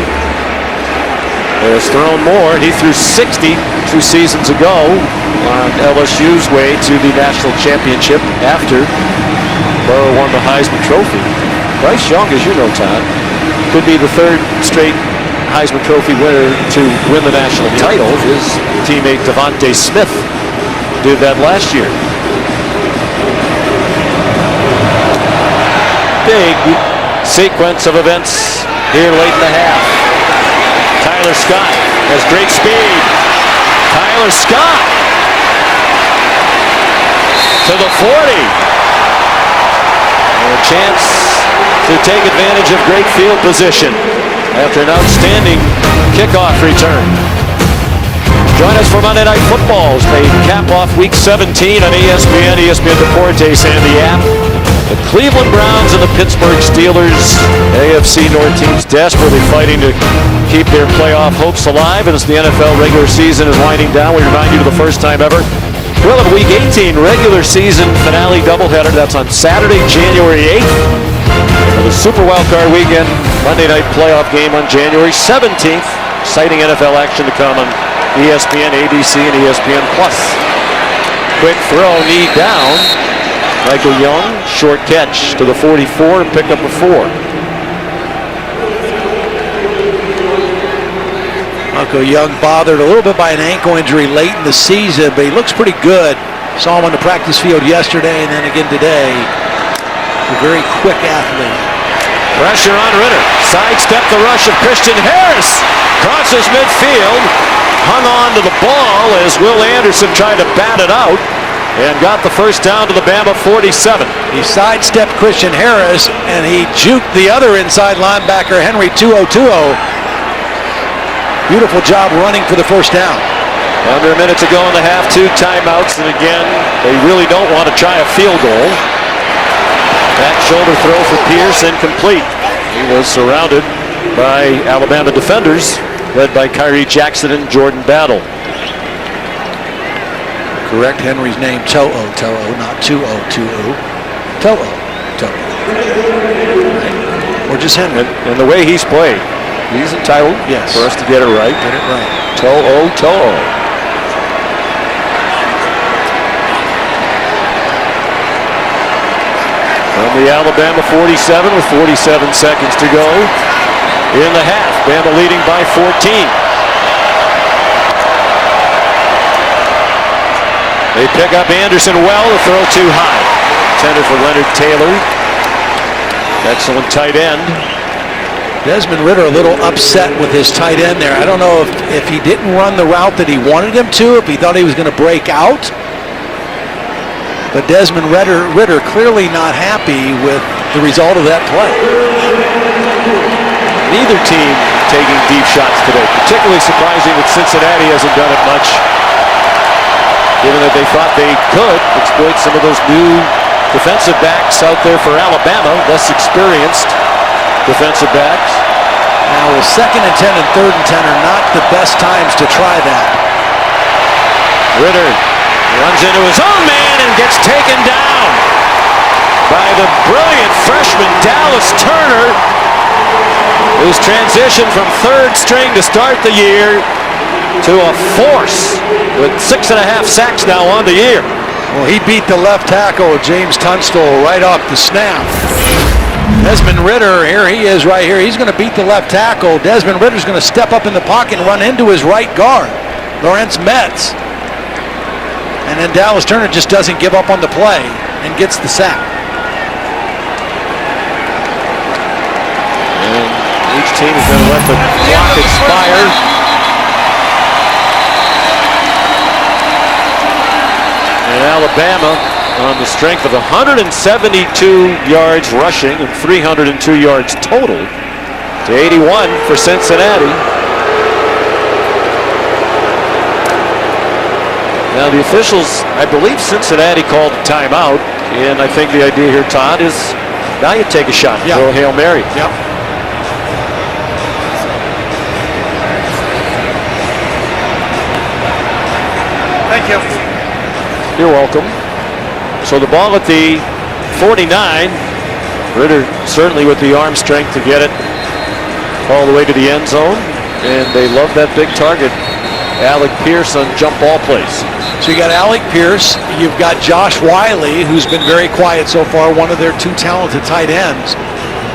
Speaker 5: has thrown more. He threw 60 2 seasons ago on LSU's way to the national championship after Burrow won the Heisman Trophy. Bryce Young, as you know, Todd, could be the 3rd straight Heisman Trophy winner to win the national title. His teammate Devontae Smith did that last year. Big sequence of events here late in the half. Tyler Scott has great speed. Tyler Scott to the 40. And a chance to take advantage of great field position after an outstanding kickoff return. Join us for Monday Night Football as they cap off Week 17 on ESPN, ESPN Deportes, and the app. The Cleveland Browns and the Pittsburgh Steelers, AFC North teams desperately fighting to keep their playoff hopes alive as the NFL regular season is winding down. We remind you to the first time ever, thrill of Week 18 regular season finale doubleheader. That's on Saturday, January 8th. For the Super Wildcard Weekend Monday Night Playoff game on January 17th. Exciting NFL action to come on ESPN, ABC, and ESPN+. Quick throw, knee down. Michael Young, short catch to the 44 and pick up a 4.
Speaker 18: Michael Young bothered a little bit by an ankle injury late in the season, but he looks pretty good. Saw him on the practice field yesterday and then again today. A very quick athlete.
Speaker 5: Pressure on Ritter. Sidestep the rush of Christian Harris. Crosses midfield. Hung on to the ball as Will Anderson tried to bat it out. And got the first down to the Bama 47.
Speaker 18: He sidestepped Christian Harris, and he juked the other inside linebacker, Henry 2020. Beautiful job running for the first down.
Speaker 5: Under a minute to go in the half, 2 timeouts, and again, they really don't want to try a field goal. Back shoulder throw for Pierce, incomplete. He was surrounded by Alabama defenders, led by Kyrie Jackson and Jordan Battle.
Speaker 18: Correct Henry's name, To'o, not 2020. To'o. Right. Or just Henry.
Speaker 5: And the way he's played, he's entitled for us to get it right.
Speaker 18: Get it right.
Speaker 5: To'o. From the Alabama 47 with 47 seconds to go in the half. Bama leading by 14. They pick up Anderson well, the throw too high. Intended for Leonard Taylor. Excellent tight end.
Speaker 18: Desmond Ritter a little upset with his tight end there. I don't know if he didn't run the route that he wanted him to, if he thought he was going to break out. But Desmond Ritter clearly not happy with the result of that play.
Speaker 5: Neither team taking deep shots today. Particularly surprising that Cincinnati hasn't done it much, given that they thought they could exploit some of those new defensive backs out there for Alabama, less experienced defensive backs.
Speaker 18: Now, 2nd and 10 and 3rd and 10 are not the best times to try that.
Speaker 5: Ritter runs into his own man and gets taken down by the brilliant freshman Dallas Turner, who's transitioned from 3rd string to start the year to a force with 6.5 sacks now on the year.
Speaker 18: Well, he beat the left tackle, James Tunstall, right off the snap. Desmond Ritter, here he is right here. He's going to beat the left tackle. Desmond Ritter's going to step up in the pocket and run into his right guard, Lawrence Metz. And then Dallas Turner just doesn't give up on the play and gets the sack.
Speaker 5: And each team is going to let the clock expire. And Alabama, on the strength of 172 yards rushing and 302 yards total, to 81 for Cincinnati.
Speaker 18: Now the officials, I believe Cincinnati called a timeout, and I think the idea here, Todd, is now you take a shot.
Speaker 6: Yeah.
Speaker 18: Throw a Hail Mary.
Speaker 6: Yep.
Speaker 8: Thank you.
Speaker 18: You're welcome. So the ball at the 49. Ritter certainly with the arm strength to get it all the way to the end zone. And they love that big target, Alec Pierce, on jump ball plays.
Speaker 6: So you got Alec Pierce, you've got Josh Wiley, who's been very quiet so far, one of their two talented tight ends.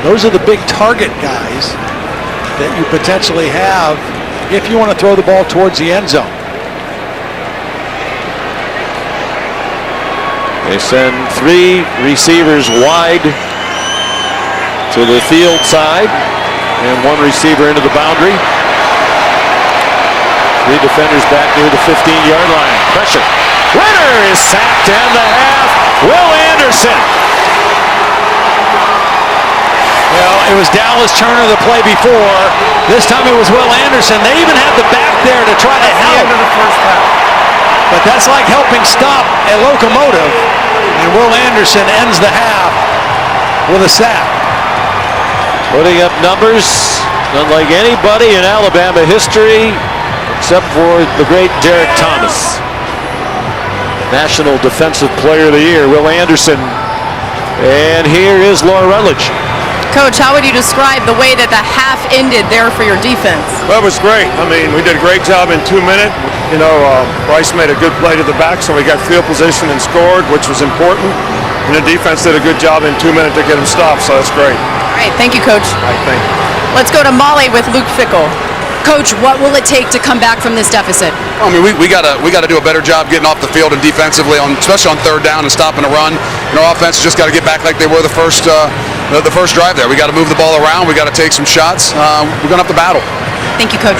Speaker 6: Those are the big target guys that you potentially have if you want to throw the ball towards the end zone.
Speaker 18: They send three receivers wide to the field side and one receiver into the boundary. Three defenders back near the 15-yard line. Pressure. Ritter is sacked and the half. Will Anderson.
Speaker 6: Well, it was Dallas Turner the play before. This time it was Will Anderson. They even had the back there to try to help.
Speaker 8: End of the first half.
Speaker 6: But that's like helping stop a locomotive. And Will Anderson ends the half with a sack.
Speaker 18: Putting up numbers unlike anybody in Alabama history, except for the great Derek Thomas. National Defensive Player of the Year, Will Anderson. And here is Laura Rutledge.
Speaker 9: Coach, how would you describe the way that the half ended there for your defense?
Speaker 10: Well, it was great. I mean, we did a great job in 2 minutes. You know, Bryce made a good play to the back, so we got field position and scored, which was important. And the defense did a good job in 2 minutes to get him stopped, so that's great.
Speaker 9: All right, thank you, Coach.
Speaker 10: I think.
Speaker 9: Let's go to Molly with Luke Fickle.
Speaker 20: Coach, what will it take to come back from this deficit?
Speaker 7: I mean, we gotta do a better job getting off the field and defensively, especially on third down and stopping a run. And our offense has just got to get back like they were the first drive there. We got to move the ball around. We got to take some shots. We're gonna have to battle.
Speaker 20: Thank you, Coach.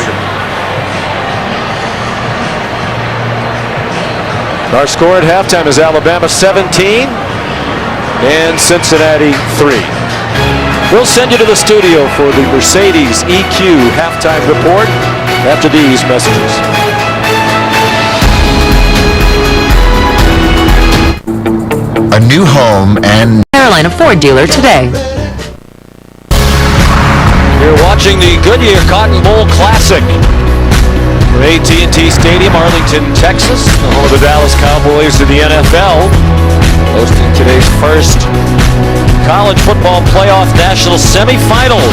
Speaker 18: Our score at halftime is Alabama 17 and Cincinnati 3. We'll send you to the studio for the Mercedes EQ halftime report after these messages.
Speaker 21: A new home and
Speaker 14: Carolina Ford dealer today.
Speaker 18: You're watching the Goodyear Cotton Bowl Classic from AT&T Stadium, Arlington, Texas. The home of the Dallas Cowboys of the NFL, hosting today's first college football playoff national semifinal.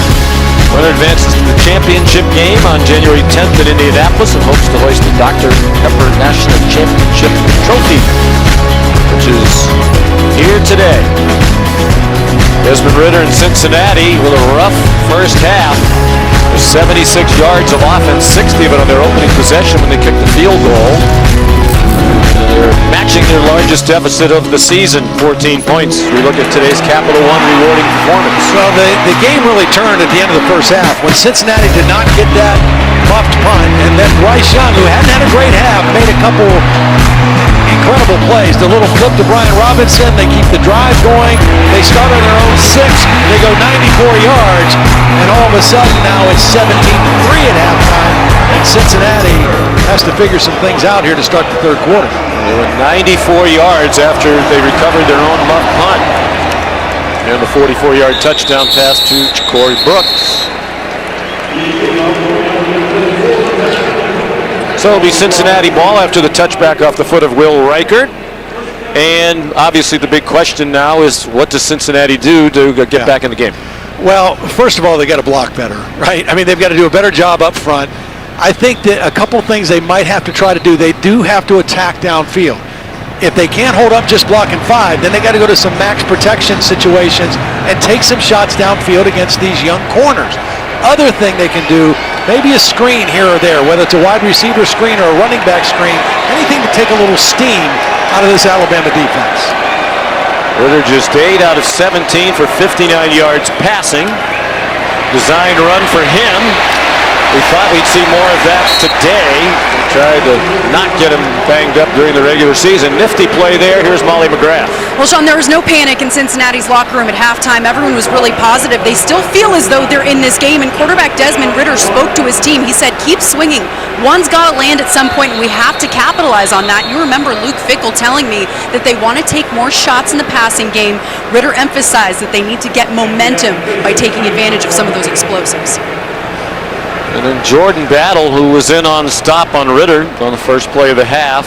Speaker 18: Winner advances to the championship game on January 10th in Indianapolis and hopes to hoist the Dr. Pepper National Championship Trophy, which is here today. Desmond Ritter in Cincinnati with a rough first half. With 76 yards of offense, 60 of it on their opening possession when they kicked the field goal. They're matching their largest deficit of the season, 14 points. We look at today's Capital One rewarding performance.
Speaker 6: Well, the game really turned at the end of the first half when Cincinnati did not get that muffed punt, and then Bryce Young, who hadn't had a great half, made a couple incredible plays. The little flip to Brian Robinson, they keep the drive going. They start on their own 6, they go 94 yards, and all of a sudden now it's 17-3 at halftime, and Cincinnati has to figure some things out here to start the third quarter.
Speaker 18: They went 94 yards after they recovered their own muff punt. And the 44-yard touchdown pass to Corey Brooks. So it'll be Cincinnati ball after the touchback off the foot of Will Reichert. And obviously the big question now is, what does Cincinnati do to get back in the game?
Speaker 6: Well, first of all, they got to block better, right? I mean, they've got to do a better job up front. I think that a couple things they might have to try to do. They do have to attack downfield. If they can't hold up just blocking 5, then they got to go to some max protection situations and take some shots downfield against these young corners. Other thing they can do, maybe a screen here or there, whether it's a wide receiver screen or a running back screen, anything to take a little steam out of this Alabama defense.
Speaker 18: Ritter just 8 out of 17 for 59 yards passing. Designed run for him. We thought we'd see more of that today.
Speaker 5: tried to not get him banged up during the regular season. Nifty play there. Here's Molly McGrath.
Speaker 20: Well, Sean, there was no panic in Cincinnati's locker room at halftime. Everyone was really positive. They still feel as though they're in this game, and quarterback Desmond Ridder spoke to his team. He said, keep swinging. One's got to land at some point, and we have to capitalize on that. You remember Luke Fickell telling me that they want to take more shots in the passing game. Ridder emphasized that they need to get momentum by taking advantage of some of those explosives.
Speaker 5: And then Jordan Battle, who was in on stop on Ridder on the first play of the half,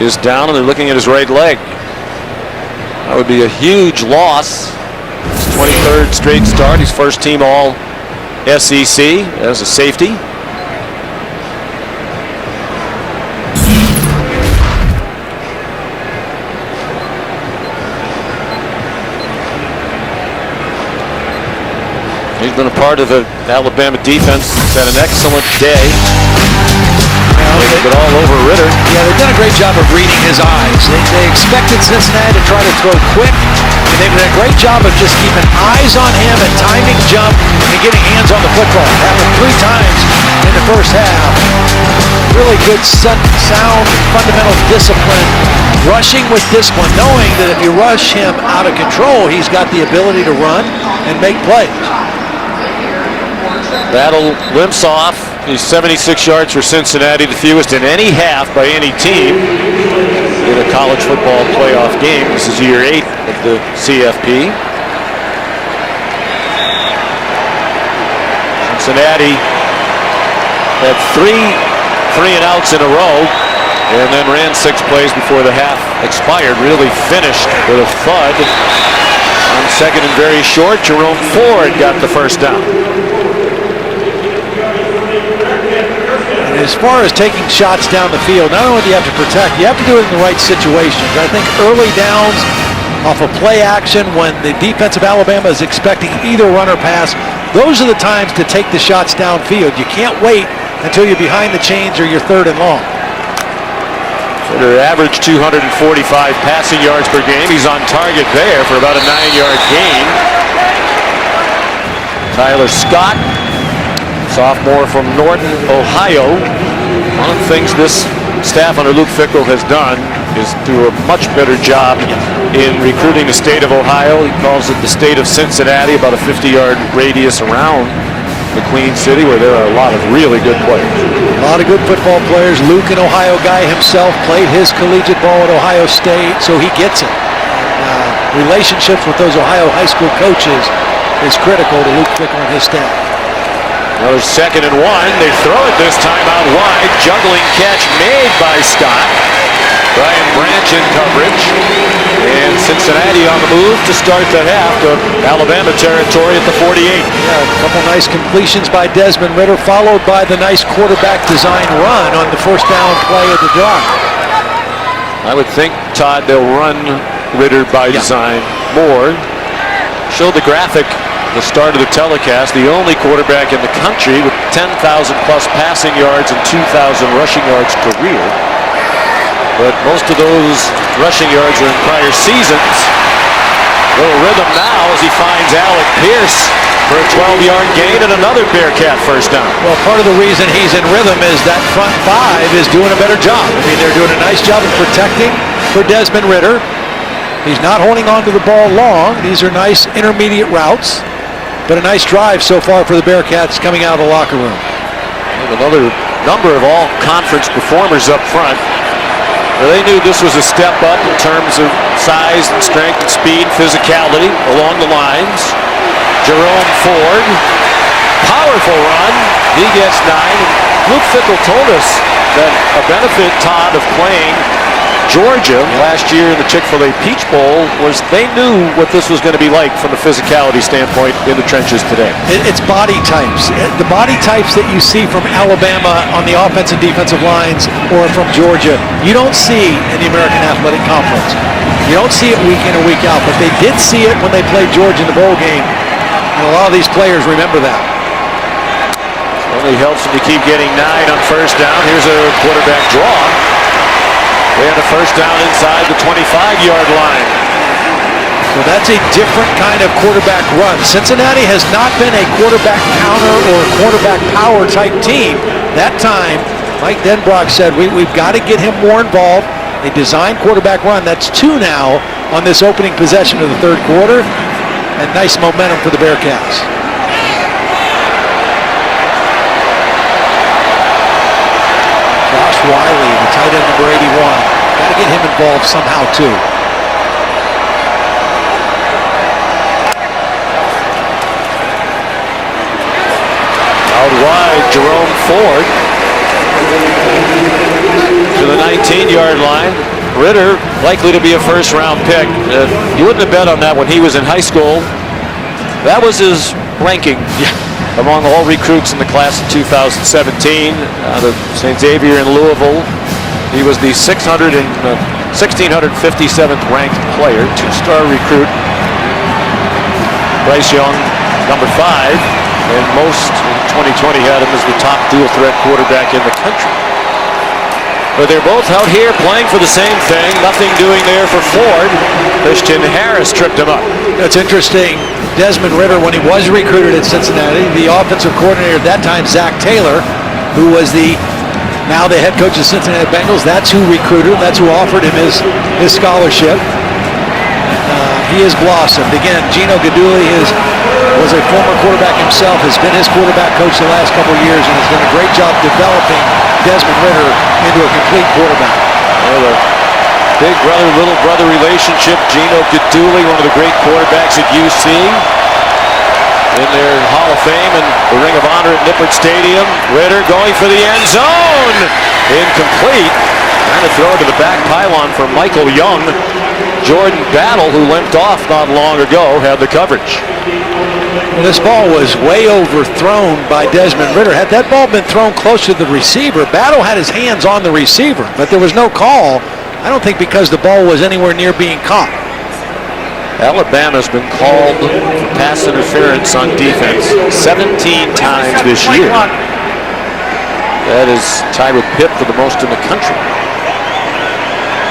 Speaker 5: is down, and they're looking at his right leg. That would be a huge loss. His 23rd straight start. He's first team all SEC as a safety. He's been a part of the Alabama defense. He's had an excellent day. But all over Ridder.
Speaker 18: Yeah, they've done a great job of reading his eyes. They expected Cincinnati to try to throw quick, and they've done a great job of just keeping eyes on him and timing jump and getting hands on the football. Happened 3 times in the first half. Really good sound fundamental discipline. Rushing with discipline, knowing that if you rush him out of control, he's got the ability to run and make plays.
Speaker 5: Battle limps off. He's 76 yards for Cincinnati, the fewest in any half by any team in a college football playoff game. This is year 8 of the CFP. Cincinnati had 3 3-and-outs in a row and then ran 6 plays before the half expired. Really finished with a thud. On second and very short, Jerome Ford got the first down.
Speaker 18: As far as taking shots down the field, not only do you have to protect, you have to do it in the right situations. I think early downs off of play action when the defense of Alabama is expecting either run or pass, those are the times to take the shots downfield. You can't wait until you're behind the chains or you're 3rd and long.
Speaker 5: Their average 245 passing yards per game. He's on target there for about a 9-yard gain. Tyler Scott, sophomore from Norton, Ohio. One of the things this staff under Luke Fickell has done is do a much better job in recruiting the state of Ohio. He calls it the state of Cincinnati, about a 50-yard radius around the Queen City, where there are a lot of really good players.
Speaker 18: A lot of good football players. Luke, an Ohio guy himself, played his collegiate ball at Ohio State, so he gets it. Relationships with those Ohio high school coaches is critical to Luke Fickell and his staff.
Speaker 5: Another 2nd and 1. They throw it this time out wide. Juggling catch made by Scott. Brian Branch in coverage. And Cincinnati on the move to start the half to Alabama territory at the 48.
Speaker 18: Yeah, a couple nice completions by Desmond Ridder, followed by the nice quarterback design run on the first down play of the drive.
Speaker 5: I would think, Todd, they'll run Ridder by design more. Showed the graphic the start of the telecast, the only quarterback in the country with 10,000 plus passing yards and 2,000 rushing yards career. But most of those rushing yards are in prior seasons. Little rhythm now as he finds Alec Pierce for a 12-yard gain and another Bearcat first down.
Speaker 18: Well, part of the reason he's in rhythm is that front 5 is doing a better job. I mean, they're doing a nice job of protecting for Desmond Ridder. He's not holding on to the ball long. These are nice intermediate routes. But a nice drive so far for the Bearcats coming out of the locker room.
Speaker 5: Another number of all-conference performers up front. Well, they knew this was a step up in terms of size and strength and speed, physicality along the lines. Jerome Ford, powerful run. He gets 9. And Luke Fickell told us that a benefit, Todd, of playing Georgia last year in the Chick-fil-A Peach Bowl was they knew what this was going to be like from a physicality standpoint in the trenches today.
Speaker 18: It's body types. The body types that you see from Alabama on the offensive and defensive lines or from Georgia, you don't see in the American Athletic Conference. You don't see it week in or week out, but they did see it when they played Georgia in the bowl game. And a lot of these players remember that.
Speaker 5: Only helps them to keep getting 9 on first down. Here's a quarterback draw. They had a first down inside the 25-yard line.
Speaker 18: So that's a different kind of quarterback run. Cincinnati has not been a quarterback counter or quarterback power type team. That time, Mike Denbrock said we've got to get him more involved. They designed quarterback run. That's 2 now on this opening possession of the third quarter. And nice momentum for the Bearcats. Josh Wiley, the tight end number 81. Got to get him involved somehow too.
Speaker 15: Out wide, Jerome Ford to the 19-yard line. Ritter likely to be a first-round pick. You wouldn't have bet on that when he was in high school. That was his ranking among all recruits in the class of 2017 out of St. Xavier in Louisville. He was the 1657th ranked player, 2-star recruit. Bryce Young, number 5, and most in 2020 had him as the top dual-threat quarterback in the country. But they're both out here playing for the same thing. Nothing doing there for Ford. Christian Harris tripped him up.
Speaker 18: It's interesting. Desmond Ritter, when he was recruited at Cincinnati, the offensive coordinator at that time, Zach Taylor, who was now the head coach of the Cincinnati Bengals, that's who recruited him. That's who offered him his scholarship. He has blossomed. Again, Gino Guidugli was a former quarterback himself, has been his quarterback coach the last couple of years, and has done a great job developing Desmond Ritter into a complete quarterback.
Speaker 15: Well, big brother, little brother relationship. Gino Guidugli, one of the great quarterbacks at UC, in their Hall of Fame and the Ring of Honor at Nippert Stadium. Ritter going for the end zone. Incomplete. Trying to throw it to the back pylon for Michael Young. Jordan Battle, who limped off not long ago, had the coverage.
Speaker 18: Well, this ball was way overthrown by Desmond Ritter. Had that ball been thrown close to the receiver, Battle had his hands on the receiver, but there was no call. I don't think because the ball was anywhere near being caught.
Speaker 15: Alabama's been called for pass interference on defense 17 times this year. That is tied with Pitt for the most in the country.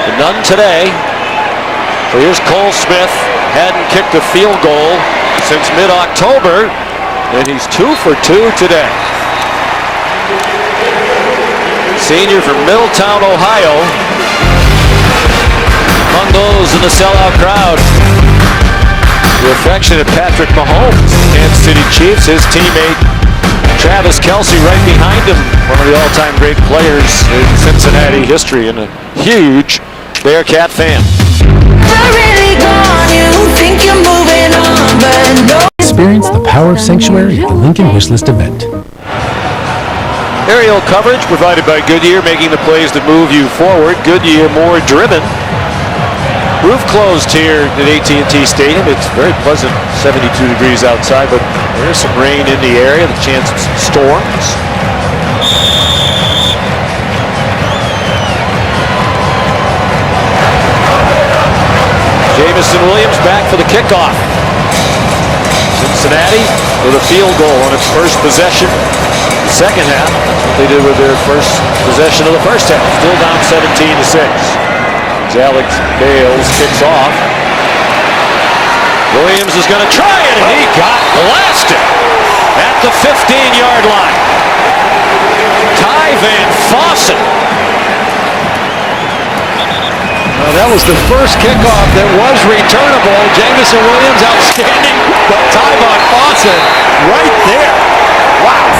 Speaker 15: But none today. So here's Cole Smith. Hadn't kicked a field goal since mid-October, and he's 2 for 2 today. Senior from Middletown, Ohio. Among those in the sellout crowd, the affectionate Patrick Mahomes, Kansas City Chiefs, his teammate Travis Kelce right behind him, one of the all-time great players in Cincinnati history and a huge Bearcat fan.
Speaker 1: Experience the power of Sanctuary at the Lincoln Wishlist event.
Speaker 15: Aerial coverage provided by Goodyear, making the plays that move you forward. Goodyear more driven. Roof closed here at AT&T Stadium. It's very pleasant, 72 degrees outside, but there's some rain in the area, the chance of some storms. Jamison Williams back for the kickoff. Cincinnati with a field goal on its first possession. The second half, that's what they did with their first possession of the first half. Still down 17-6. As Alex Bales kicks off. Williams is going to try it, and he got blasted at the 15-yard line. Ty Van Fossen.
Speaker 18: That was the first kickoff that was returnable. Jamison Williams outstanding, but Ty Van Fossen right there. Wow.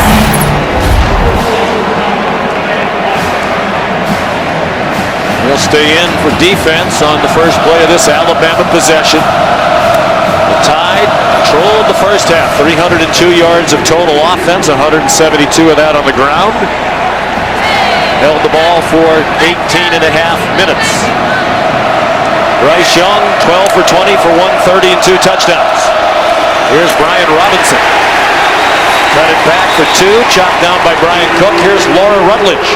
Speaker 15: He'll stay in for defense on the first play of this Alabama possession. The Tide controlled the first half. 302 yards of total offense, 172 of that on the ground. Held the ball for 18 and a half minutes. Bryce Young, 12 for 20 for 130 and 2 touchdowns. Here's Brian Robinson. Cut it back for 2, chopped down by Brian Cook. Here's Laura Rutledge.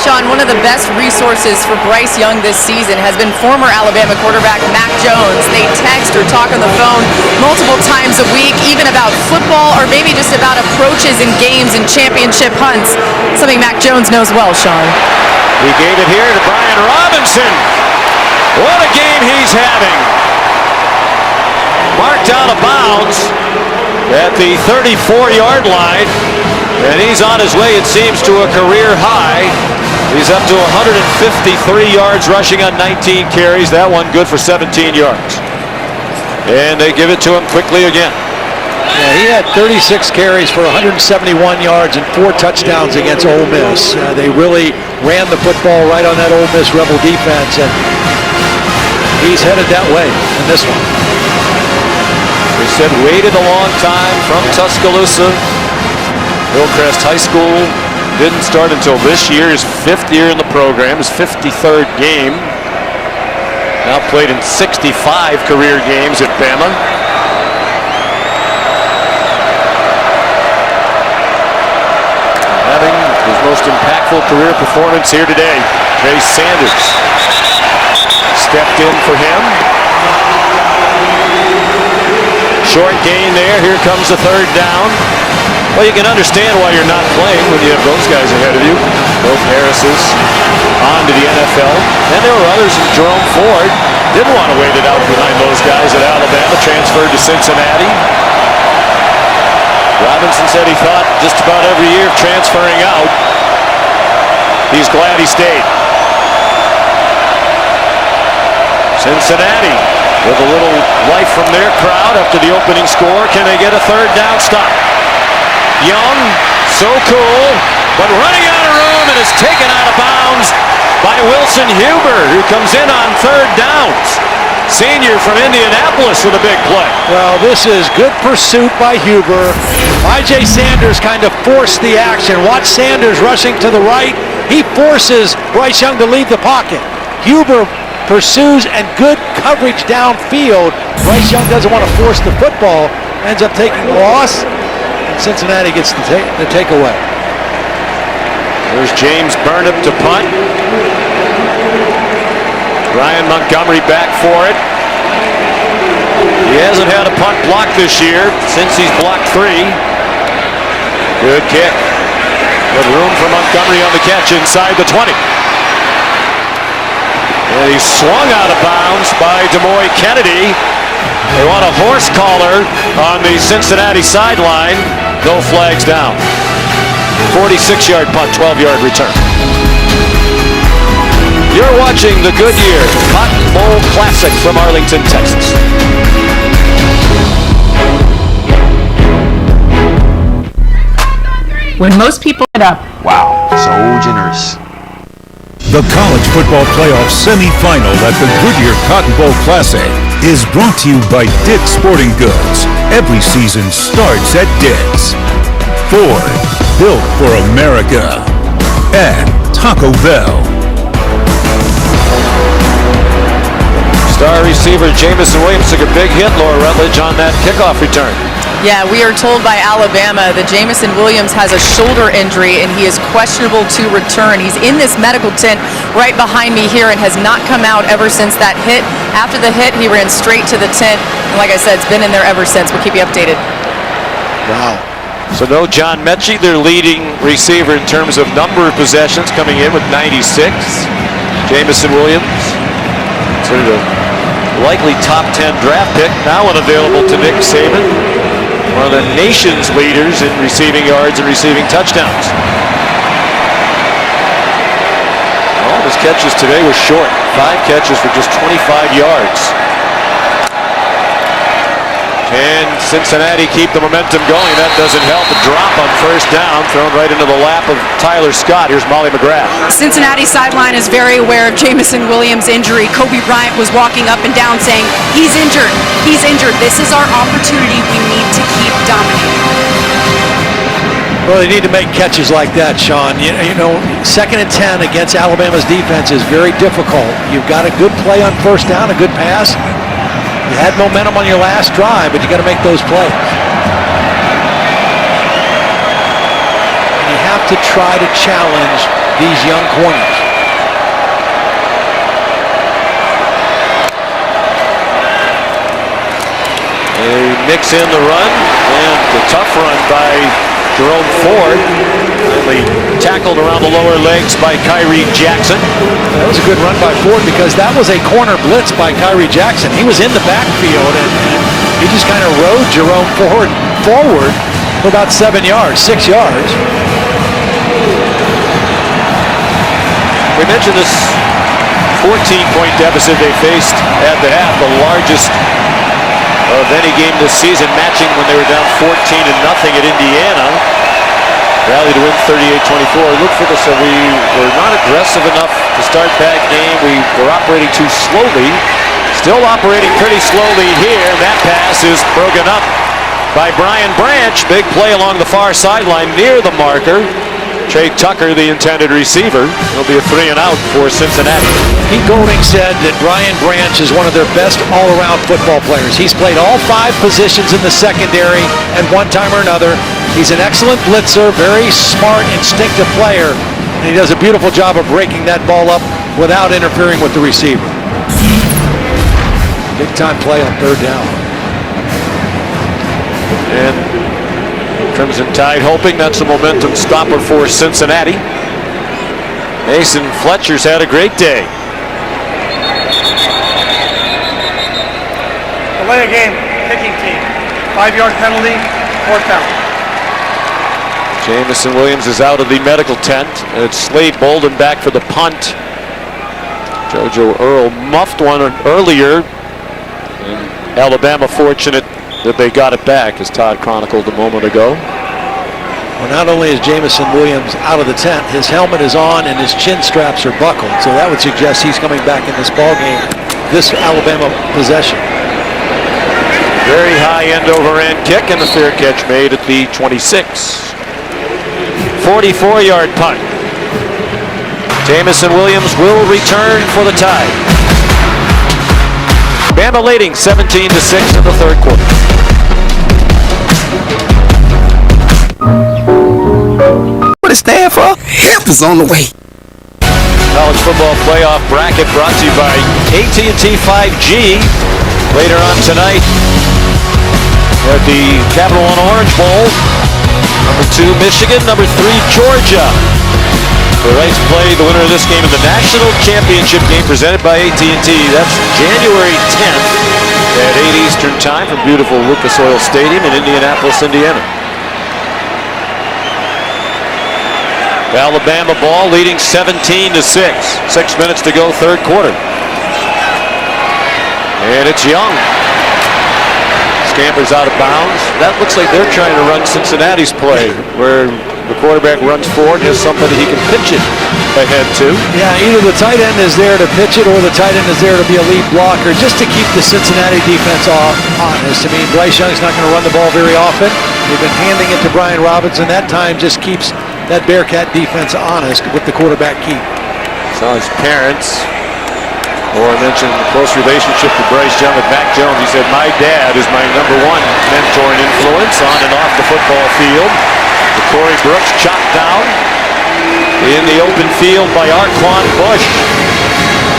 Speaker 9: Sean, one of the best resources for Bryce Young this season has been former Alabama quarterback Mac Jones. They text or talk on the phone multiple times a week, even about football or maybe just about approaches in games and championship hunts. Something Mac Jones knows well, Sean.
Speaker 15: He gave it here to Brian Robinson. What a game he's having. Marked out of bounds at the 34-yard line.
Speaker 5: And he's on his way, it seems, to a career high. He's up to 153 yards rushing on 19 carries. That one good for 17 yards. And they give it to him quickly again.
Speaker 18: Yeah, he had 36 carries for 171 yards and 4 touchdowns against Ole Miss. They really ran the football right on that Ole Miss Rebel defense, and he's headed that way in this one.
Speaker 5: They said waited a long time from Tuscaloosa. Hillcrest High School didn't start until this year, his 5th year in the program, his 53rd game. Now played in 65 career games at Bama. Having his most impactful career performance here today, Jay Sanders stepped in for him. Short gain there. Here comes the 3rd down. Well, you can understand why you're not playing when you have those guys ahead of you. Both Harrises on to the NFL. And there were others. Jerome Ford didn't want to wait it out behind those guys at Alabama, transferred to Cincinnati. Robinson said he thought just about every year of transferring out. He's glad he stayed. Cincinnati with a little life from their crowd after the opening score. Can they get a 3rd down stop? Young, so cool, but running out of room and is taken out of bounds by Wilson Huber, who comes in on 3rd downs. Senior from Indianapolis with a big play.
Speaker 18: Well, this is good pursuit by Huber. I.J. Sanders kind of forced the action. Watch Sanders rushing to the right. He forces Bryce Young to leave the pocket. Huber pursues, and good coverage downfield. Bryce Young doesn't want to force the football. Ends up taking the loss. And Cincinnati gets the takeaway.
Speaker 5: There's James Burnham to punt. Ryan Montgomery back for it. He hasn't had a punt block this year since he's blocked 3. Good kick. With room for Montgomery on the catch inside the 20. And he's swung out of bounds by DeMoy Kennedy. They want a horse collar on the Cincinnati sideline. No flags down. 46-yard punt, 12-yard return. You're watching the Goodyear Cotton Bowl Classic from Arlington, Texas.
Speaker 14: When most people get up.
Speaker 21: Wow, so generous.
Speaker 13: The College Football Playoff Semifinal at the Goodyear Cotton Bowl Classic is brought to you by Dick's Sporting Goods. Every season starts at Dick's. Ford, built for America. And Taco Bell.
Speaker 5: Star receiver Jamison Williams took a big hit, Laura Rutledge, on that kickoff return.
Speaker 9: Yeah, we are told by Alabama that Jamison Williams has a shoulder injury and he is questionable to return. He's in this medical tent right behind me here and has not come out ever since that hit. After the hit, he ran straight to the tent. And like I said, it's been in there ever since. We'll keep you updated.
Speaker 5: Wow. So no John Mechie, their leading receiver in terms of number of possessions, coming in with 96. Jamison Williams, considered a likely top 10 draft pick, now unavailable to Nick Saban. One of the nation's leaders in receiving yards and receiving touchdowns. All of his catches today were short. 5 catches for just 25 yards. Can Cincinnati keep the momentum going? That doesn't help. A drop on 1st down, thrown right into the lap of Tyler Scott. Here's Molly McGrath.
Speaker 20: Cincinnati sideline is very aware of Jamison Williams' injury. Kobe Bryant was walking up and down saying, he's injured, he's injured. This is our opportunity. We need to keep dominating.
Speaker 18: Well, they need to make catches like that, Sean. You know, 2nd and 10 against Alabama's defense is very difficult. You've got a good play on 1st down, a good pass. You had momentum on your last drive, but you got to make those plays. And you have to try to challenge these young corners.
Speaker 5: They mix in the run, and the tough run by Jerome Ford. Finally tackled around the lower legs by Kyrie Jackson.
Speaker 18: That was a good run by Ford because that was a corner blitz by Kyrie Jackson. He was in the backfield and he just kind of rode Jerome Ford forward for about 7 yards, 6 yards. We mentioned this 14-point deficit they faced at the half, the largest of any game this season, matching when they were down 14-0 at Indiana. Rally to win 38-24. Look for this. We were not aggressive enough to start that game. We were operating too slowly. Still operating pretty slowly here. That pass is broken up by Brian Branch. Big play along the far sideline near the marker. Trey Tucker, the intended receiver. It'll be a 3-and-out for Cincinnati.
Speaker 6: Pete Golding said that Brian Branch is one of their best all-around football players. He's played all 5 positions in the secondary at one time or another. He's an excellent blitzer, very smart, instinctive player, and he does a beautiful job of breaking that ball up without interfering with the receiver. Big-time play on 3rd down.
Speaker 18: And Crimson Tide hoping that's a momentum stopper for Cincinnati. Mason Fletcher's had a great day.
Speaker 8: Delay a game, kicking team. 5-yard penalty, 4th down.
Speaker 18: Jamison Williams is out of the medical tent. It's Slade Bolden back for the punt. JoJo Earl muffed one earlier. And Alabama fortunate that they got it back, as Todd chronicled a moment ago.
Speaker 6: Well, not only is Jamison Williams out of the tent, his helmet is on and his chin straps are buckled. So that would suggest he's coming back in this ball game, this Alabama possession.
Speaker 18: Very high end over end kick, and the fair catch made at the 26. 44-yard punt. Jamison Williams will return for the Tide. Bama leading 17-6 in the 3rd quarter.
Speaker 3: What it stand for? Help is on the way.
Speaker 18: College football playoff bracket brought to you by AT&T 5G. Later on tonight at the Capital One Orange Bowl. Number 2, Michigan. Number 3, Georgia. The Rights play the winner of this game in the national championship game presented by AT&T. That's January 10th at 8 Eastern time from beautiful Lucas Oil Stadium in Indianapolis, Indiana. Alabama ball leading 17-6. 6 minutes to go, 3rd quarter. And it's Young. Scampers out of bounds. That looks like they're trying to run Cincinnati's play, where the quarterback runs forward, has somebody he can pitch it ahead to.
Speaker 6: Yeah, either the tight end is there to pitch it or the tight end is there to be a lead blocker, just to keep the Cincinnati defense honest. I mean, Bryce Young's not going to run the ball very often. They've been handing it to Brian Robinson. That time just keeps that Bearcat defense honest with the quarterback keep.
Speaker 18: Saw his parents. Or I mentioned the close relationship with Bryce Young and Mac Jones. He said, my dad is my #1 mentor and influence on and off the football field. Corey Brooks chopped down in the open field by Arquan Bush.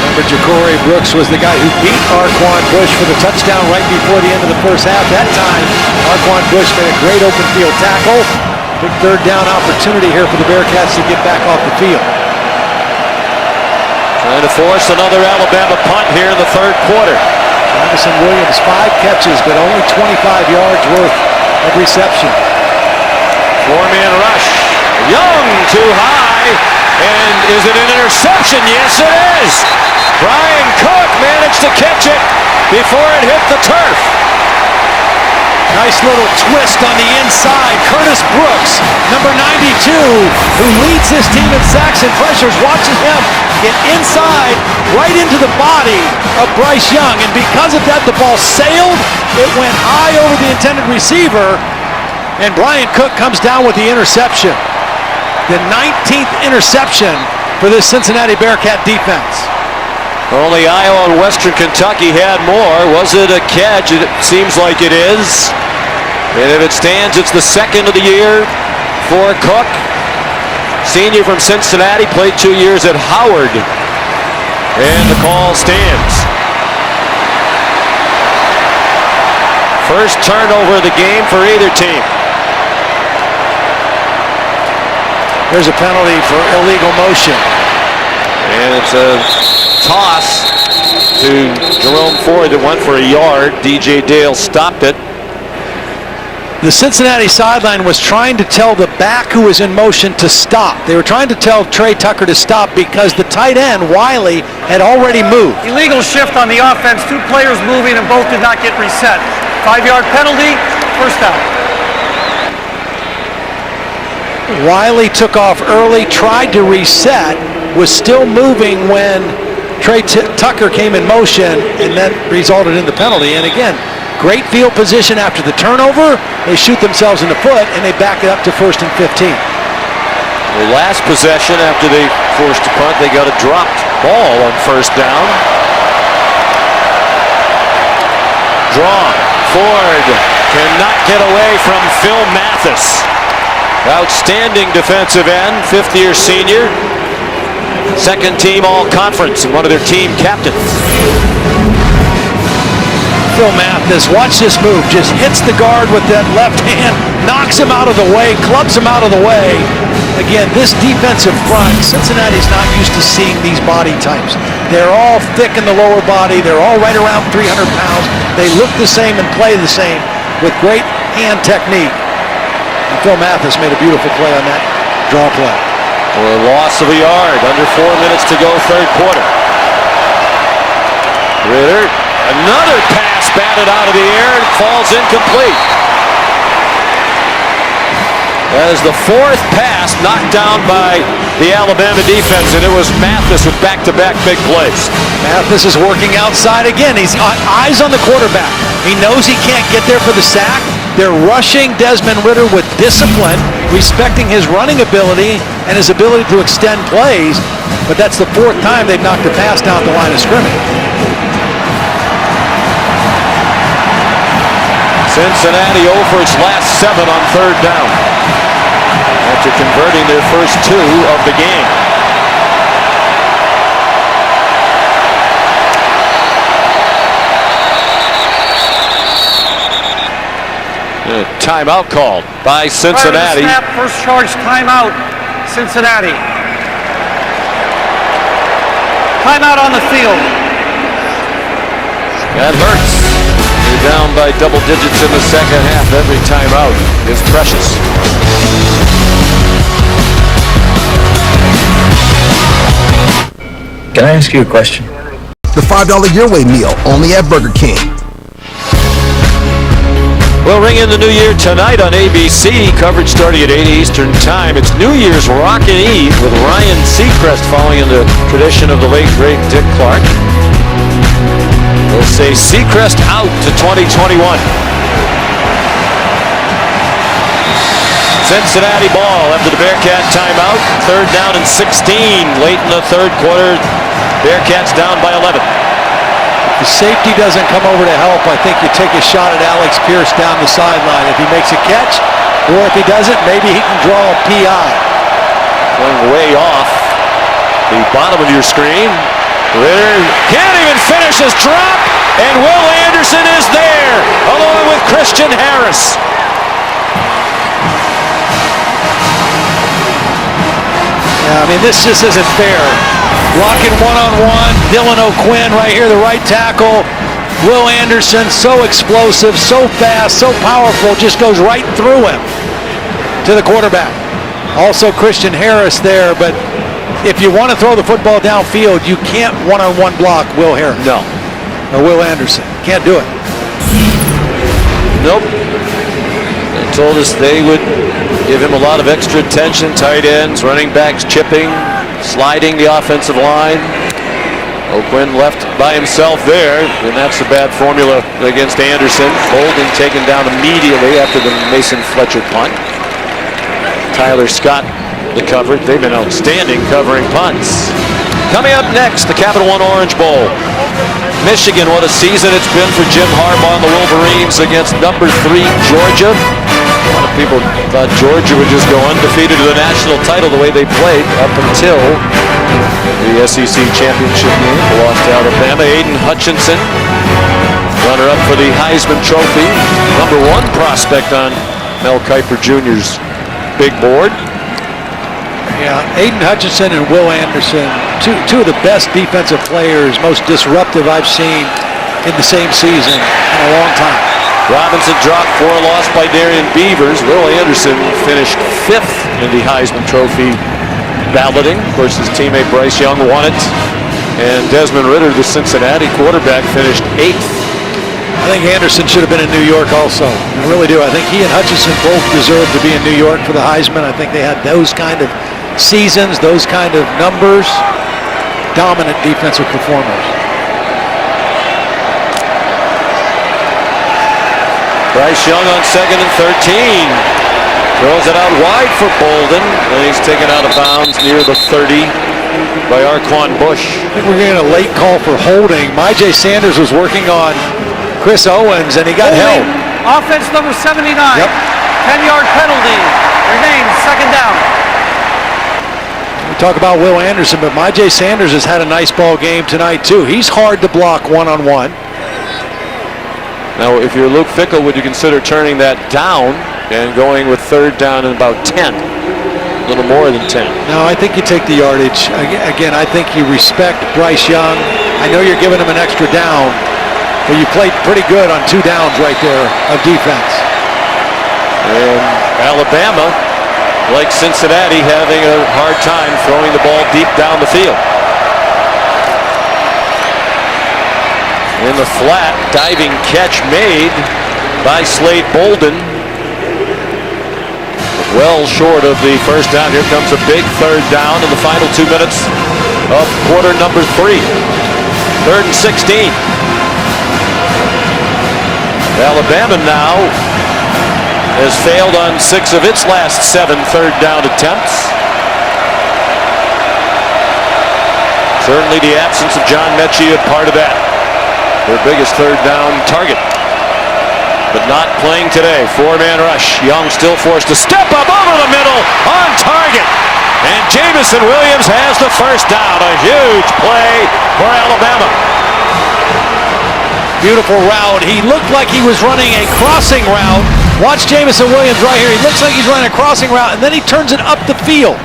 Speaker 6: Remember, Ja'Cory Brooks was the guy who beat Arquan Bush for the touchdown right before the end of the first half. That time, Arquan Bush made a great open field tackle. Big 3rd down opportunity here for the Bearcats to get back off the field.
Speaker 18: Trying to force another Alabama punt here in the 3rd quarter.
Speaker 6: Jamison Williams, 5 catches, but only 25 yards worth of reception.
Speaker 18: 4-man rush. Young too high. And is it an interception? Yes, it is. Brian Cook managed to catch it before it hit the turf.
Speaker 6: Nice little twist on the inside. Curtis Brooks, number 92, who leads his team in sacks and pressures, watches him get inside right into the body of Bryce Young. And because of that, the ball sailed. It went high over the intended receiver. And Brian Cook comes down with the interception. The 19th interception for this Cincinnati Bearcat defense.
Speaker 18: Only Iowa and Western Kentucky had more. Was it a catch? It seems like it is. And if it stands, it's the 2nd of the year for Cook. Senior from Cincinnati, played 2 years at Howard. And the call stands. First turnover of the game for either team.
Speaker 6: There's a penalty for illegal motion.
Speaker 18: And it's a toss to Jerome Ford that went for a yard. DJ Dale stopped it. The Cincinnati sideline was trying to tell the back who was in motion to stop. They were trying to tell Trey Tucker to stop because the tight end, Wiley, had already moved.
Speaker 8: Illegal shift on the offense. 2 players moving and both did not get reset. 5-yard penalty, first down.
Speaker 18: Wiley took off early, tried to reset, was still moving when Trey Tucker came in motion, and that resulted in the penalty. And again, great field position after the turnover. They shoot themselves in the foot, and they back it up to 1st and 15.
Speaker 5: The last possession after they forced a punt, they got a dropped ball on 1st down. Drawn. Ford cannot get away from Phil Mathis. Outstanding defensive end, 5th-year senior. 2nd team all-conference and one of their team captains.
Speaker 18: Phil Mathis, watch this move, just hits the guard with that left hand, knocks him out of the way, clubs him out of the way. Again, this defensive front, Cincinnati's not used to seeing these body types. They're all thick in the lower body, they're all right around 300 pounds. They look the same and play the same with great hand technique. And Phil Mathis made a beautiful play on that draw play.
Speaker 5: For a loss of a yard, under 4 minutes to go, 3rd quarter. Ritter, another pass batted out of the air and falls incomplete. That is the 4th pass knocked down by the Alabama defense, and it was Mathis with back-to-back big plays.
Speaker 18: Mathis is working outside again. He's eyes on the quarterback. He knows he can't get there for the sack. They're rushing Desmond Ritter with discipline, respecting his running ability and his ability to extend plays, but that's the 4th time they've knocked a pass down the line of scrimmage.
Speaker 5: Cincinnati 0 for its last 7 on 3rd down after converting their first 2 of the game. A timeout called by Cincinnati.
Speaker 8: Snap, first charge timeout, Cincinnati. Timeout on the field.
Speaker 5: That hurts. You're down by double digits in the 2nd half. Every timeout is precious.
Speaker 17: Can I ask you a question?
Speaker 3: The $5 Your Way meal, only at Burger King.
Speaker 5: We'll ring in the new year tonight on ABC. Coverage starting at 8 Eastern Time. It's New Year's Rockin' Eve with Ryan Seacrest following in the tradition of the late, great Dick Clark. We'll say Seacrest out to 2021. Cincinnati ball after the Bearcat timeout. 3rd down and 16 late in the 3rd quarter. Bearcats down by 11.
Speaker 18: If the safety doesn't come over to help, I think you take a shot at Alex Pierce down the sideline. If he makes a catch, or if he doesn't, maybe he can draw a PI.
Speaker 5: Going way off the bottom of your screen. Ritter can't even finish his drop, and Will Anderson is there, along with Christian Harris.
Speaker 18: Yeah, I mean, this just isn't fair. Blocking one-on-one, Dylan O'Quinn right here, the right tackle. Will Anderson, so explosive, so fast, so powerful, just goes right through him to the quarterback. Also Christian Harris there, but if you want to throw the football downfield, you can't one-on-one block Will Harris.
Speaker 5: No.
Speaker 18: Or Will Anderson. Can't do it.
Speaker 5: Nope. They told us they would give him a lot of extra attention, tight ends, running backs chipping, sliding the offensive line. O'Quinn left by himself there, and that's a bad formula against Anderson. Bolden taken down immediately after the Mason Fletcher punt. Tyler Scott, the cover. They've been outstanding covering punts. Coming up next, the Capital One Orange Bowl. Michigan, what a season it's been for Jim Harbaugh and the Wolverines against number 3 Georgia. A lot of people thought Georgia would just go undefeated to the national title the way they played up until the SEC championship game. They lost to Alabama. Aiden Hutchinson, runner-up for the Heisman Trophy. Number 1 prospect on Mel Kiper Jr.'s big board.
Speaker 18: Yeah, Aiden Hutchinson and Will Anderson, two of the best defensive players, most disruptive I've seen in the same season in a long time.
Speaker 15: Robinson dropped 4, lost by Darian Beavers. Will Anderson finished 5th in the Heisman Trophy balloting. Of course, his teammate Bryce Young won it. And Desmond Ridder, the Cincinnati quarterback, finished 8th.
Speaker 18: I think Anderson should have been in New York also. I really do. I think he and Hutchinson both deserve to be in New York for the Heisman. I think they had those kind of seasons, those kind of numbers, dominant defensive performers.
Speaker 15: Bryce Young on 2nd and 13. Throws it out wide for Bolden, and he's taken out of bounds near the 30 by Arquan Bush.
Speaker 18: I think we're getting a late call for holding. Myjai Sanders was working on Chris Owens, and he got held.
Speaker 8: Offense number 79.
Speaker 18: Yep.
Speaker 8: 10-yard penalty. Remains 2nd down.
Speaker 18: We talk about Will Anderson, but Myjai Sanders has had a nice ball game tonight, too. He's hard to block one-on-one.
Speaker 15: Now, if you're Luke Fickell, would you consider turning that down and going with 3rd down and about 10? A little more than 10.
Speaker 18: No, I think you take the yardage. Again, I think you respect Bryce Young. I know you're giving him an extra down, but you played pretty good on 2 downs right there of defense.
Speaker 15: And Alabama, like Cincinnati, having a hard time throwing the ball deep down the field. In the flat, diving catch made by Slade Bolden. Well short of the 1st down. Here comes a big 3rd down in the final 2 minutes of quarter number 3. 3rd and 16. Alabama now has failed on 6 of its last 7 3rd down attempts. Certainly the absence of John Mechie a part of that. Their biggest 3rd down target. But not playing today. 4-man rush. Young still forced to step up over the middle on target. And Jamison Williams has the 1st down. A huge play for Alabama.
Speaker 18: Beautiful route. He looked like he was running a crossing route. Watch Jamison Williams right here. He looks like he's running a crossing route, and then he turns it up the field.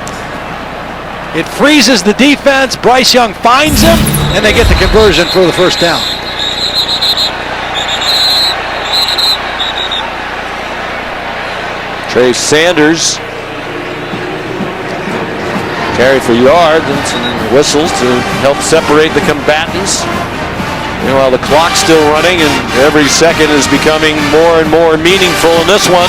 Speaker 18: It freezes the defense. Bryce Young finds him, and they get the conversion for the 1st down.
Speaker 15: Trey Sanders carried for yards and some whistles to help separate the combatants. Meanwhile, the clock's still running, and every second is becoming more and more meaningful in this one.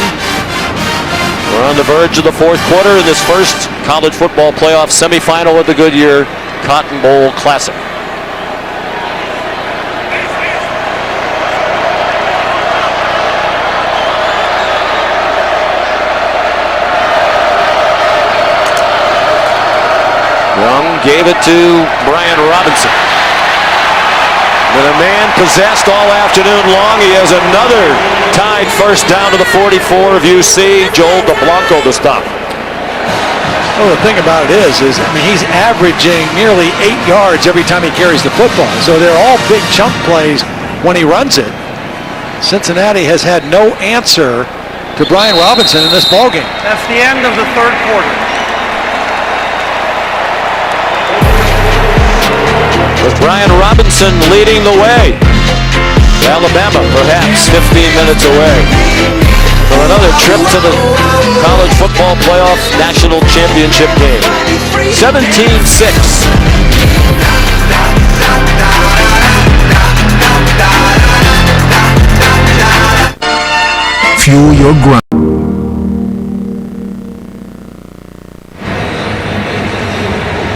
Speaker 15: We're on the verge of the 4th quarter in this first college football playoff semifinal of the Goodyear Cotton Bowl Classic. Young gave it to Brian Robinson. With a man possessed all afternoon long, he has another tied 1st down to the 44 of UC. Joel DeBlanco to stop.
Speaker 18: Well, the thing about it is I mean, he's averaging nearly 8 yards every time he carries the football. So they're all big chunk plays when he runs it. Cincinnati has had no answer to Brian Robinson in this ballgame.
Speaker 8: That's the end of the 3rd quarter.
Speaker 15: With Brian Robinson leading the way. Alabama perhaps 15 minutes away for another trip to the college football playoff national championship game. 17-6.
Speaker 3: Fuel your grind.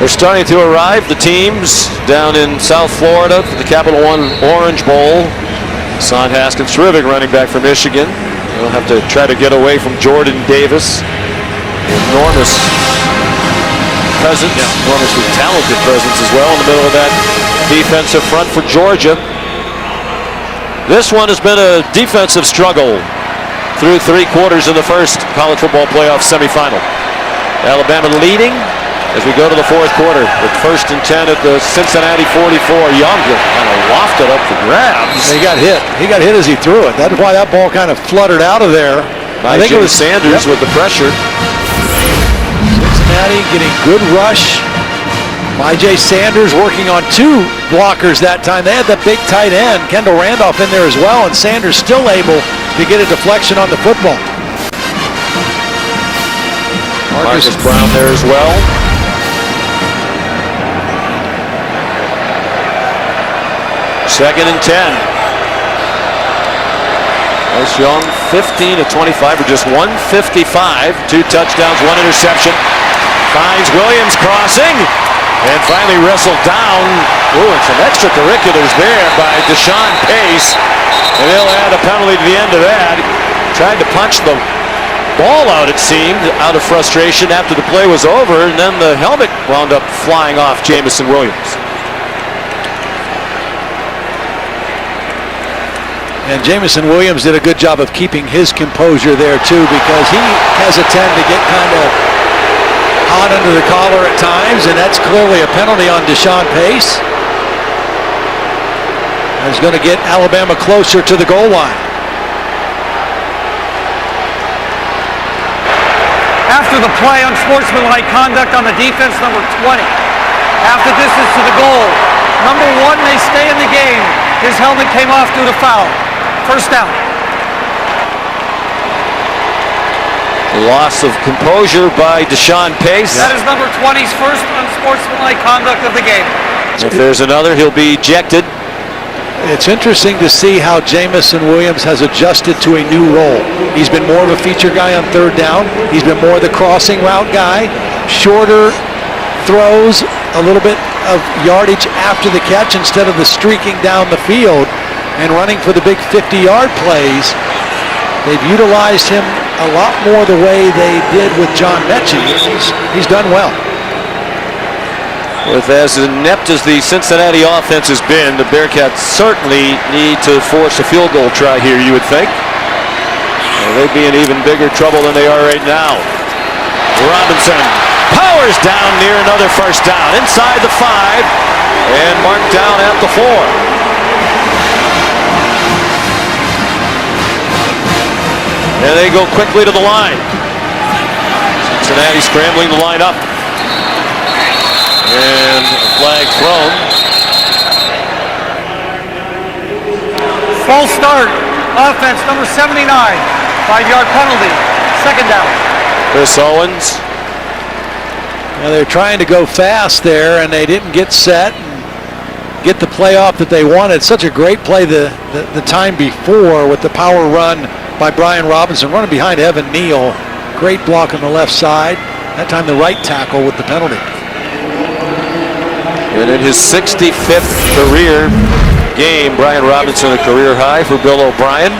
Speaker 15: They're starting to arrive, the teams down in South Florida for the Capital One Orange Bowl. Son Haskins, terrific running back from Michigan. They'll have to try to get away from Jordan Davis. Enormous presence, enormously talented presence as well in the middle of that defensive front for Georgia. This one has been a defensive struggle through 3 quarters of the first college football playoff semifinal. Alabama leading as we go to the 4th quarter with 1st and 10 at the Cincinnati 44. Young kind of lofted up the grabs.
Speaker 18: He got hit. He got hit as he threw it. That's why that ball kind of fluttered out of there.
Speaker 15: I think it was Sanders with the pressure.
Speaker 18: Cincinnati getting good rush Myjai Sanders working on 2 blockers that time. They had the big tight end, Kendall Randolph, in there as well, and Sanders still able to get a deflection on the football.
Speaker 5: Marcus Brown there as well. Second and 10. Bryce Young, 15 of 25 for just 155. 2 touchdowns, 1 interception. Finds Williams crossing. And finally wrestled down. Ooh, and some extracurriculars there by Deshaun Pace. And they'll add a penalty to the end of that. Tried to punch the ball out, it seemed, out of frustration after the play was over. And then the helmet wound up flying off Jamison Williams.
Speaker 18: And Jamison Williams did a good job of keeping his composure there too, because he has a tend to get kind of hot under the collar at times, and that's clearly a penalty on Deshaun Pace. He's going to get Alabama closer to the goal line.
Speaker 8: After the play, unsportsmanlike conduct on the defense, number 20. After distance to the goal. Number 1 may stay in the game. His helmet came off due to foul. First down.
Speaker 5: Loss of composure by Deshaun Pace.
Speaker 8: That is number 20's first unsportsmanlike conduct of the game.
Speaker 5: If there's another, he'll be ejected.
Speaker 18: It's interesting to see how Jamison Williams has adjusted to a new role. He's been more of a feature guy on 3rd down. He's been more of the crossing route guy. Shorter throws, a little bit of yardage after the catch instead of the streaking down the field and running for the big 50-yard plays. They've utilized him a lot more the way they did with John Mechie. He's done well.
Speaker 5: With as inept as the Cincinnati offense has been, the Bearcats certainly need to force a field goal try here, you would think. Well, they'd be in even bigger trouble than they are right now. Robinson powers down near another first down, inside the 5, and marked down at the 4. And they go quickly to the line. Cincinnati scrambling the line up. And a flag thrown.
Speaker 8: False start. Offense, number 79. 5-yard penalty. Second down.
Speaker 5: Chris Owens.
Speaker 18: Now they're trying to go fast there, and they didn't get set and get the play off that they wanted. Such a great play the time before with the power run by Brian Robinson, running behind Evan Neal. Great block on the left side. That time the right tackle with the penalty.
Speaker 5: And in his 65th career game, Brian Robinson, a career high for Bill O'Brien.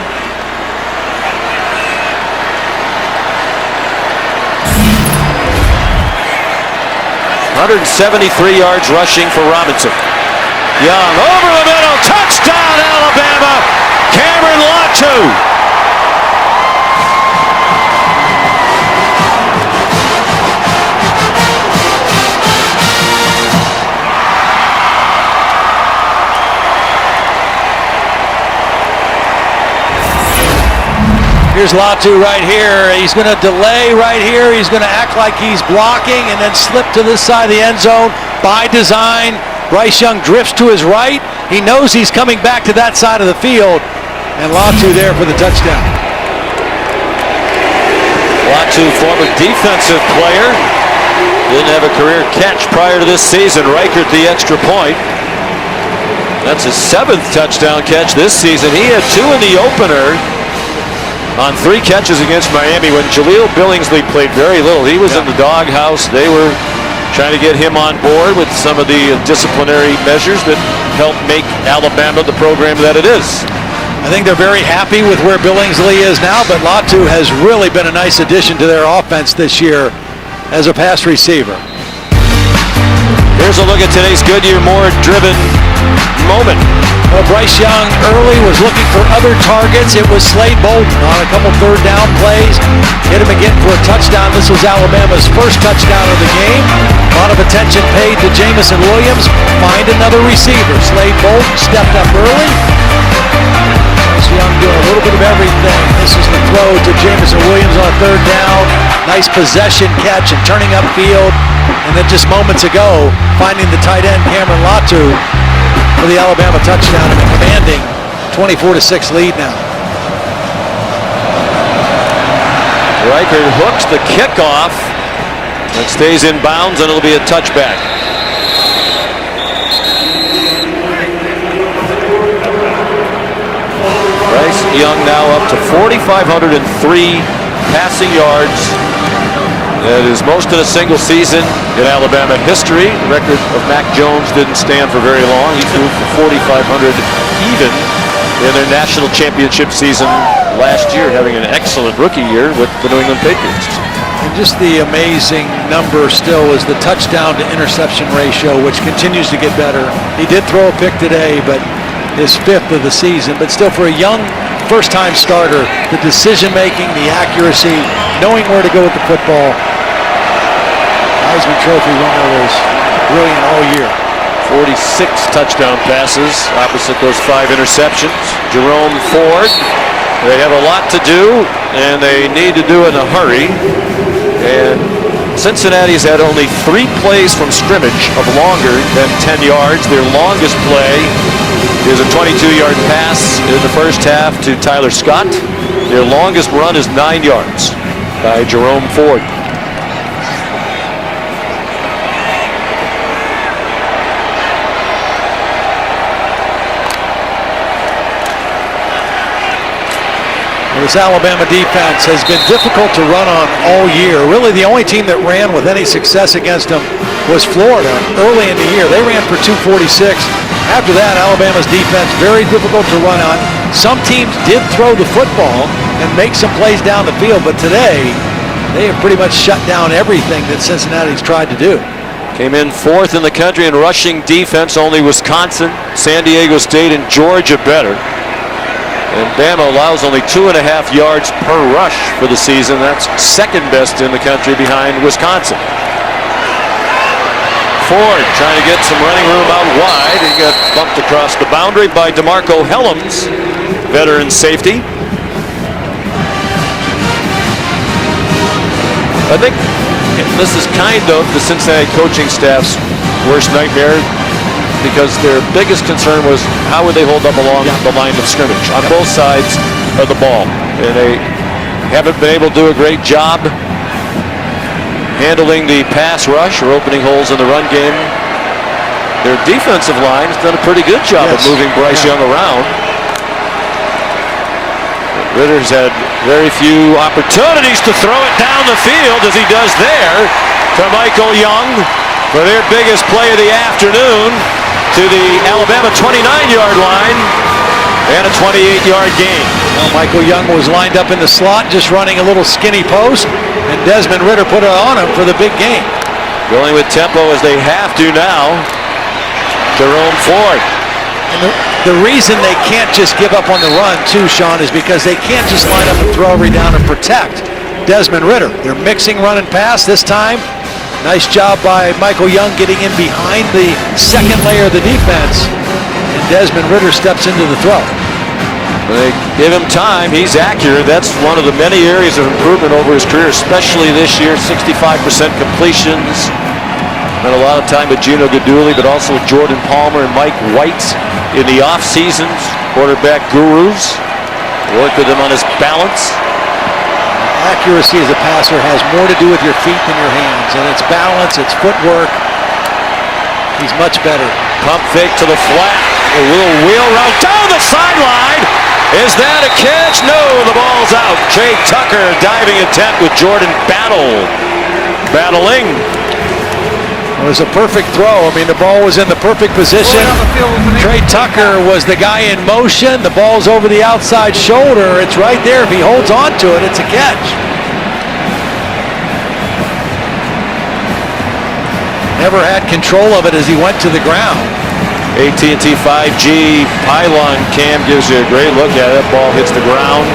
Speaker 5: .173 yards rushing for Robinson. Young over the middle, touchdown Alabama, Cameron Latu.
Speaker 18: Here's Latu right here. He's going to delay right here. He's going to act like he's blocking and then slip to this side of the end zone by design. Bryce Young drifts to his right. He knows he's coming back to that side of the field. And Latu there for the touchdown.
Speaker 5: Latu, former defensive player. Didn't have a career catch prior to this season. Reichert the extra point. That's his 7th touchdown catch this season. He had 2 in the opener on 3 catches against Miami when Jaleel Billingsley played very little. He was in the doghouse. They were trying to get him on board with some of the disciplinary measures that help make Alabama the program that it is.
Speaker 18: I think they're very happy with where Billingsley is now, but Latu has really been a nice addition to their offense this year as a pass receiver.
Speaker 5: Here's a look at today's Goodyear more driven moment.
Speaker 18: Well, Bryce Young early was looking for other targets. It was Slade Bolden on a couple 3rd down plays. Hit him again for a touchdown. This was Alabama's first touchdown of the game. A lot of attention paid to Jamison Williams. Find another receiver. Slade Bolden stepped up early. He's Young doing a little bit of everything. This is the throw to Jameson Williams on 3rd down. Nice possession catch and turning upfield. And then just moments ago, finding the tight end Cameron Latu for the Alabama touchdown and a commanding 24-6 lead now.
Speaker 5: Riker hooks the kickoff. It stays in bounds, and it'll be a touchback. Bryce Young now up to 4,503 passing yards. That is most in a single season in Alabama history. The record of Mac Jones didn't stand for very long. He threw for 4,500 even in their national championship season last year, having an excellent rookie year with the New England Patriots.
Speaker 18: And just the amazing number still is the touchdown to interception ratio, which continues to get better. He did throw a pick today, but his 5th of the season. But still, for a young first-time starter, the decision-making, the accuracy, knowing where to go with the football. Heisman Trophy winner was brilliant all year.
Speaker 5: 46 touchdown passes opposite those 5 interceptions. Jerome Ford, they have a lot to do, and they need to do it in a hurry. And Cincinnati's had only 3 plays from scrimmage of longer than 10 yards. Their longest play is a 22-yard pass in the first half to Tyler Scott. Their longest run is 9 yards by Jerome Ford.
Speaker 18: This Alabama defense has been difficult to run on all year. Really, the only team that ran with any success against them was Florida early in the year. They ran for 246. After that, Alabama's defense very difficult to run on. Some teams did throw the football and make some plays down the field, but today they have pretty much shut down everything that Cincinnati's tried to do.
Speaker 5: Came in 4th in the country in rushing defense, only Wisconsin, San Diego State, and Georgia better. And Bama allows only 2.5 yards per rush for the season. That's 2nd best in the country behind Wisconsin. Ford trying to get some running room out wide. He got bumped across the boundary by DeMarco Helms, veteran safety. I think this is kind of the Cincinnati coaching staff's worst nightmare, because their biggest concern was how would they hold up along the line of scrimmage on both sides of the ball. And they haven't been able to do a great job handling the pass rush or opening holes in the run game. Their defensive line has done a pretty good job of moving Bryce Young around. Ritter's had very few opportunities to throw it down the field, as he does there to Michael Young for their biggest play of the afternoon, to the Alabama 29-yard line, and a 28-yard gain.
Speaker 18: Well, Michael Young was lined up in the slot, just running a little skinny post, and Desmond Ridder put it on him for the big gain.
Speaker 5: Going with tempo as they have to now. Jerome Ford.
Speaker 18: And the reason they can't just give up on the run, too, Sean, is because they can't just line up and throw every down and protect Desmond Ridder. They're mixing run and pass this time. Nice job by Michael Young getting in behind the 2nd layer of the defense, and Desmond Ridder steps into the throw.
Speaker 5: When they give him time, he's accurate. That's one of the many areas of improvement over his career, especially this year. 65% completions. Spent a lot of time with Gino Guidugli, but also with Jordan Palmer and Mike White in the off seasons. Quarterback gurus. Worked with him on his balance.
Speaker 18: Accuracy as a passer has more to do with your feet than your hands, and it's balance, it's footwork. He's much better.
Speaker 5: Pump fake to the flat. A little wheel route down the sideline. Is that a catch? No, the ball's out. Trey Tucker diving attempt with Jordan battling.
Speaker 18: It was a perfect throw. I mean, the ball was in the perfect position. Trey Tucker was the guy in motion. The ball's over the outside shoulder. It's right there. If he holds on to it, it's a catch. Never had control of it as he went to the ground.
Speaker 5: AT&T 5G pylon cam gives you a great look at it. Ball hits the ground.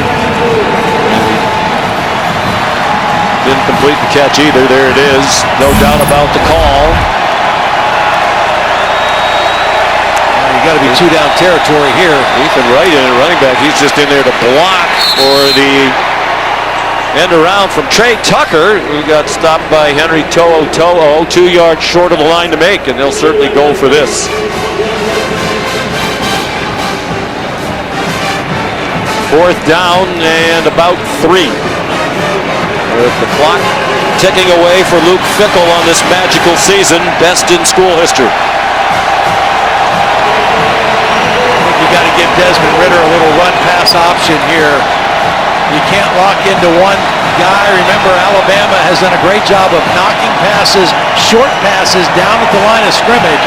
Speaker 5: Didn't complete the catch either. There it is. No doubt about the call.
Speaker 18: You got got to be two-down territory here.
Speaker 4: Ethan Wright in at running back. He's just in there to block for the end around from Trey Tucker, who got stopped by Henry To'o, 2 yards short of the line to make, and they'll certainly go for this. 4th down and about 3. With the clock ticking away for Luke Fickell on this magical season, best in school history.
Speaker 18: I think you got to give Desmond Ridder a little run-pass option here. You can't lock into one guy. Remember, Alabama has done a great job of knocking passes, short passes, down at the line of scrimmage.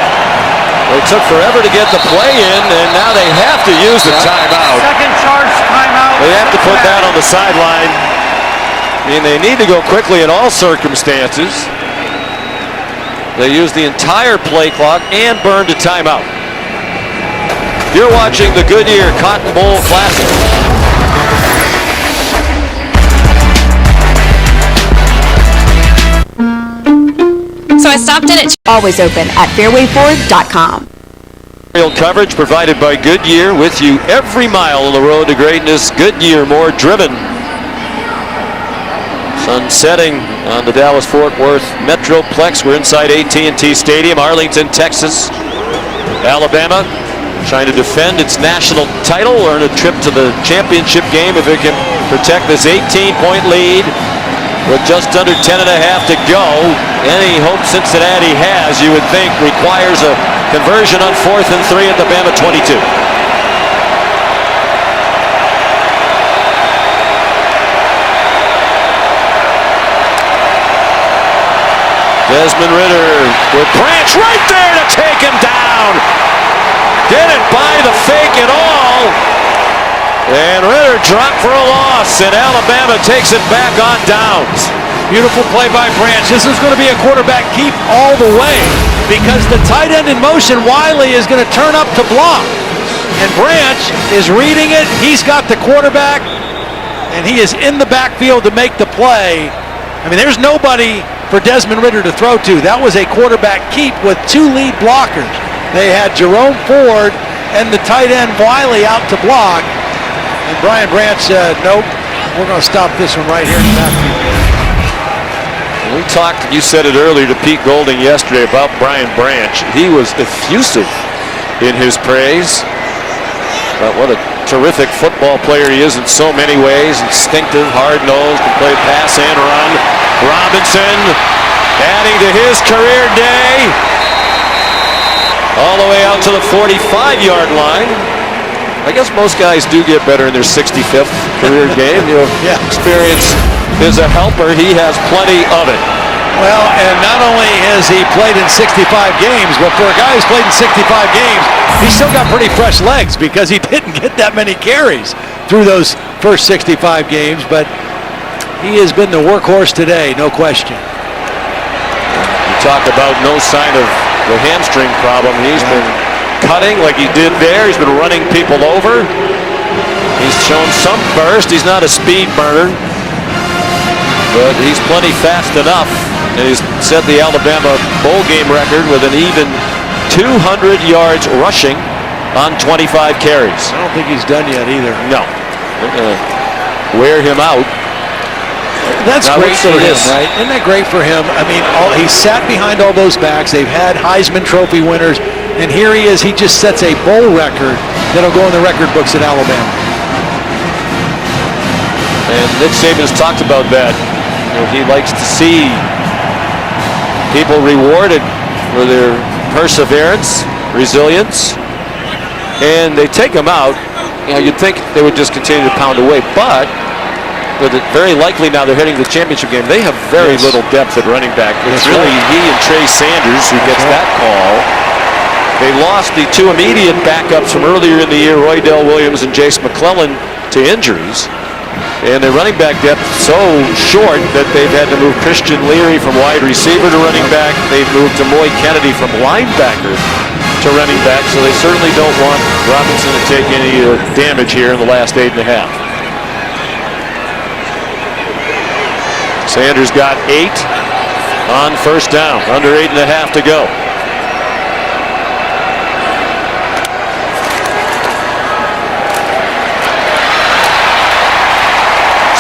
Speaker 4: It took forever to get the play in, and now they have to use the timeout.
Speaker 8: Second charge timeout.
Speaker 4: They have to put that on the sideline. I mean, they need to go quickly in all circumstances. They used the entire play clock and burned a timeout. You're watching the Goodyear Cotton Bowl Classic.
Speaker 12: So I stopped in at always open at fairwayford.com.
Speaker 4: Real coverage provided by Goodyear, with you every mile on the road to greatness. Goodyear, more driven. Sun setting on the Dallas-Fort Worth Metroplex. We're inside AT&T Stadium, Arlington, Texas. Alabama trying to defend its national title, earn a trip to the championship game if it can protect this 18-point lead with just under 10 and a half to go. Any hope Cincinnati has, you would think, requires a conversion on 4th and 3 at the Bama 22. Desmond Ridder with Branch right there to take him down. Didn't buy the fake at all. And Ridder dropped for a loss, and Alabama takes it back on downs.
Speaker 18: Beautiful play by Branch. This is going to be a quarterback keep all the way, because the tight end in motion, Wiley, is going to turn up to block. And Branch is reading it. He's got the quarterback, and he is in the backfield to make the play. I mean, there's nobody for Desmond Ridder to throw to. That was a quarterback keep with 2 lead blockers. They had Jerome Ford and the tight end Wiley out to block. And Brian Branch said, nope, we're going to stop this one right here in the backfield.
Speaker 4: We talked, you said it earlier, to Pete Golding yesterday about Brian Branch. He was effusive in his praise. But what a terrific football player he is in so many ways. Instinctive, hard-nosed, can play pass and run. Robinson adding to his career day. All the way out to the 45-yard line. I guess most guys do get better in their 65th career game. You know, experience is a helper. He has plenty of it.
Speaker 18: Well, and not only has he played in 65 games, but for a guy who's played in 65 games, he's still got pretty fresh legs, because he didn't get that many carries through those first 65 games. But he has been the workhorse today, no question.
Speaker 4: You talk about no sign of the hamstring problem. He's been cutting like he did there. He's been running people over. He's shown some burst. He's not a speed burner, but he's plenty fast enough. And he's set the Alabama bowl game record with an even 200 yards rushing on 25 carries.
Speaker 18: I don't think he's done yet either.
Speaker 4: No. They're going to wear him out.
Speaker 18: That's great for him, right? Isn't that great for him? I mean, he sat behind all those backs. They've had Heisman Trophy winners, and here he is. He just sets a bowl record that'll go in the record books at Alabama.
Speaker 4: And Nick Saban's talked about that. You know, he likes to see people rewarded for their perseverance, resilience, and they take them out. You know, you'd think they would just continue to pound away, but with it very likely now they're heading to the championship game. They have very little depth at running back. It's really he and Trey Sanders who gets that call. They lost the 2 immediate backups from earlier in the year, Roydell Williams and Jace McClellan, to injuries. And their running back depth so short that they've had to move Christian Leary from wide receiver to running back. They've moved Demoy Kennedy from linebacker to running back, so they certainly don't want Robinson to take any damage here in the last 8.5. Sanders got 8 on first down, under 8.5 to go.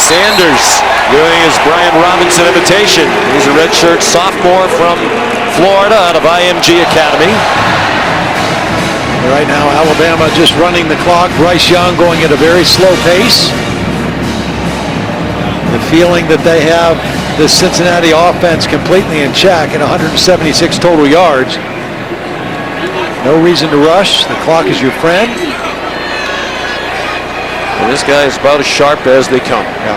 Speaker 4: Sanders doing his Brian Robinson imitation. He's a redshirt sophomore from Florida out of IMG Academy.
Speaker 18: Right now, Alabama just running the clock. Bryce Young going at a very slow pace. The feeling that they have the Cincinnati offense completely in check at 176 total yards. No reason to rush. The clock is your friend.
Speaker 4: Well, this guy is about as sharp as they come.
Speaker 18: Yeah.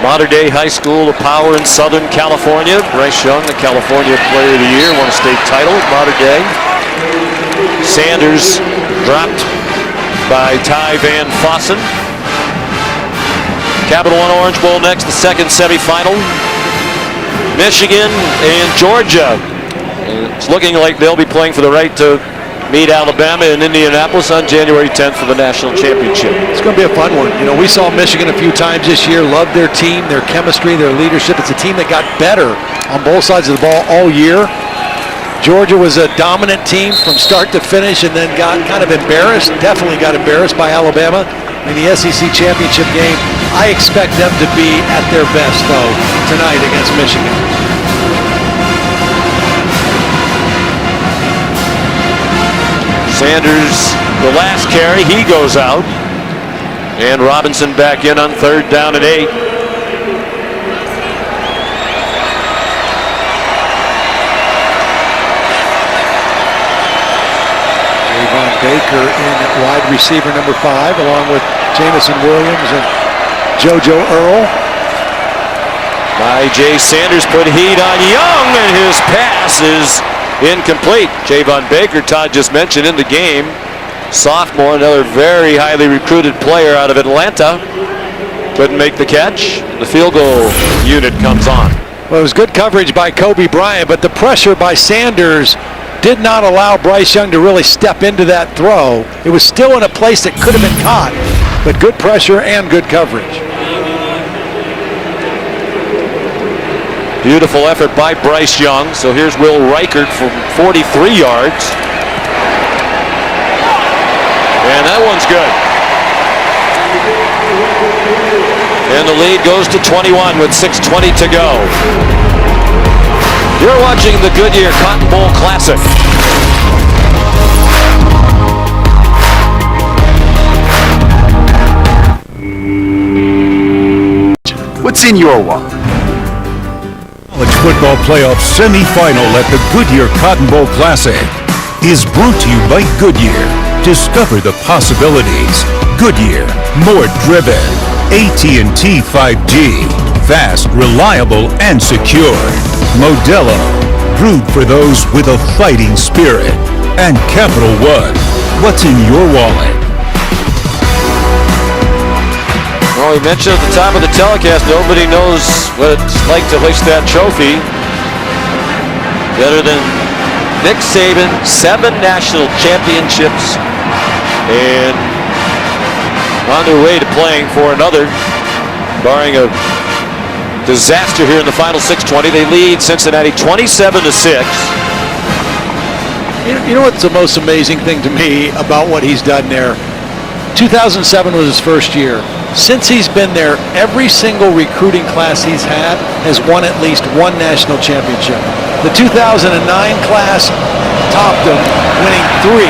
Speaker 4: Modern Day High School of Power in Southern California. Bryce Young, the California Player of the Year, won a state title at Modern Day. Sanders dropped by Ty Van Fossen. Capital One Orange Bowl next, the second semifinal. Michigan and Georgia. It's looking like they'll be playing for the right to meet Alabama in Indianapolis on January 10th for the national championship.
Speaker 18: It's going to be a fun one. You know, we saw Michigan a few times this year, loved their team, their chemistry, their leadership. It's a team that got better on both sides of the ball all year. Georgia was a dominant team from start to finish and then got kind of embarrassed, definitely got embarrassed by Alabama in the SEC championship game. I expect them to be at their best, though, tonight against Michigan.
Speaker 4: Sanders, the last carry, he goes out. And Robinson back in on 3rd down and 8.
Speaker 18: Javon Baker in wide receiver number 5, along with Jamison Williams and JoJo Earl.
Speaker 4: Jay Sanders put heat on Young, and his pass is incomplete. Javon Baker, Todd just mentioned in the game. Sophomore, another very highly recruited player out of Atlanta. Couldn't make the catch. The field goal unit comes on.
Speaker 18: Well, it was good coverage by Kobe Bryant, but the pressure by Sanders did not allow Bryce Young to really step into that throw. It was still in a place that could have been caught, but good pressure and good coverage.
Speaker 4: Beautiful effort by Bryce Young. So here's Will Reichert from 43 yards. And that one's good. And the lead goes to 21 with 6:20 to go. You're watching the Goodyear Cotton Bowl Classic.
Speaker 3: What's in your wallet?
Speaker 13: College football playoff semifinal at the Goodyear Cotton Bowl Classic is brought to you by Goodyear. Discover the possibilities. Goodyear, more driven. AT&T 5G, fast, reliable, and secure. Modelo, brewed for those with a fighting spirit. And Capital One, what's in your wallet?
Speaker 4: Well, we mentioned at the top of the telecast, nobody knows what it's like to hoist that trophy better than Nick Saban. 7 national championships, and on their way to playing for another, barring a disaster here in the final 6:20. They lead Cincinnati 27-6.
Speaker 18: You know what's the most amazing thing to me about what he's done there? 2007 was his first year. Since he's been there, every single recruiting class he's had has won at least one national championship. The 2009 class topped him, winning 3.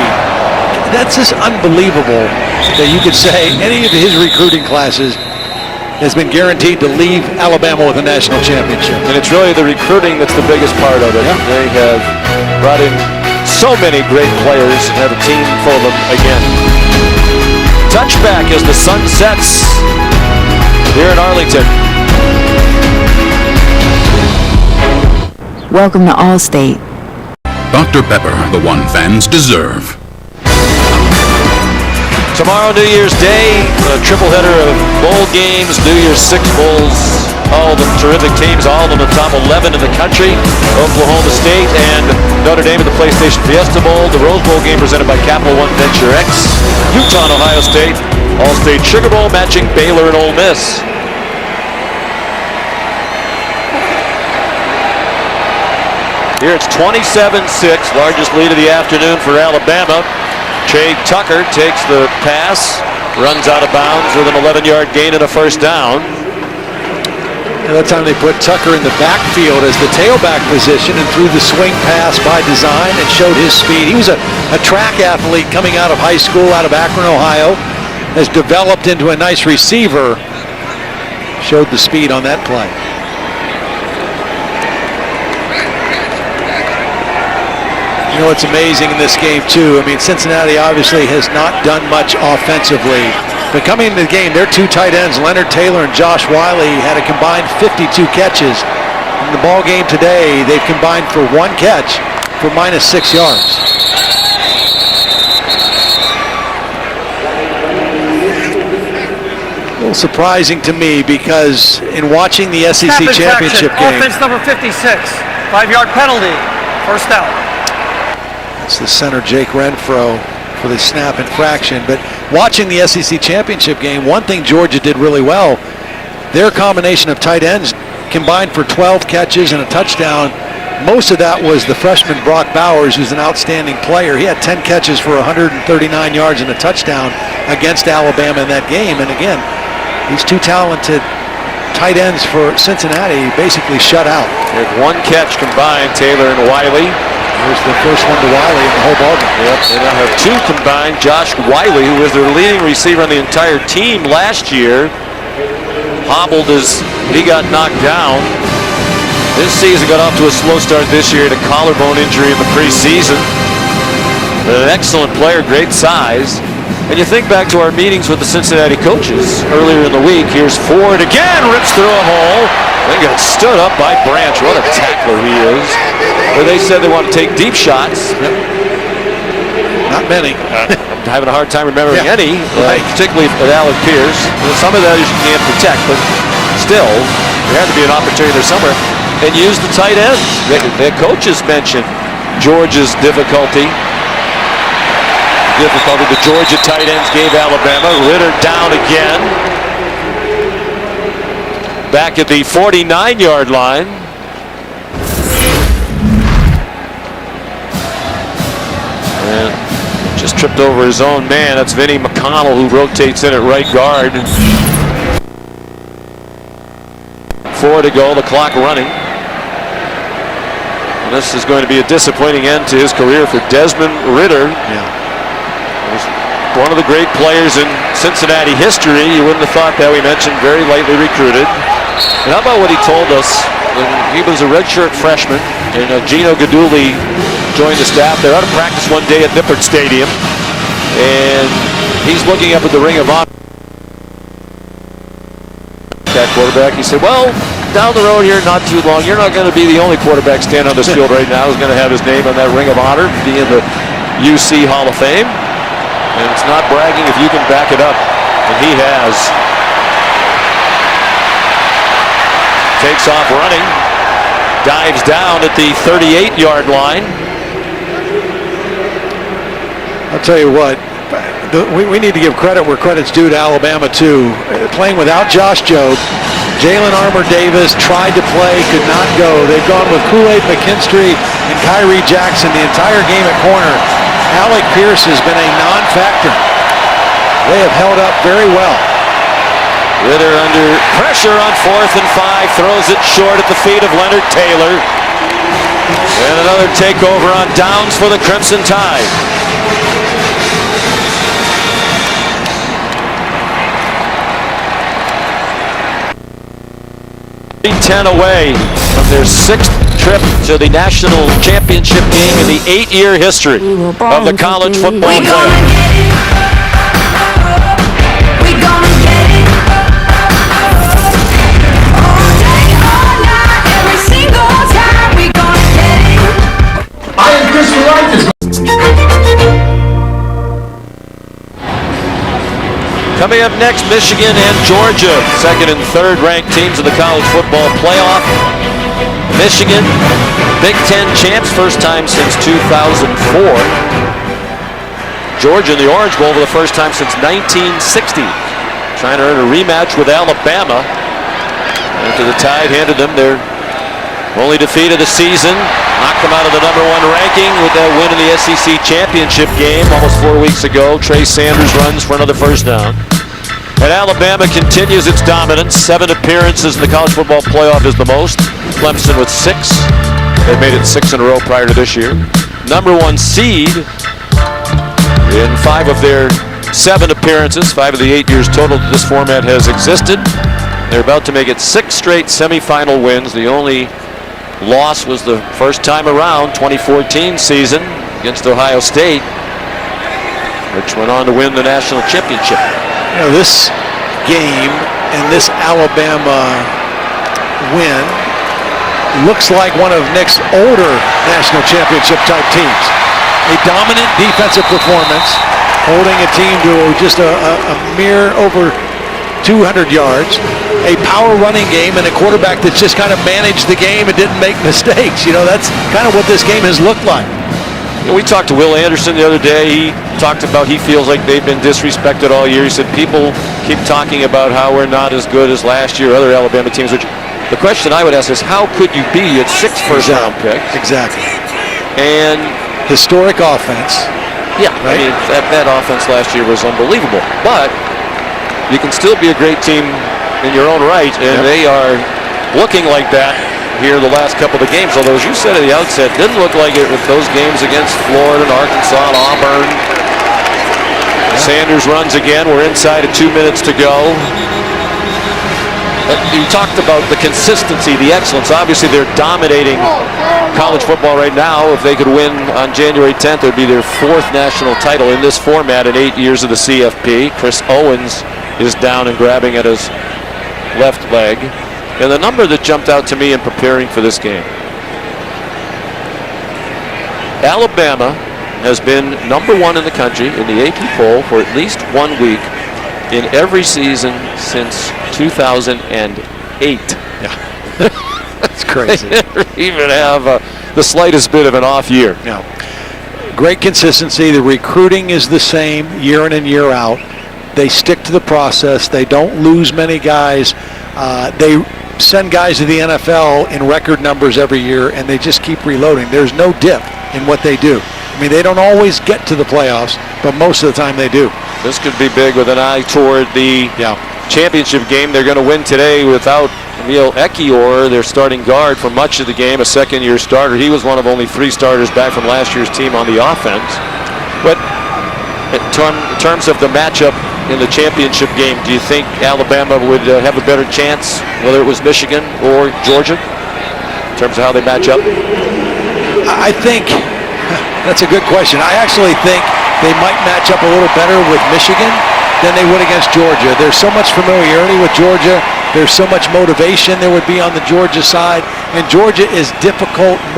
Speaker 18: That's just unbelievable that you could say any of his recruiting classes has been guaranteed to leave Alabama with a national championship.
Speaker 4: And it's really the recruiting that's the biggest part of it. Yeah. They have brought in so many great players and have a team full of them again. Touchback as the sun sets here in Arlington.
Speaker 14: Welcome to Allstate.
Speaker 16: Dr. Pepper, the one fans deserve.
Speaker 4: Tomorrow, New Year's Day, a triple header of bowl games, New Year's 6 bowls, all of them terrific teams, all of them the top 11 in the country. Oklahoma State and Notre Dame at the PlayStation Fiesta Bowl. The Rose Bowl game presented by Capital One Venture X. Utah and Ohio State. All-State Sugar Bowl matching Baylor and Ole Miss. Here it's 27-6, largest lead of the afternoon for Alabama. Trey Tucker takes the pass, runs out of bounds with an 11-yard gain and a first down.
Speaker 18: And that time they put Tucker in the backfield as the tailback position and threw the swing pass by design and showed his speed. He was a track athlete coming out of high school out of Akron, Ohio. Has developed into a nice receiver. Showed the speed on that play. You know what's amazing in this game too, I mean, Cincinnati obviously has not done much offensively, but coming into the game, their two tight ends, Leonard Taylor and Josh Wiley, had a combined 52 catches. In the ball game today, they've combined for one catch for -6 yards. A little surprising to me because in watching the SEC championship game,
Speaker 8: offense number 56, 5-yard penalty, first down.
Speaker 18: It's the center, Jake Renfro, for the snap infraction. But watching the SEC championship game, one thing Georgia did really well, their combination of tight ends combined for 12 catches and a touchdown. Most of that was the freshman Brock Bowers, who's an outstanding player. He had 10 catches for 139 yards and a touchdown against Alabama in that game. And again, these two talented tight ends for Cincinnati basically shut out.
Speaker 4: They had one catch combined, Taylor and Wiley.
Speaker 18: Here's the first one to Wiley in the whole ballgame.
Speaker 4: Yep, they now have two combined. Josh Wiley, who was their leading receiver on the entire team last year, hobbled as he got knocked down. This season got off to a slow start this year, to collarbone injury in the preseason. But an excellent player, great size. And you think back to our meetings with the Cincinnati coaches earlier in the week. Here's Ford again, rips through a hole. Then got stood up by Branch. What a tackler he is. Where they said they want to take deep shots.
Speaker 18: Yep. Not many.
Speaker 4: I'm having a hard time remembering any, particularly at Alec Pierce. Some of that you can't protect, but still, there had to be an opportunity there somewhere. And use the tight ends. The coaches mentioned Georgia's difficulty. The Georgia tight ends gave Alabama. Ritter down again. Back at the 49-yard line. And just tripped over his own man. That's Vinny McConnell, who rotates in at right guard. 4 to go, the clock running. And this is going to be a disappointing end to his career for Desmond Ritter. One of the great players in Cincinnati history. You wouldn't have thought that. We mentioned very lightly recruited. And how about what he told us when he was a redshirt freshman and Gino Gaduli joined the staff. They're out of practice one day at Nippert Stadium, and he's looking up at the Ring of Honor. That quarterback, he said, well, down the road here, not too long, you're not going to be the only quarterback standing on this field right now who's going to have his name on that Ring of Honor, be in the UC Hall of Fame. And it's not bragging if you can back it up. And he has. Takes off running. Dives down at the 38-yard line.
Speaker 18: I'll tell you what, we need to give credit where credit's due to Alabama too. Playing without Josh Jobe, Jalen Armour Davis tried to play, could not go. They've gone with Kool-Aid McKinstry and Kyrie Jackson the entire game at corner. Alec Pierce has been a non-factor. They have held up very well.
Speaker 4: Ritter under pressure on 4th and 5, throws it short at the feet of Leonard Taylor. And another takeover on downs for the Crimson Tide. .10 away from their 6th trip to the national championship game in the 8-year history of the college football playoff. Coming up next, Michigan and Georgia, 2nd and 3rd ranked teams in the college football playoff. Michigan, Big Ten champs, first time since 2004. Georgia in the Orange Bowl for the first time since 1960. Trying to earn a rematch with Alabama. After the Tide handed them their Only defeat of the season. Knocked them out of the #1 ranking with that win in the SEC championship game almost 4 weeks ago. Trey Sanders runs for another first down. And Alabama continues its dominance. 7 appearances in the college football playoff is the most. Clemson with 6. They made it 6 in a row prior to this year. #1 seed in 5 of their 7 appearances, 5 of the 8 years total that this format has existed. They're about to make it 6 straight semifinal wins. The only loss was the first time around, 2014 season against Ohio State, which went on to win the national championship.
Speaker 18: You know, this game and this Alabama win looks like one of Nick's older national championship type teams. A dominant defensive performance, holding a team to just a mere over 200 yards, a power running game, and a quarterback that's just kind of managed the game and didn't make mistakes. You know, that's kind of what this game has looked like.
Speaker 4: We talked to Will Anderson the other day. He talked about he feels like they've been disrespected all year. He said people keep talking about how we're not as good as last year, other Alabama teams. Which the question I would ask is, how could you be at 6 first-round picks?
Speaker 18: Exactly.
Speaker 4: And
Speaker 18: historic offense.
Speaker 4: Yeah, right? I mean, that offense last year was unbelievable. But you can still be a great team in your own right, and they are looking like that here the last couple of games. Although, as you said at the outset, didn't look like it with those games against Florida and Arkansas and Auburn. Sanders runs again. We're inside of 2 minutes to go. You talked about the consistency, the excellence. Obviously, they're dominating college football right now. If they could win on January 10th, it would be their 4th national title in this format in 8 years of the CFP. Chris Owens is down and grabbing at his left leg. And the number that jumped out to me in preparing for this game, Alabama has been #1 in the country in the AP poll for at least 1 week in every season since 2008.
Speaker 18: Yeah, that's crazy.
Speaker 4: They never even have the slightest bit of an off year.
Speaker 18: No. Great consistency. The recruiting is the same year in and year out. They stick to the process. They don't lose many guys. They send guys to the NFL in record numbers every year, and they just keep reloading. There's no dip in what they do. I mean, they don't always get to the playoffs, but most of the time they do.
Speaker 4: This could be big with an eye toward the championship game. They're going to win today without Emil Ekiyor, their starting guard, for much of the game, a second-year starter. He was one of only 3 starters back from last year's team on the offense. But in terms of the matchup in the championship game, do you think Alabama would have a better chance, whether it was Michigan or Georgia, in terms of how they match up?
Speaker 18: I think that's a good question. I actually think they might match up a little better with Michigan than they would against Georgia. There's so much familiarity with Georgia. There's so much motivation there would be on the Georgia side. And Georgia is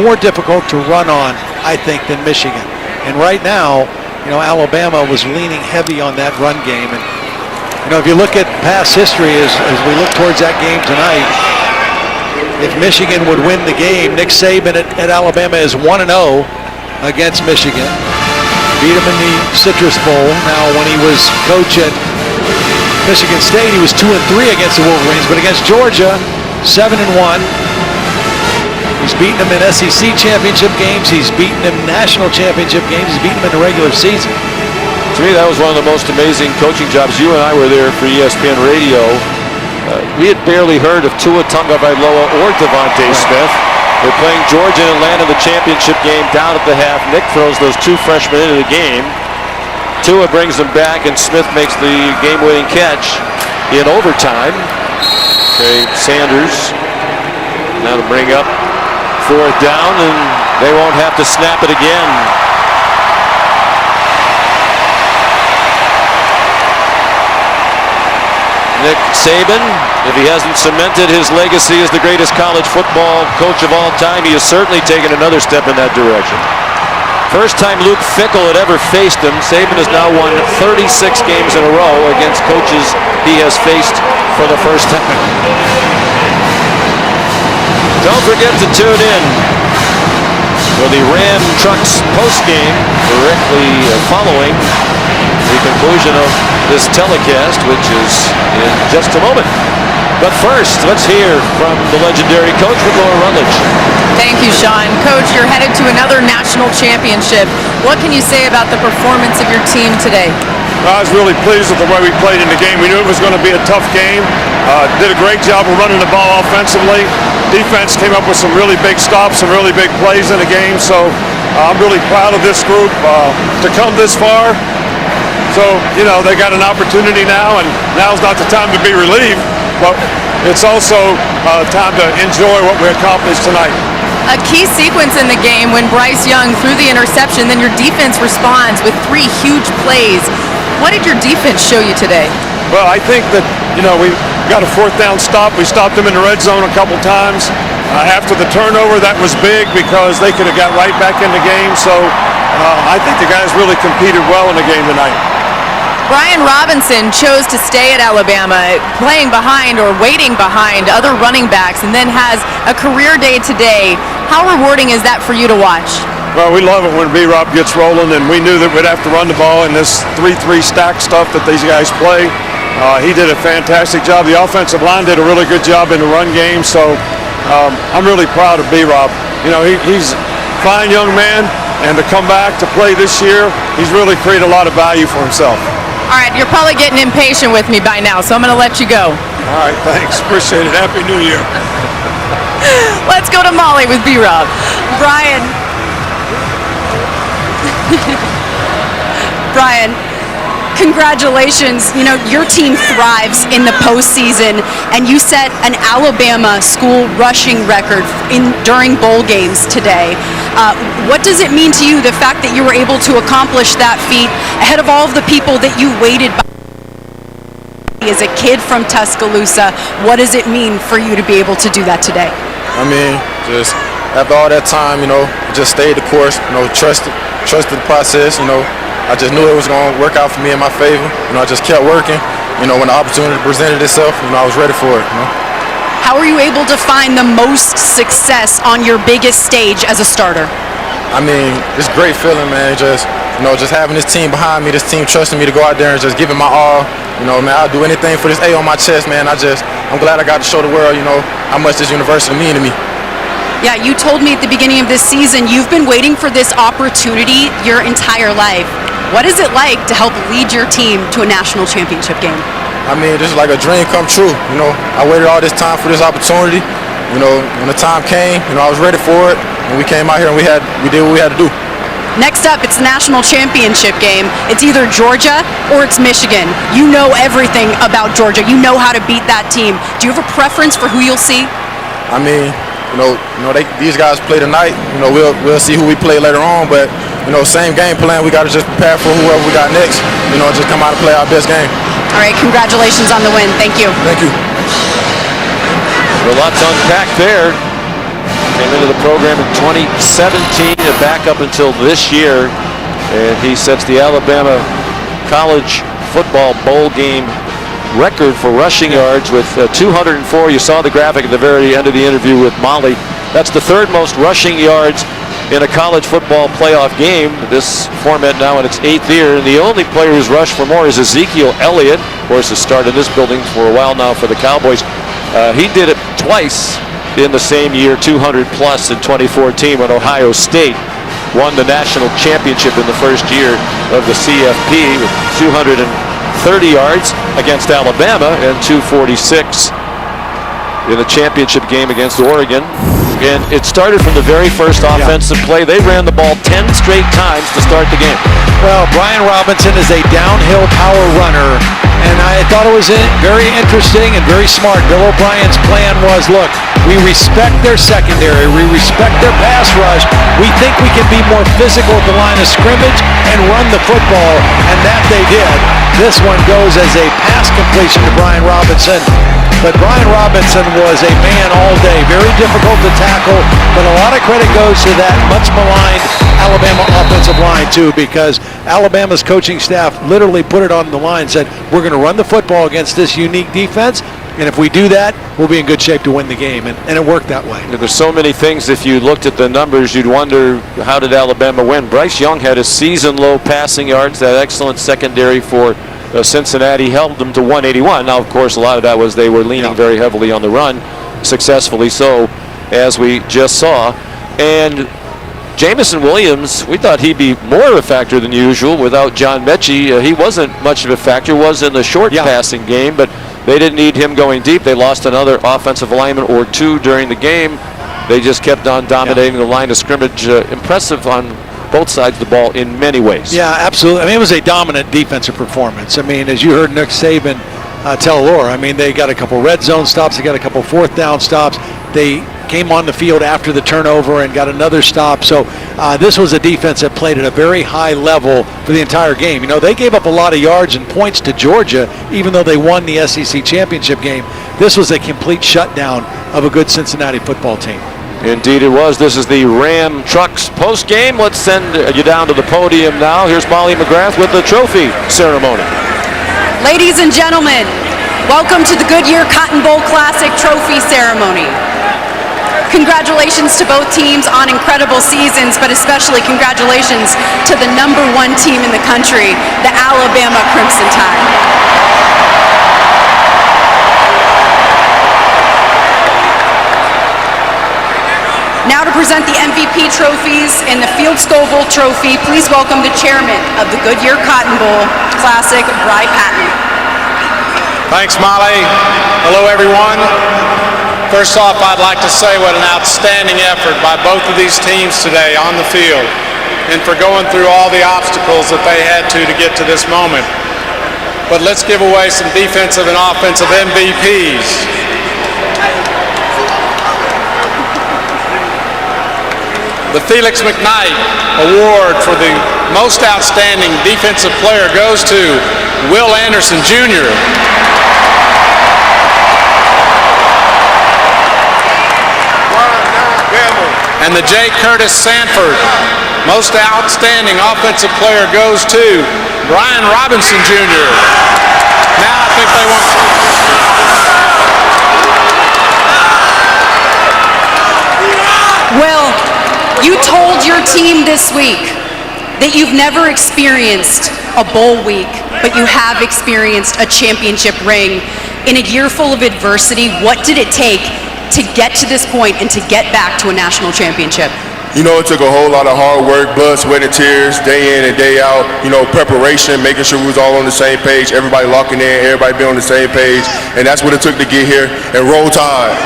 Speaker 18: more difficult to run on, I think, than Michigan. And right now, you know, Alabama was leaning heavy on that run game. And, you know, if you look at past history as we look towards that game tonight, if Michigan would win the game, Nick Saban at Alabama is 1-0 against Michigan. Beat him in the Citrus Bowl. Now, when he was coach at Michigan State, he was 2-3 against the Wolverines, but against Georgia, 7-1. He's beaten them in SEC championship games. He's beaten them in national championship games. He's beaten them in the regular season.
Speaker 4: To me, that was one of the most amazing coaching jobs. You and I were there for ESPN Radio. We had barely heard of Tua Tagovailoa or Devontae Smith. They're playing Georgia in Atlanta, the championship game, down at the half. Nick throws those 2 freshmen into the game. Tua brings them back, and Smith makes the game-winning catch in overtime. Okay, Sanders now to bring up 4th down, and they won't have to snap it again. Nick Saban, if he hasn't cemented his legacy as the greatest college football coach of all time, he has certainly taken another step in that direction. First time Luke Fickell had ever faced him, Saban has now won 36 games in a row against coaches he has faced for the first time. Don't forget to tune in for the Ram Trucks postgame directly following the conclusion of this telecast, which is in just a moment.
Speaker 5: But first, let's hear from the legendary coach with Laura Rutledge.
Speaker 9: Thank you, Sean. Coach, you're headed to another national championship. What can you say about the performance of your team today?
Speaker 10: I was really pleased with the way we played in the game. We knew it was going to be a tough game. Did a great job of running the ball offensively. Defense came up with some really big stops, some really big plays in the game. So I'm really proud of this group to come this far. So, they got an opportunity now, and now's not the time to be relieved, but it's also time to enjoy what we accomplished tonight.
Speaker 9: A key sequence in the game when Bryce Young threw the interception, then your defense responds with 3 huge plays. What did your defense show you today?
Speaker 10: Well, I think that, we got a 4th down stop. We stopped them in the red zone a couple times. After the turnover, that was big because they could have got right back in the game. So I think the guys really competed well in the game tonight.
Speaker 9: Brian Robinson chose to stay at Alabama, playing behind or waiting behind other running backs, and then has a career day today. How rewarding is that for you to watch?
Speaker 10: Well, we love it when B-Rob gets rolling, and we knew that we'd have to run the ball in this 3-3 stack stuff that these guys play. He did a fantastic job. The offensive line did a really good job in the run game, so I'm really proud of B-Rob. He's a fine young man, and to come back to play this year, he's really created a lot of value for himself.
Speaker 9: All right, you're probably getting impatient with me by now, so I'm going to let you go.
Speaker 10: All right, thanks. Appreciate it. Happy New Year.
Speaker 9: Let's go to Molly with B-Rob.
Speaker 20: Brian. Brian, congratulations. Your team thrives in the postseason, and you set an Alabama school rushing record during bowl games today. What does it mean to you, the fact that you were able to accomplish that feat ahead of all of the people that you waited by? As a kid from Tuscaloosa, what does it mean for you to be able to do that today?
Speaker 2: I mean, just after all that time, just stayed the course, trusted the process, I just knew it was going to work out for me in my favor. I just kept working. When the opportunity presented itself, I was ready for it.
Speaker 20: How are you able to find the most success on your biggest stage as a starter?
Speaker 2: I mean, it's a great feeling, man. Just having this team behind me, this team trusting me to go out there and just give it my all. Man, I'll do anything for this A on my chest, man. I'm glad I got to show the world, how much this university means to me.
Speaker 20: Yeah, you told me at the beginning of this season you've been waiting for this opportunity your entire life. What is it like to help lead your team to a national championship game?
Speaker 2: I mean, this is like a dream come true. I waited all this time for this opportunity. When the time came, I was ready for it. And we came out here and we did what we had to do.
Speaker 20: Next up, it's the national championship game. It's either Georgia or it's Michigan. You know everything about Georgia. You know how to beat that team. Do you have a preference for who you'll see?
Speaker 2: I mean, these guys play tonight. We'll see who we play later on, but same game plan. We got to just prepare for whoever we got next. Just come out and play our best game.
Speaker 20: All right, congratulations on the win. Thank you.
Speaker 2: Thank you.
Speaker 5: Well, lots unpacked there. Came into the program in 2017 and back up until this year, and he sets the Alabama College Football Bowl game record for rushing yards with 204. You saw the graphic at the very end of the interview with Molly. That's the 3rd most rushing yards in a college football playoff game. This format now in its 8th year, and the only player who's rushed for more is Ezekiel Elliott. Of course, has started this building for a while now for the Cowboys. He did it twice in the same year, 200 plus in 2014 when Ohio State won the national championship in the first year of the CFP with 230 yards against Alabama and 246 in the championship game against Oregon. And it started from the very first offensive play. They ran the ball 10 straight times to start the game.
Speaker 18: Well, Brian Robinson is a downhill power runner, and I thought it was very interesting and very smart. Bill O'Brien's plan was, look, we respect their secondary, we respect their pass rush, we think we can be more physical at the line of scrimmage and run the football, and that they did. This one goes as a pass completion to Brian Robinson. But Brian Robinson was a man all day, very difficult to tackle, but a lot of credit goes to that much maligned Alabama offensive line too, because Alabama's coaching staff literally put it on the line, said we're going to run the football against this unique defense, and if we do that, we'll be in good shape to win the game, and it worked that way.
Speaker 5: There's so many things, if you looked at the numbers, you'd wonder, how did Alabama win? Bryce Young had a season-low passing yards, that excellent secondary for
Speaker 4: Cincinnati held them to 181. Now, of course, a lot of that was they were leaning very heavily on the run, successfully so, as we just saw. And Jamison Williams, we thought he'd be more of a factor than usual without John Mechie. He wasn't much of a factor, was in the short passing game, but they didn't need him going deep. They lost another offensive lineman or two during the game. They just kept on dominating the line of scrimmage. Impressive on both sides of the ball in many ways.
Speaker 6: Yeah, absolutely. I mean, it was a dominant defensive performance. I mean, as you heard Nick Saban tell Laura, I mean, they got a couple red zone stops. They got a couple fourth down stops. They came on the field after the turnover and got another stop. So this was a defense that played at a very high level for the entire game. You know, they gave up a lot of yards and points to Georgia, even though they won the SEC championship game. This was a complete shutdown of a good Cincinnati football team.
Speaker 4: Indeed it was. This is the Ram Trucks post game. Let's send you down to the podium now. Here's Molly McGrath with the trophy ceremony.
Speaker 20: Ladies and gentlemen, welcome to the Goodyear Cotton Bowl Classic trophy ceremony. Congratulations to both teams on incredible seasons, but especially congratulations to the #1 team in the country, the Alabama Crimson Tide. Now to present the MVP trophies and the Field Scoville Trophy, please welcome the chairman of the Goodyear Cotton Bowl Classic, Bry Patton.
Speaker 11: Thanks, Molly. Hello, everyone. First off, I'd like to say what an outstanding effort by both of these teams today on the field and for going through all the obstacles that they had to get to this moment. But let's give away some defensive and offensive MVPs. The Felix McKnight Award for the most outstanding defensive player goes to Will Anderson, Jr. And the J. Curtis Sanford most outstanding offensive player goes to Brian Robinson, Jr. Now I think they want...
Speaker 20: Well, you told your team this week that you've never experienced a bowl week, but you have experienced a championship ring. In a year full of adversity, what did it take to get to this point and to get back to a national championship?
Speaker 22: You know, it took a whole lot of hard work, blood, sweat, and tears, day in and day out. You know, preparation, making sure we was all on the same page, everybody locking in, everybody being on the same page, and that's what it took to get here. And roll tide.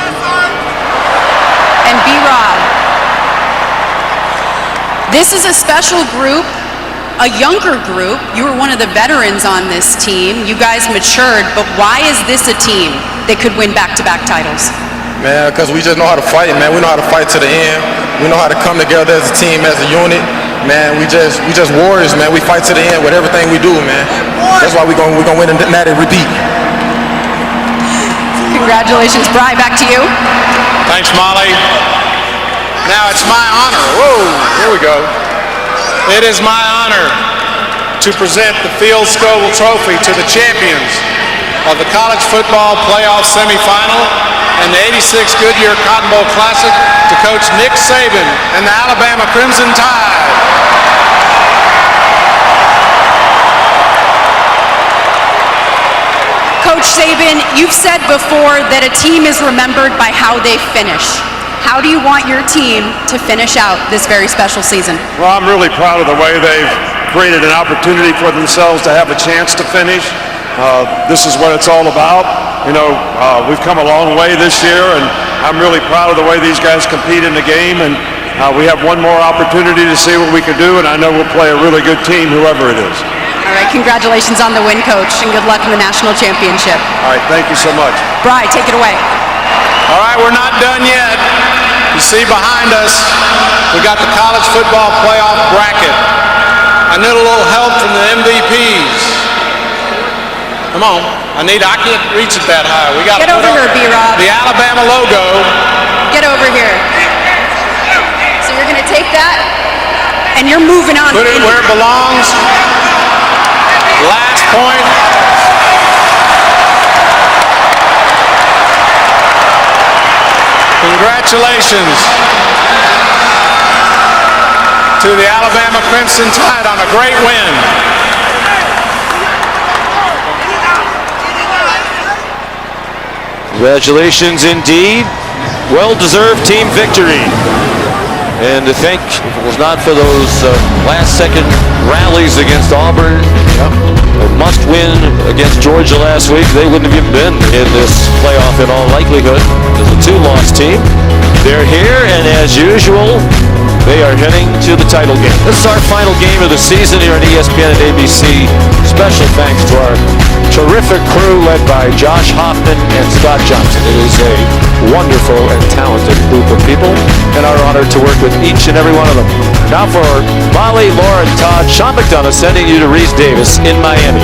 Speaker 20: And B-Rob, this is a special group, a younger group. You were one of the veterans on this team. You guys matured, but why is this a team that could win back-to-back titles?
Speaker 2: Man, because we just know how to fight, man. We know how to fight to the end. We know how to come together as a team, as a unit. Man, we just warriors, man. We fight to the end with everything we do, man. That's why we're gonna win and not repeat.
Speaker 20: Congratulations, Bry. Back to you.
Speaker 11: Thanks, Molly. Now it's my honor. Whoa, here we go. It is my honor to present the Field Scoville Trophy to the champions of the College Football Playoff Semifinal and the '86 Goodyear Cotton Bowl Classic to Coach Nick Saban and the Alabama Crimson Tide.
Speaker 20: Coach Saban, you've said before that a team is remembered by how they finish. How do you want your team to finish out this very special season?
Speaker 10: Well, I'm really proud of the way they've created an opportunity for themselves to have a chance to finish. This is what it's all about. You know, we've come a long way this year, and I'm really proud of the way these guys compete in the game, and we have one more opportunity to see what we can do, and I know we'll play a really good team, whoever it is.
Speaker 20: All right, congratulations on the win, Coach, and good luck in the national championship.
Speaker 10: All right, thank you so much.
Speaker 20: Bry, take it away.
Speaker 11: All right, we're not done yet. You see behind us, we got the college football playoff bracket. I need a little help from the MVPs. Come on, I can't reach it that high. We got
Speaker 20: Get over here, B-Rob.
Speaker 11: The Alabama logo.
Speaker 20: Get over here. So you're gonna take that, and you're moving on.
Speaker 11: Put it where it belongs. Last point. Congratulations to the Alabama Crimson Tide on a great win.
Speaker 5: Congratulations indeed. Well-deserved team victory. And to think, if it was not for those last-second rallies against Auburn, a must-win against Georgia last week, they wouldn't have even been in this playoff in all likelihood. As a two-loss team, they're here, and as usual, they are heading to the title game. This is our final game of the season here on ESPN and ABC. Special thanks to our terrific crew led by Josh Hoffman and Scott Johnson. It is a wonderful and talented group of people, and our honor to work with each and every one of them. Now for Molly, Laura, and Todd, Sean McDonough sending you to Reese Davis in Miami.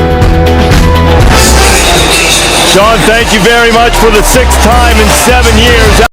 Speaker 7: Sean, thank you very much for the 6th time in 7 years.